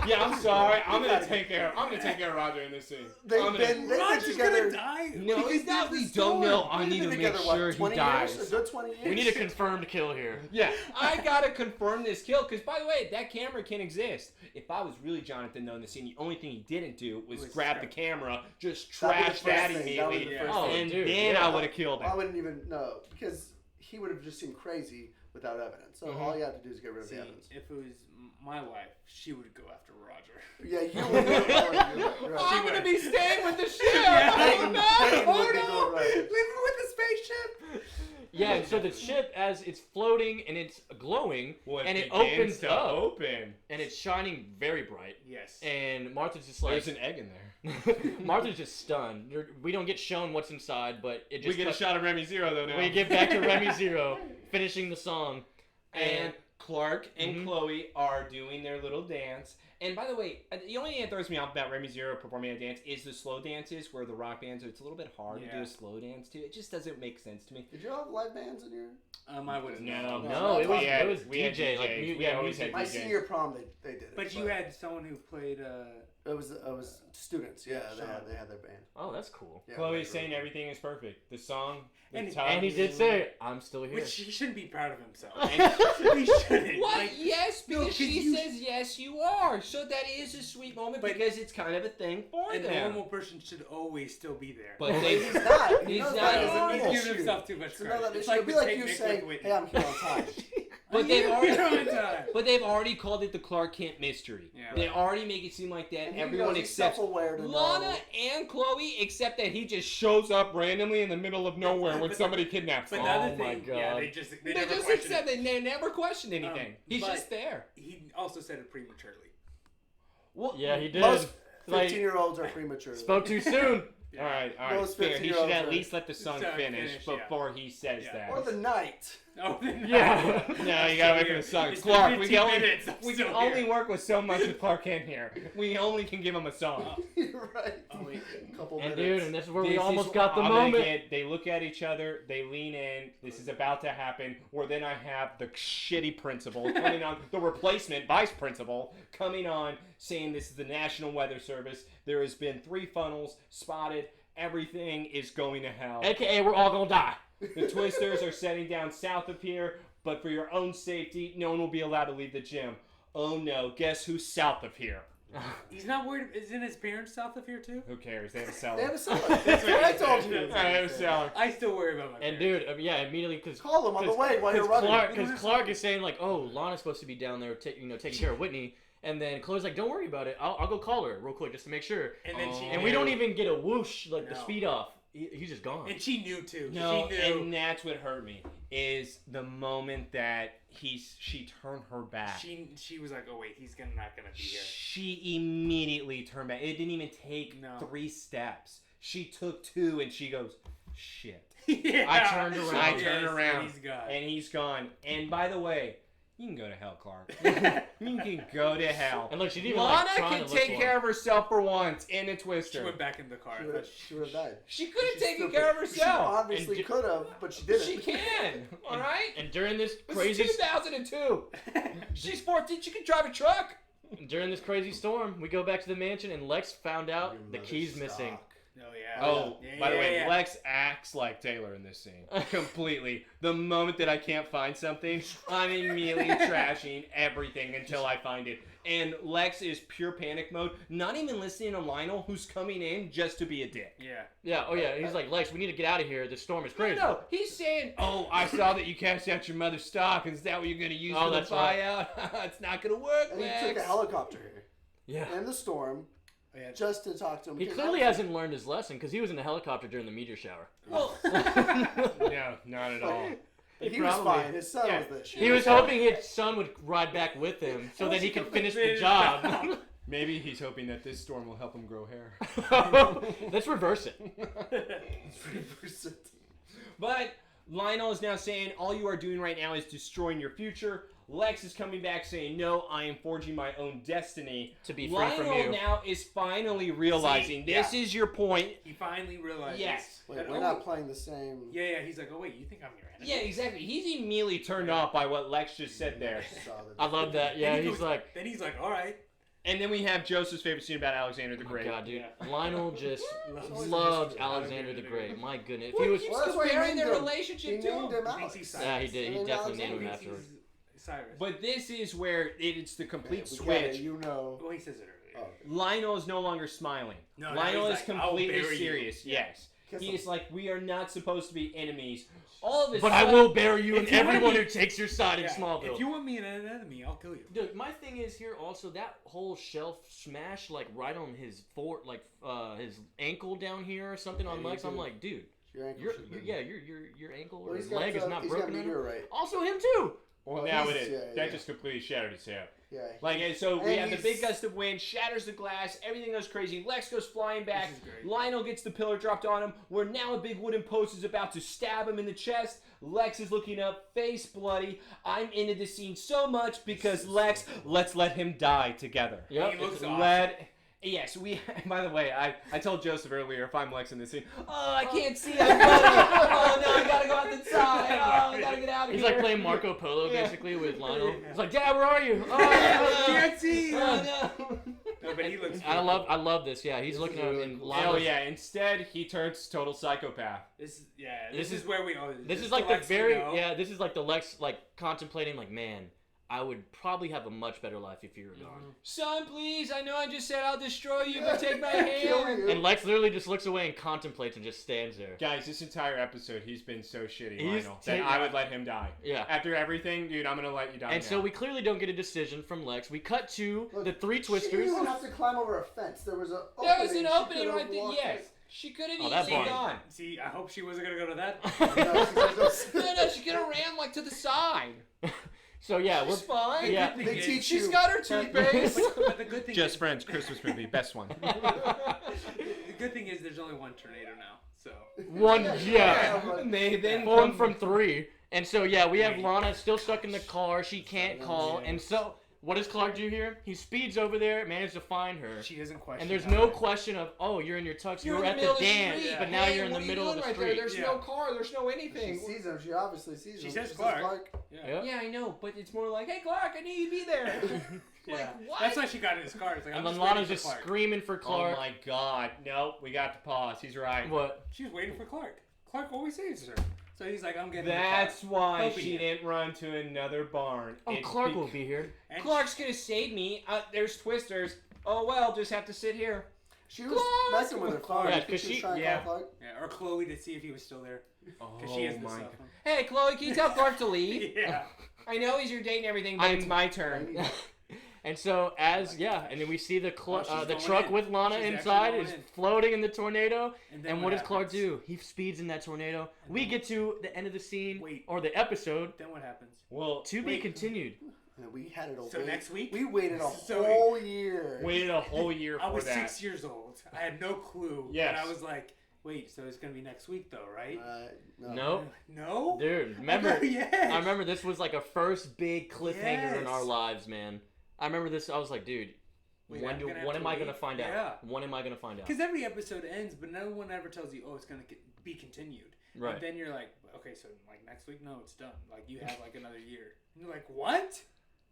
Yeah, I'm sorry. I'm gonna take care of Roger in this scene. They've I'm been Roger's together. gonna die. No, because he's not. there's We the don't know. storm. I need to They've been make together, sure what, he 20 dies. Years? A good 20 years. We need a confirmed kill here. Yeah, I gotta confirm this kill because, by the way, that camera can exist. If I was really Jonathan though in the scene, the only thing he didn't do was grab the camera, just That'd be the trash first that thing. That would be immediately, the first Oh, thing. and dude, then yeah. I would have killed I him. wouldn't even know because he would have just seemed crazy without evidence. So all you have to do is get rid of See, the evidence. if it was my wife, she would go after Roger. Yeah, you would. You're right. I'm gonna be staying with the ship. Yeah. Oh no! Peyton would be Oh going right. Leave her with the spaceship. Yeah, and so the ship, as it's floating and it's glowing, no! and it opens to up, open. and it's shining very bright. Yes. And Martha's just like, There's an egg in there. Martha's just stunned. We don't get shown what's inside, but it just We get a cuts- shot of Remy Zero though now. We get back to Remy Zero finishing the song, And Clark and Mhm. Chloe are doing their little dance. And by the way, the only thing that throws me off about Remy Zero performing a dance is the slow dances where the rock bands, it's a little bit hard to do Yeah. a slow dance too. It just doesn't make sense to me. Did you have live bands in your? I wouldn't No, know. No, it was we had, it was we had DJ, like DJs. mu- We yeah, always music. had My DJs. senior prom, they did it. But you had someone who played. It was students. Yeah, they had their band. Oh, that's cool. Yeah, Chloe's they saying were- everything is perfect. The song, the And- time. And he did say, "I'm still here." Which he shouldn't be proud of himself. And- He shouldn't. What? Like, Yes, No, because 'cause she you- says yes, you are. So that is a sweet moment But- because it's kind of a thing for a them. normal person should always still be there. But they, He's not. He's knows not that doesn't normal. mean He's it's giving you. himself too much So credit. no, that It's it like should be with like Take you Nick saying, with Whitney. "Hey, I'm here on time." but they've already. on time. But they've already called it the Clark Kent mystery. Yeah. They already make it seem like that And he everyone knows he's except self-aware to Lana know. and Chloe, except that he just shows up randomly in the middle of nowhere when But- somebody kidnaps But him. the other Oh my thing, yeah, God. they They never just questioned accept it. it. They never question anything. He's but- just there. He also said it prematurely. Well, Yeah, he did. Most Like, 15-year-olds are premature. spoke too soon. All right. Those Fair. He should 15-year-olds at are- least let the song So finish finish, yeah. before he says Yeah. that. Or the night. Oh, Yeah. No, you gotta wait for the song. It's Clark, been we 15 can minutes, I'm only still here. work with so much with Clark Kent here. We only can give him a song. You're right. Oh, wait. Couple And minutes. dude, and this is where we This almost is- got the I'm gonna moment. they look at each other, they lean in, this is about to happen, where then I have the shitty principal coming on, the replacement vice principal coming on, saying this is the National Weather Service, there has been 3 funnels spotted, everything is going to hell. AKA, we're all gonna die. The Twisters are setting down south of here, but for your own safety, no one will be allowed to leave the gym. Oh no, guess who's south of here? He's not worried. Isn't his parents south of here too? Who cares? They have a cellar. They have a cellar. That's what I told you. I have a cellar. I still worry about my And parents. dude, yeah, immediately because Call them on the way while you're running. Because Clark is saying like, oh, Lana's supposed to be down there, taking care of Whitney, and then Chloe's like, don't worry about it. I'll go call her real quick just to make sure. And then she And we knew. don't even get a whoosh like the No. speed off. He's just gone. And she knew too. No, she knew. and that's what hurt me is the moment that she turned her back. She was like, oh wait, he's not gonna be here. She immediately turned back. It didn't even take No. 3 steps. She took 2, and she goes, "Shit." Yeah. I turned around. I Yes, turned around, and he's gone. and he's gone. And by the way, you can go to hell, Clark. You can go to hell. And look, she didn't even Lana like trying can to look take for care him. of herself for once in a She Twister. went back in the car. She would have died. She could have She's taken stupid. care of She herself. obviously And could have, but she didn't. She can. All right. And during this This crazy, is 2002. She's 14. She can drive a truck. storm, we go back to the mansion, and Lex found out the key's missing. Oh yeah. Oh, Yeah, by the way, yeah. Lex acts like Taylor in this scene. Completely. The moment that I can't find something, I'm immediately trashing everything until I find it. And Lex is pure panic mode, not even listening to Lionel, who's coming in just to be a dick. Yeah. Yeah, oh yeah, he's like, Lex, we need to get out of here. The storm is crazy. No, he's saying, "Oh, I saw that you cashed out your mother's stock. Is that what you're going to use Oh, for the that's right. buyout? It's not going to work, And he Lex." took a helicopter here Yeah. in the storm Yeah. just to talk to him. He because clearly that- hasn't learned his lesson because he was in a helicopter during the meteor shower. Well, no, not at all. He was probably- fine. His son yeah. was the shit. He was hoping his son would ride back with him so that he could finish the job. Maybe he's hoping that this storm will help him grow hair. Let's reverse it. But Lionel is now saying all you are doing right now is destroying your future. Lex is coming back saying, "No, I am forging my own destiny." To be free Lionel from you. now is finally realizing See, this yeah. is your point. He finally realized. Yes. Wait, that, we're oh, not playing the same. Yeah. He's like, oh wait, you think I'm your enemy? Yeah, exactly. He's immediately turned off by what Lex just said there. I love that. Yeah, Then he he's goes- like, Then he's like, all right. And then we have Joseph's favorite scene about Alexander the oh my Great. God, dude. Yeah. Lionel just Loves loved Alexander Alexander the the Great. Great. My goodness. If Well, he was, he keeps Well, that's why he comparing their named him. relationship He to named him. him He thinks Alex. he's yeah, he did. He Named definitely named Alexander. him Thinks afterwards. he's Cyrus. But this is where it's the complete Yeah, we get it, switch. you know. Well, he says it earlier. Oh. Lionel is no longer smiling. No, Lionel he's is like, "I'll completely bury you." serious. Yeah. Yes. Kiss He him. is like, we are not supposed to be enemies. All of a But I sudden, will bury you and If you want everyone me- who takes your side in Yeah, Smallville. If you want me an enemy, I'll kill you. Dude, my thing is here also that whole shelf smash like right on his his ankle down here or something on Yeah, Lex. you I'm do. like, dude, Your ankle your should've been- your ankle Well, or he's his got, leg is not he's broken. got on him. meteorite. Also him too. Well, Well, now he's- it is. yeah, That yeah. just completely shattered his hip. Yeah. Like, and so we And have the he's- big gust of wind, shatters the glass, everything goes crazy. Lex goes flying back. This is great. Lionel gets the pillar dropped on him, where now a big wooden post is about to stab him in the chest. Lex is looking up, face bloody. I'm into this scene so much because Lex, let's let him die together. Yep. He looks It's awesome. Yes, we. By the way, I told Joseph earlier if I'm Lex in this scene, oh, I can't see, I'm bloody. Oh no, I gotta go out the side. Oh, I gotta get out of He's here. like playing Marco Polo Yeah. basically with Lionel. Yeah. He's like, Dad, where are you? Oh, Oh, Can't see. oh, no. No, but he looks. I love this. Yeah, he's This looking is at him really and cool. Lionel's. Oh yeah. Instead, he turns total psychopath. This This is is- where we. Oh, This is the like the Lex we very know. yeah. This is like the Lex like contemplating like, man, I would probably have a much better life if you were gone. Son, please. I know I just said I'll destroy you, but take my Kill hand. you. And Lex literally just looks away and contemplates and just stands there. Guys, this entire episode, he's been so shitty, He's Lionel, that I would let him die. Yeah. After everything, dude, I'm gonna let you die. And now. so we clearly don't get a decision from Lex. We cut to Look, the three She Twisters. didn't even have to climb over a fence. There was a. There was an She opening could've right there. walked Yes, in. she could have Oh, that easily barn. gone. See, I hope she wasn't gonna go to that. No, she just- No, she could have ran like to the side. So yeah, She's fine. Yeah. Good They thing teach She's you. got her toothpaste. But the good thing. Just Friends Christmas movie, best one. The good thing is there's only one tornado now. So. one Yeah, yeah. but- They then One come from three. And so, yeah, we have Lana still stuck in the car. She can't call. And so, what does Clark do here? He speeds over there, manages to find her. She doesn't question. And there's no question of, oh, you're in your tux. You were at the dance, but now you're in the middle of the street. There's no car. There's no anything. She sees him. She obviously sees him. She says Clark. Yeah, I know, but it's more like, hey, Clark, I need you to be there. Like, what? That's why she got in his car. It's like, And I'm then just Lana's waiting just for Clark. screaming for Clark. Oh my God! No, we got to pause. He's right. What? She was waiting for Clark. Clark always saves her. So he's like, I'm getting That's the car. why He'll be she here. didn't run to another barn. Oh, It's Clark will be here. And Clark's gonna save me. There's twisters. Oh well, just have to sit here. She was messing with her phone. Yeah, You think 'cause she was she- trying to yeah. call Clark? Yeah, or Chloe to see if he was still there. Because she has the cell phone. Hey, Chloe, can you tell Clark to leave? Yeah. I know he's your date and everything, but it's my turn. And so, and then we see the she's the going truck in. with Lana She's inside actually is going in. floating in the tornado. then And what does Clark happens? do? He speeds in that tornado. We get to the end of the scene, Wait. or the episode, Then what happens? Well, to be continued. And we had it all. So next week? We waited a So whole year. waited a whole year I for was that. 6 years old. I had no clue. Yes. And I was like, wait, so it's going to be next week though, right? No. Nope. No? Dude, remember? Yes. I remember this was like a first big cliffhanger in Yes. our lives, man. I remember this. I was like, dude, Wait, when I'm gonna have am to I gonna wait? find Yeah. out? When am I gonna find out? Because every episode ends, but no one ever tells you, oh, it's going to be continued. Right. And then you're like, okay, so like next week? No, it's done. Like you have like another year. And you're like, what?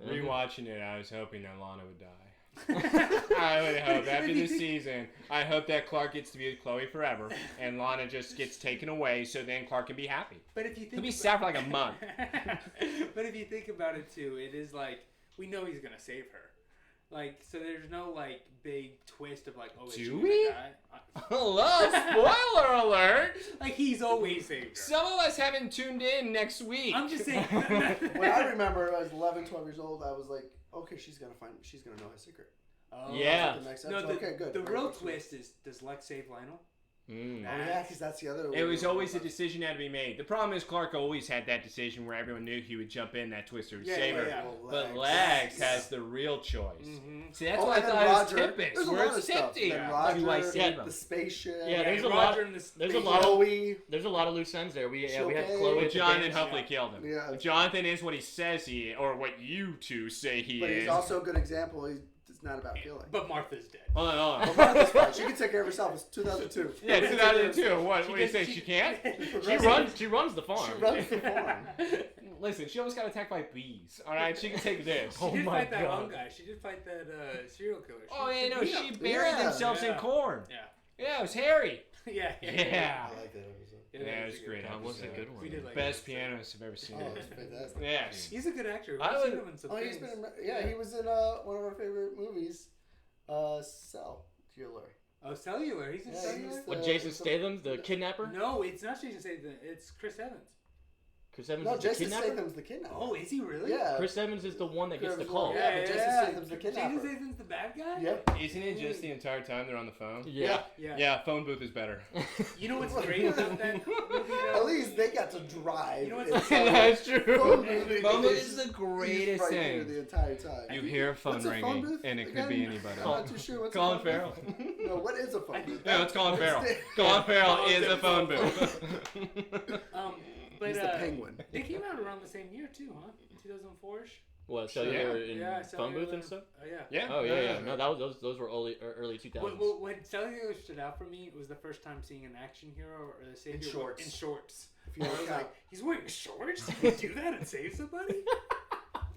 Rewatching it, I was hoping that Lana would die. I would hope after this season, I hope that Clark gets to be with Chloe forever, and Lana just gets taken away, so then Clark can be happy. But if you think He'll be sad for like a month. But if you think about it too, it is like we know he's gonna save her. Like so, there's no like big twist of like, oh, is she Do gonna we? die? Hello, spoiler alert! Like he's always saved her. Some of us haven't tuned in next week. I'm just saying. When I remember, I was 11, 12 years old. I was like, okay, she's gonna know his secret. Oh, Yeah. The next No, episode. Okay, good. The real Next twist is, does Lex save Lionel? Mm. Oh yeah, because that's the other. It was always a decision had to be made. The problem is Clark always had that decision where everyone knew he would jump in that twister to save her. yeah. But Lex has the real choice. Mm-hmm. See, that's Oh, why I and then thought it was Roger. Tempest, There's a where lot of it's stuff. empty. Then That's why I Roger, save him. the spaceship. Yeah, there's a Roger lot. in this. There's a lot of Chloe. loose ends there. We had okay? Chloe. Well, at the Jonathan dance. hopefully killed him. Yeah. Jonathan is what he says he, or what you two say he But is. he's also a good example. It's not about killing. But Martha's dead. Hold on. But Martha's fine. She can take care of herself. It's 2002. Yeah, 2002. What do you say? She can't? She runs the farm. She runs the farm. Listen, she almost got attacked by bees. All right, she can take this. She Oh did my fight that God. one guy. She did fight that serial killer. Oh yeah, no, beat she him. buried Yeah, themselves in yeah. corn. Yeah. Yeah, it was hairy. Yeah. Yeah. I like that episode. Yeah, it was a great. That was a episode. good one. We did like Best that. pianist I've ever seen. Oh, it's fantastic. Yes. He's a good actor. I We've seen would- him in some Oh, things. he was in one of our favorite movies, Cellular. Oh, Cellular. He's in Yeah, Cellular. he's What, Jason Statham, the kidnapper? No, it's not Jason Statham. It's Chris Evans. Chris Evans No, is the Jason kidnapper? Statham's the kidnapper. Oh, is he really? Yeah. Chris Evans is the one that gets the Chris call. Evans, yeah, but Jason Statham's the Jason kidnapper. Statham's the bad guy? Yep. Isn't it just the entire time they're on the phone? Yeah. Yeah. Yeah, phone booth is better. You know what's great about that movie, though? At least they got to drive. You know what's- It's That's true. phone booth Phone booth is- is the he's greatest right here thing. the entire time. You hear a phone What's a ringing, phone booth and it could again? be anybody. I'm not too sure what's Colin a phone Farrell. booth. No, what is a phone booth? No, it's Colin Farrell. the- Colin Farrell Oh, is it's a a phone phone booth. But He's the penguin. they came out around the same year too, huh? 2004ish. What, Cellular in Yeah, phone booth Cellular. and stuff? Oh yeah. Yeah. Oh, yeah. No, those were early 2000s. When Cellular stood out for me, it was the first time seeing an action hero or the savior In shorts. In shorts. If you I look was out. like, he's wearing shorts? He can do that and save somebody?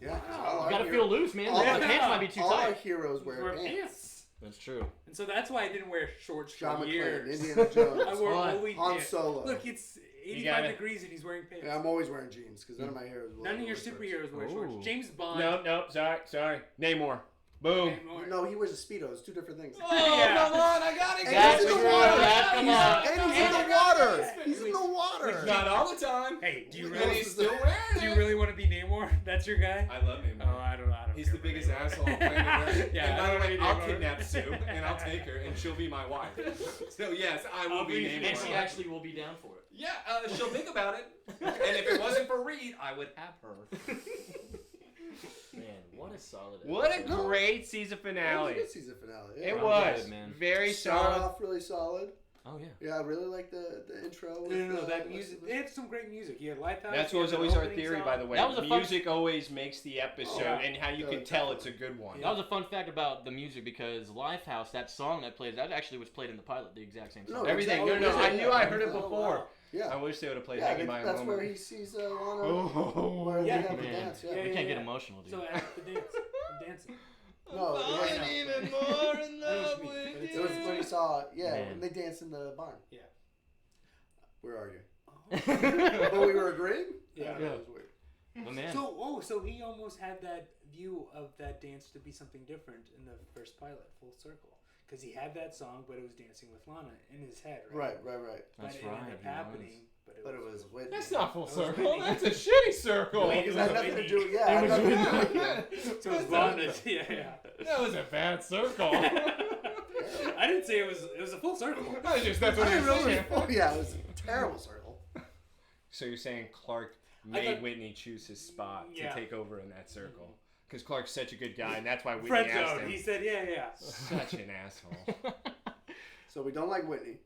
Yeah. Wow. You gotta feel loose, man. all The our- pants might be too All our tight. heroes wear Wear pants. pants. That's true. And so that's why I didn't wear shorts John for McClane, years. Indiana Jones, I wore Han- only Han pants. Solo. Look, it's 85 gotta- degrees and he's wearing pants. Yeah, I'm always wearing jeans because none of my heroes. None of your superheroes wear Ooh. shorts. James Bond. Nope, sorry. Namor. Boom. Namor. No, he wears a speedo. It's two different things. Oh, Yeah. come on, I gotta And get he's in it. the water. Come on. And he's in And the water. he's- He's in the water. Not all the time. Hey, do you And really, he's still wearing do you it. really want to be Namor? That's your guy? I love Namor. Oh, I don't know. He's the biggest asshole on planet Earth. Yeah, And I by the don't way, need I'll Namor. kidnap Sue, and I'll take her, and she'll be my wife. So yes, I will I'll be be- Namor. And she actually will be down for it. Yeah, she'll think about it. And if it wasn't for Reed, I would have her. Man, what a solid What a episode. great season That was a finale. good season finale. Yeah. It I'm was good, man. very Started solid. off really solid. Oh yeah. Yeah, I really like the intro. No, that music. They had some great music. You had Lifehouse. That's you what was had the always our opening theory, song. by the way. That was a fun- Music always makes the episode, Yeah. and how you Yeah, can tell it's definitely. a good one. That was a fun fact about the music because Lifehouse, that song that plays, that actually was played in the pilot, the exact same song. No, Everything. exactly. No, I Yeah. knew I heard it Oh, before. wow. Yeah. I wish they would have played Yeah, Hanging by a that's Moment. where he sees Lana. Oh, Where they Yeah, have the man. dance. Yeah, Yeah. We can't get emotional, dude. So after the dance, I'm dancing. No, it wasn't. I'm even more in love me, with but it's- It was when he you. saw. Yeah, Man. when they danced in the barn. Yeah. Where are you? Oh. Oh, we were agreeing. Yeah. That was weird. But man, So he almost had that view of that dance to be something different in the first pilot, full circle, because he had that song, but it was Dancing with Lana in his head, right? Right. That's but it right, ended up he was. happening, But it was Whitney. That's not full That was circle. Whitney. That's a shitty circle. Wait, Because it had nothing to do. Yeah, It it had was nothing to do Whitney. with So it was Lana. Yeah. That was a bad circle. I didn't say it was a full circle. That's I what didn't you're really. saying. Oh, yeah, it was a terrible circle. So you're saying Clark I made thought- Whitney choose his spot Yeah. to take over in that circle. Because Clark's such a good guy, and that's why Whitney Friend asked zone. him. He said, yeah. Such an asshole. So we don't like Whitney,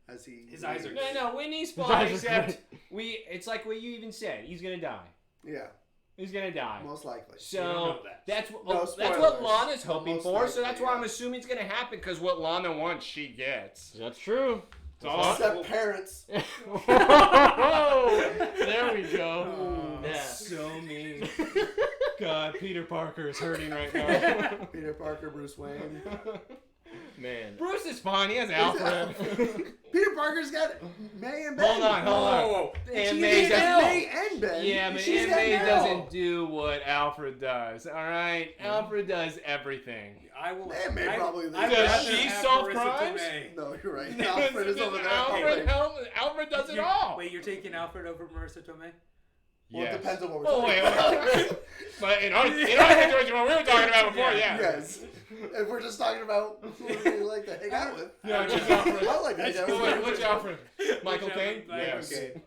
as he. His eyes are No, Whitney's His fine, eyes are except it's like what you even said. He's gonna die. Yeah, He's gonna die. most likely. You don't So know that. that's what No that's spoilers. what Lana's hoping Most for. So likely, that's why I'm yeah. assuming it's gonna happen. Because what Lana wants, she gets. that's true. It's all- Except parents. There we go. Oh, Yeah. So mean. God, Peter Parker is hurting right now. Peter Parker, Bruce Wayne. Man. Bruce is fine. He has Alfred. Peter Parker's got May and Ben. Hold on. Whoa. And She's May got doesn't. May and Ben. Yeah, but She's Aunt got May Mel. doesn't do what Alfred does. All right, Alfred does everything. I will. Man, May I- probably I'd Does rather she have solve Marissa crimes? Tomei. No, you're right. Alfred is over there. Alfred does it You're- all. Wait, you're taking Alfred over Marissa Tomei? Well, it depends on what we're Oh talking wait, about. wait. But in our situation, what we were talking about before, yeah. Yes. If we're just talking about who we like to hang out with. No, just Alfred. I like to hang out Oh, with. wait, which Alfred? Michael Caine? Michael Yes. Caine.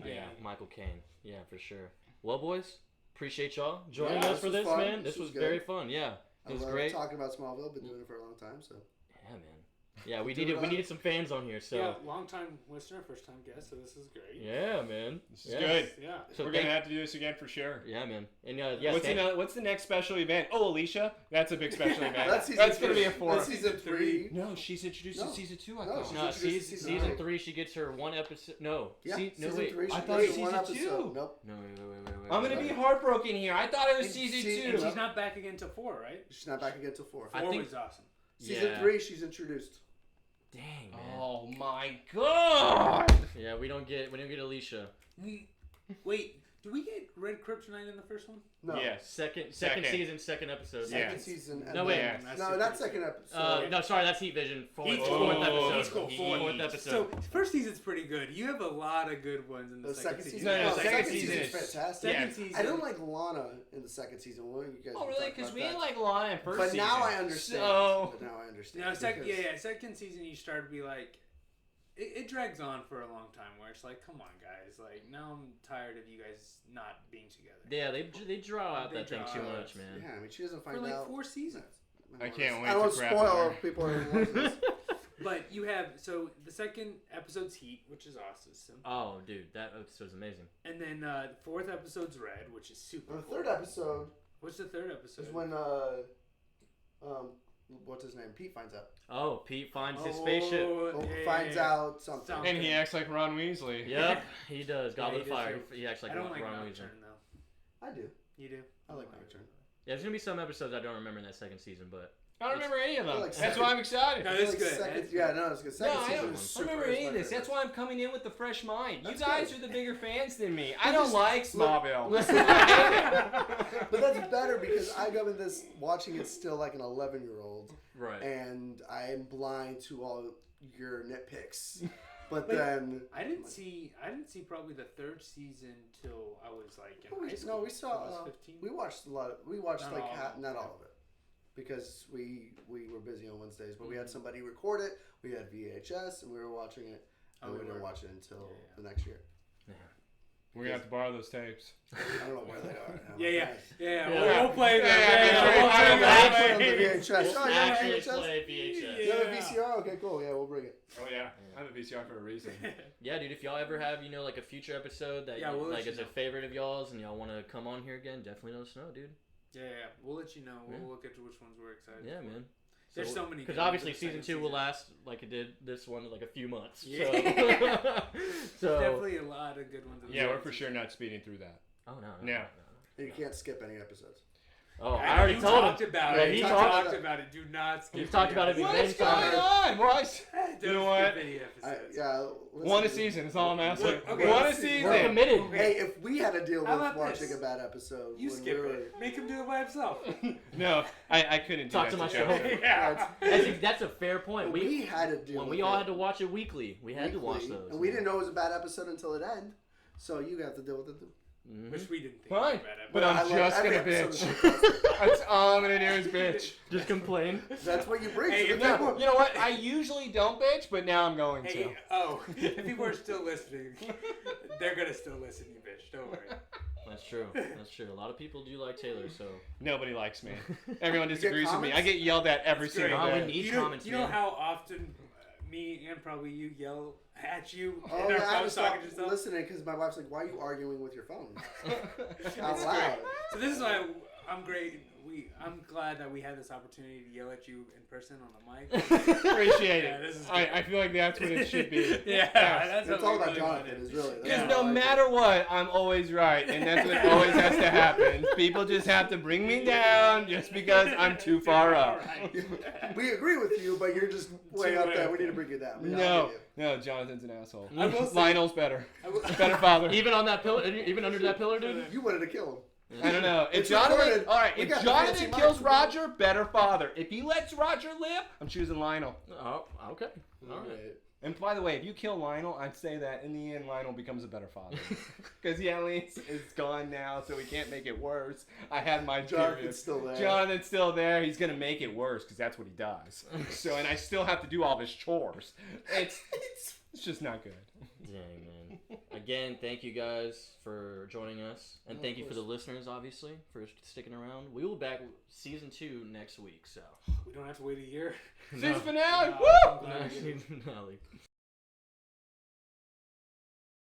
Yeah, Michael Caine. Yeah, for sure. Well, boys, appreciate y'all joining Yeah, us for this this, was fun. man. This This was was good. very fun. Yeah, I it was love great. talking about Smallville. Been doing it for a long time, so. Yeah, man. Yeah, we Do it needed on. some fans on here. So Yeah, long time listener, first time guest, so this is great. yeah, man. This is Yeah. good. Yeah. So We're thank- gonna have to do this again for sure. Yeah, man. And yeah, What's the next special event? Oh, Alicia, that's a big special event. That's season That's gonna three. be a four. That's season 3. No, she's introduced No. in season 2. I No, thought. she's no, introduced in season season 3 she gets her one episode. No, Yeah, no season wait. 3. I She thought does it was one season episode. 2. Nope. No, wait. I'm gonna be heartbroken here. I thought it was season And 2. she's not back again till 4, right? She's not back again till 4. I 4 think- was awesome. Season Yeah. 3, she's introduced. Dang, man. Oh my god! Yeah, we don't get Alicia. Wait, do we get Red Kryptonite in the first one? No. Yes. Second Second. season, second episode. Yeah. Second season. And No, wait. then- Yeah. No, not second episode. No, sorry, that's Heat Vision. Fourth Heat episode. Heat's cool. Fourth So episode. first season's pretty good. You have a lot of good ones in the, The second season. No, No, second second season season's is- fantastic. Yeah. Second season. I don't like Lana in the second season. What do you guys Oh wanna really? talk Because about we that? didn't like Lana in first But season. now I understand. So But now I understand. No, because- second season you start to be like, it drags on for a long time where it's like, come on guys, like now I'm tired of you guys not being together. Yeah, they draw out They that thing draw too out. much, man. Yeah, I mean, she doesn't For find like out. 4 seasons. I can't wait I don't to want to crap spoil on her. if people are watching this. But you have, so the second episode's Heat, which is awesome. Oh, dude, that episode's amazing. And then the fourth episode's Red, which is super The cool. third episode What's the third episode? is when what's his name? Pete finds out. Oh, Pete finds his spaceship. Well, finds out something. Something. And he acts like Ron Weasley. Yep, he does. Yeah, Goblet he of does Fire. too. He acts like I don't like Ron Weasley. Nocturne though. I do. You do? I like Nocturne. Yeah, there's gonna be some episodes I don't remember in that second season, but I don't remember any of them. I like That's second- why I'm excited. No, I it's like good. second- It's yeah, good. no, it's good. No, Second I season don't is super. remember is any my of this. That's favorite. why I'm coming in with the fresh mind. You That's guys good. are the bigger fans than me. I But don't just- like look- Smallville. listen- I But that's better because I go in this watching it still like an 11-year-old, right. and I am blind to all your nitpicks. But Wait, then I didn't see probably the third season till I was like in high school. no, we till I was saw. 15. We watched a lot. We watched Not like all of it. not all of it because we were busy on Wednesdays. But we had somebody record it. We had VHS, and we were watching it, and Oh, we we didn't were. watch it until Yeah. the next year. Yeah. We're gonna have to borrow those tapes. I don't know where they are. Yeah. Yeah. We'll play them. I put Yeah, on the VHS. Oh, you have a Actually VHS? play VHS. You have a VCR? Okay, cool. Yeah, we'll bring it. Oh yeah, I have a VCR for a reason. Yeah, dude, if y'all ever have, like a future episode that Yeah, we'll let like you is a know. favorite of y'all's and y'all want to come on here again, definitely let us know, dude. Yeah. We'll let you know. We'll Yeah. look at which ones we're excited Yeah, for. man. There's so many. Because good ones obviously in the season second 2 will season. last like it did this one like a few months. Yeah. So Definitely a lot of good ones. In the Yeah, we're second for sure season. not speeding through that. Oh no. No. And you can't skip any episodes. Oh, I already You told talked him. about Yeah, it. he You talked- talked about it. Do not skip. He's talked about it any before. What's going on, boys? episodes. You know Don't what? skip any episodes. Listen, One a season is all I'm asking. Look, okay, One a let's see. season. We're committed. Hey, if we had to deal How with about watching this? a bad episode, You when skip we were- it. Make him do it by himself. No, I couldn't do Talk that to Joe. myself. Yeah. That's a fair point. We had to deal when with we all it had to watch it weekly, we had to watch weekly, those. and we didn't know it was a bad episode until it ended. So you have to deal with it. Too. Mhm. Which we didn't think Fine, about it. but I I'm love just every gonna episode bitch. of Tempest. That's all I'm gonna do is bitch. Just complain. That's what you bring Hey, to if the that table. No, you know what? I usually don't bitch, but now I'm going to. Hey, if people are still listening, they're gonna still listen, you bitch. Don't worry. That's true. That's true. A lot of people do like Taylor, so. Nobody likes me. Everyone You get disagrees with me. I comments? get yelled at every It's great. single No, we day. need You know, comments, you know man. how often me and probably you yell at you Oh in yeah, our I had to phones stop talking to stuff. listening because my wife's like, "Why are you arguing with your phone It's out great. loud?" So this is why I'm great. I'm glad that we had this opportunity to yell at you in person on the mic. Appreciate Yeah, it. this is I feel like that's what it should be. Yeah, Yes. that's It's what all we about really Jonathan. wanted. Is really. Because Yeah. no matter what, I'm always right, and that's what always has to happen. People just have to bring me down just because I'm too far up. We agree with you, but you're just way Too up way there. up We need to there. bring you down. No, no, Jonathan's an asshole. I will say- Lionel's better. I will- Better father. Even on that pillar, even under that pillar, dude. You wanted to kill him. I don't know. If It's Jonathan, recorded. all right, We if got the Jonathan fancy kills mics. Roger, better father. If he lets Roger live, I'm choosing Lionel. Oh, okay. All right. And by the way, if you kill Lionel, I'd say that in the end, Lionel becomes a better father. Because he at least is gone now, so we can't make it worse. I had my Jonathan's theories. still there. Jonathan's still there. He's gonna make it worse because that's what he does. So, and I still have to do all his chores. It's just not good. Dang, man. Again, thank you guys for joining us. And Oh, thank of you for course. the listeners, obviously, for sticking around. We will be back with season 2 next week, so. We don't have to wait a year. Season finale. No, Woo! I'm glad we did. Finale.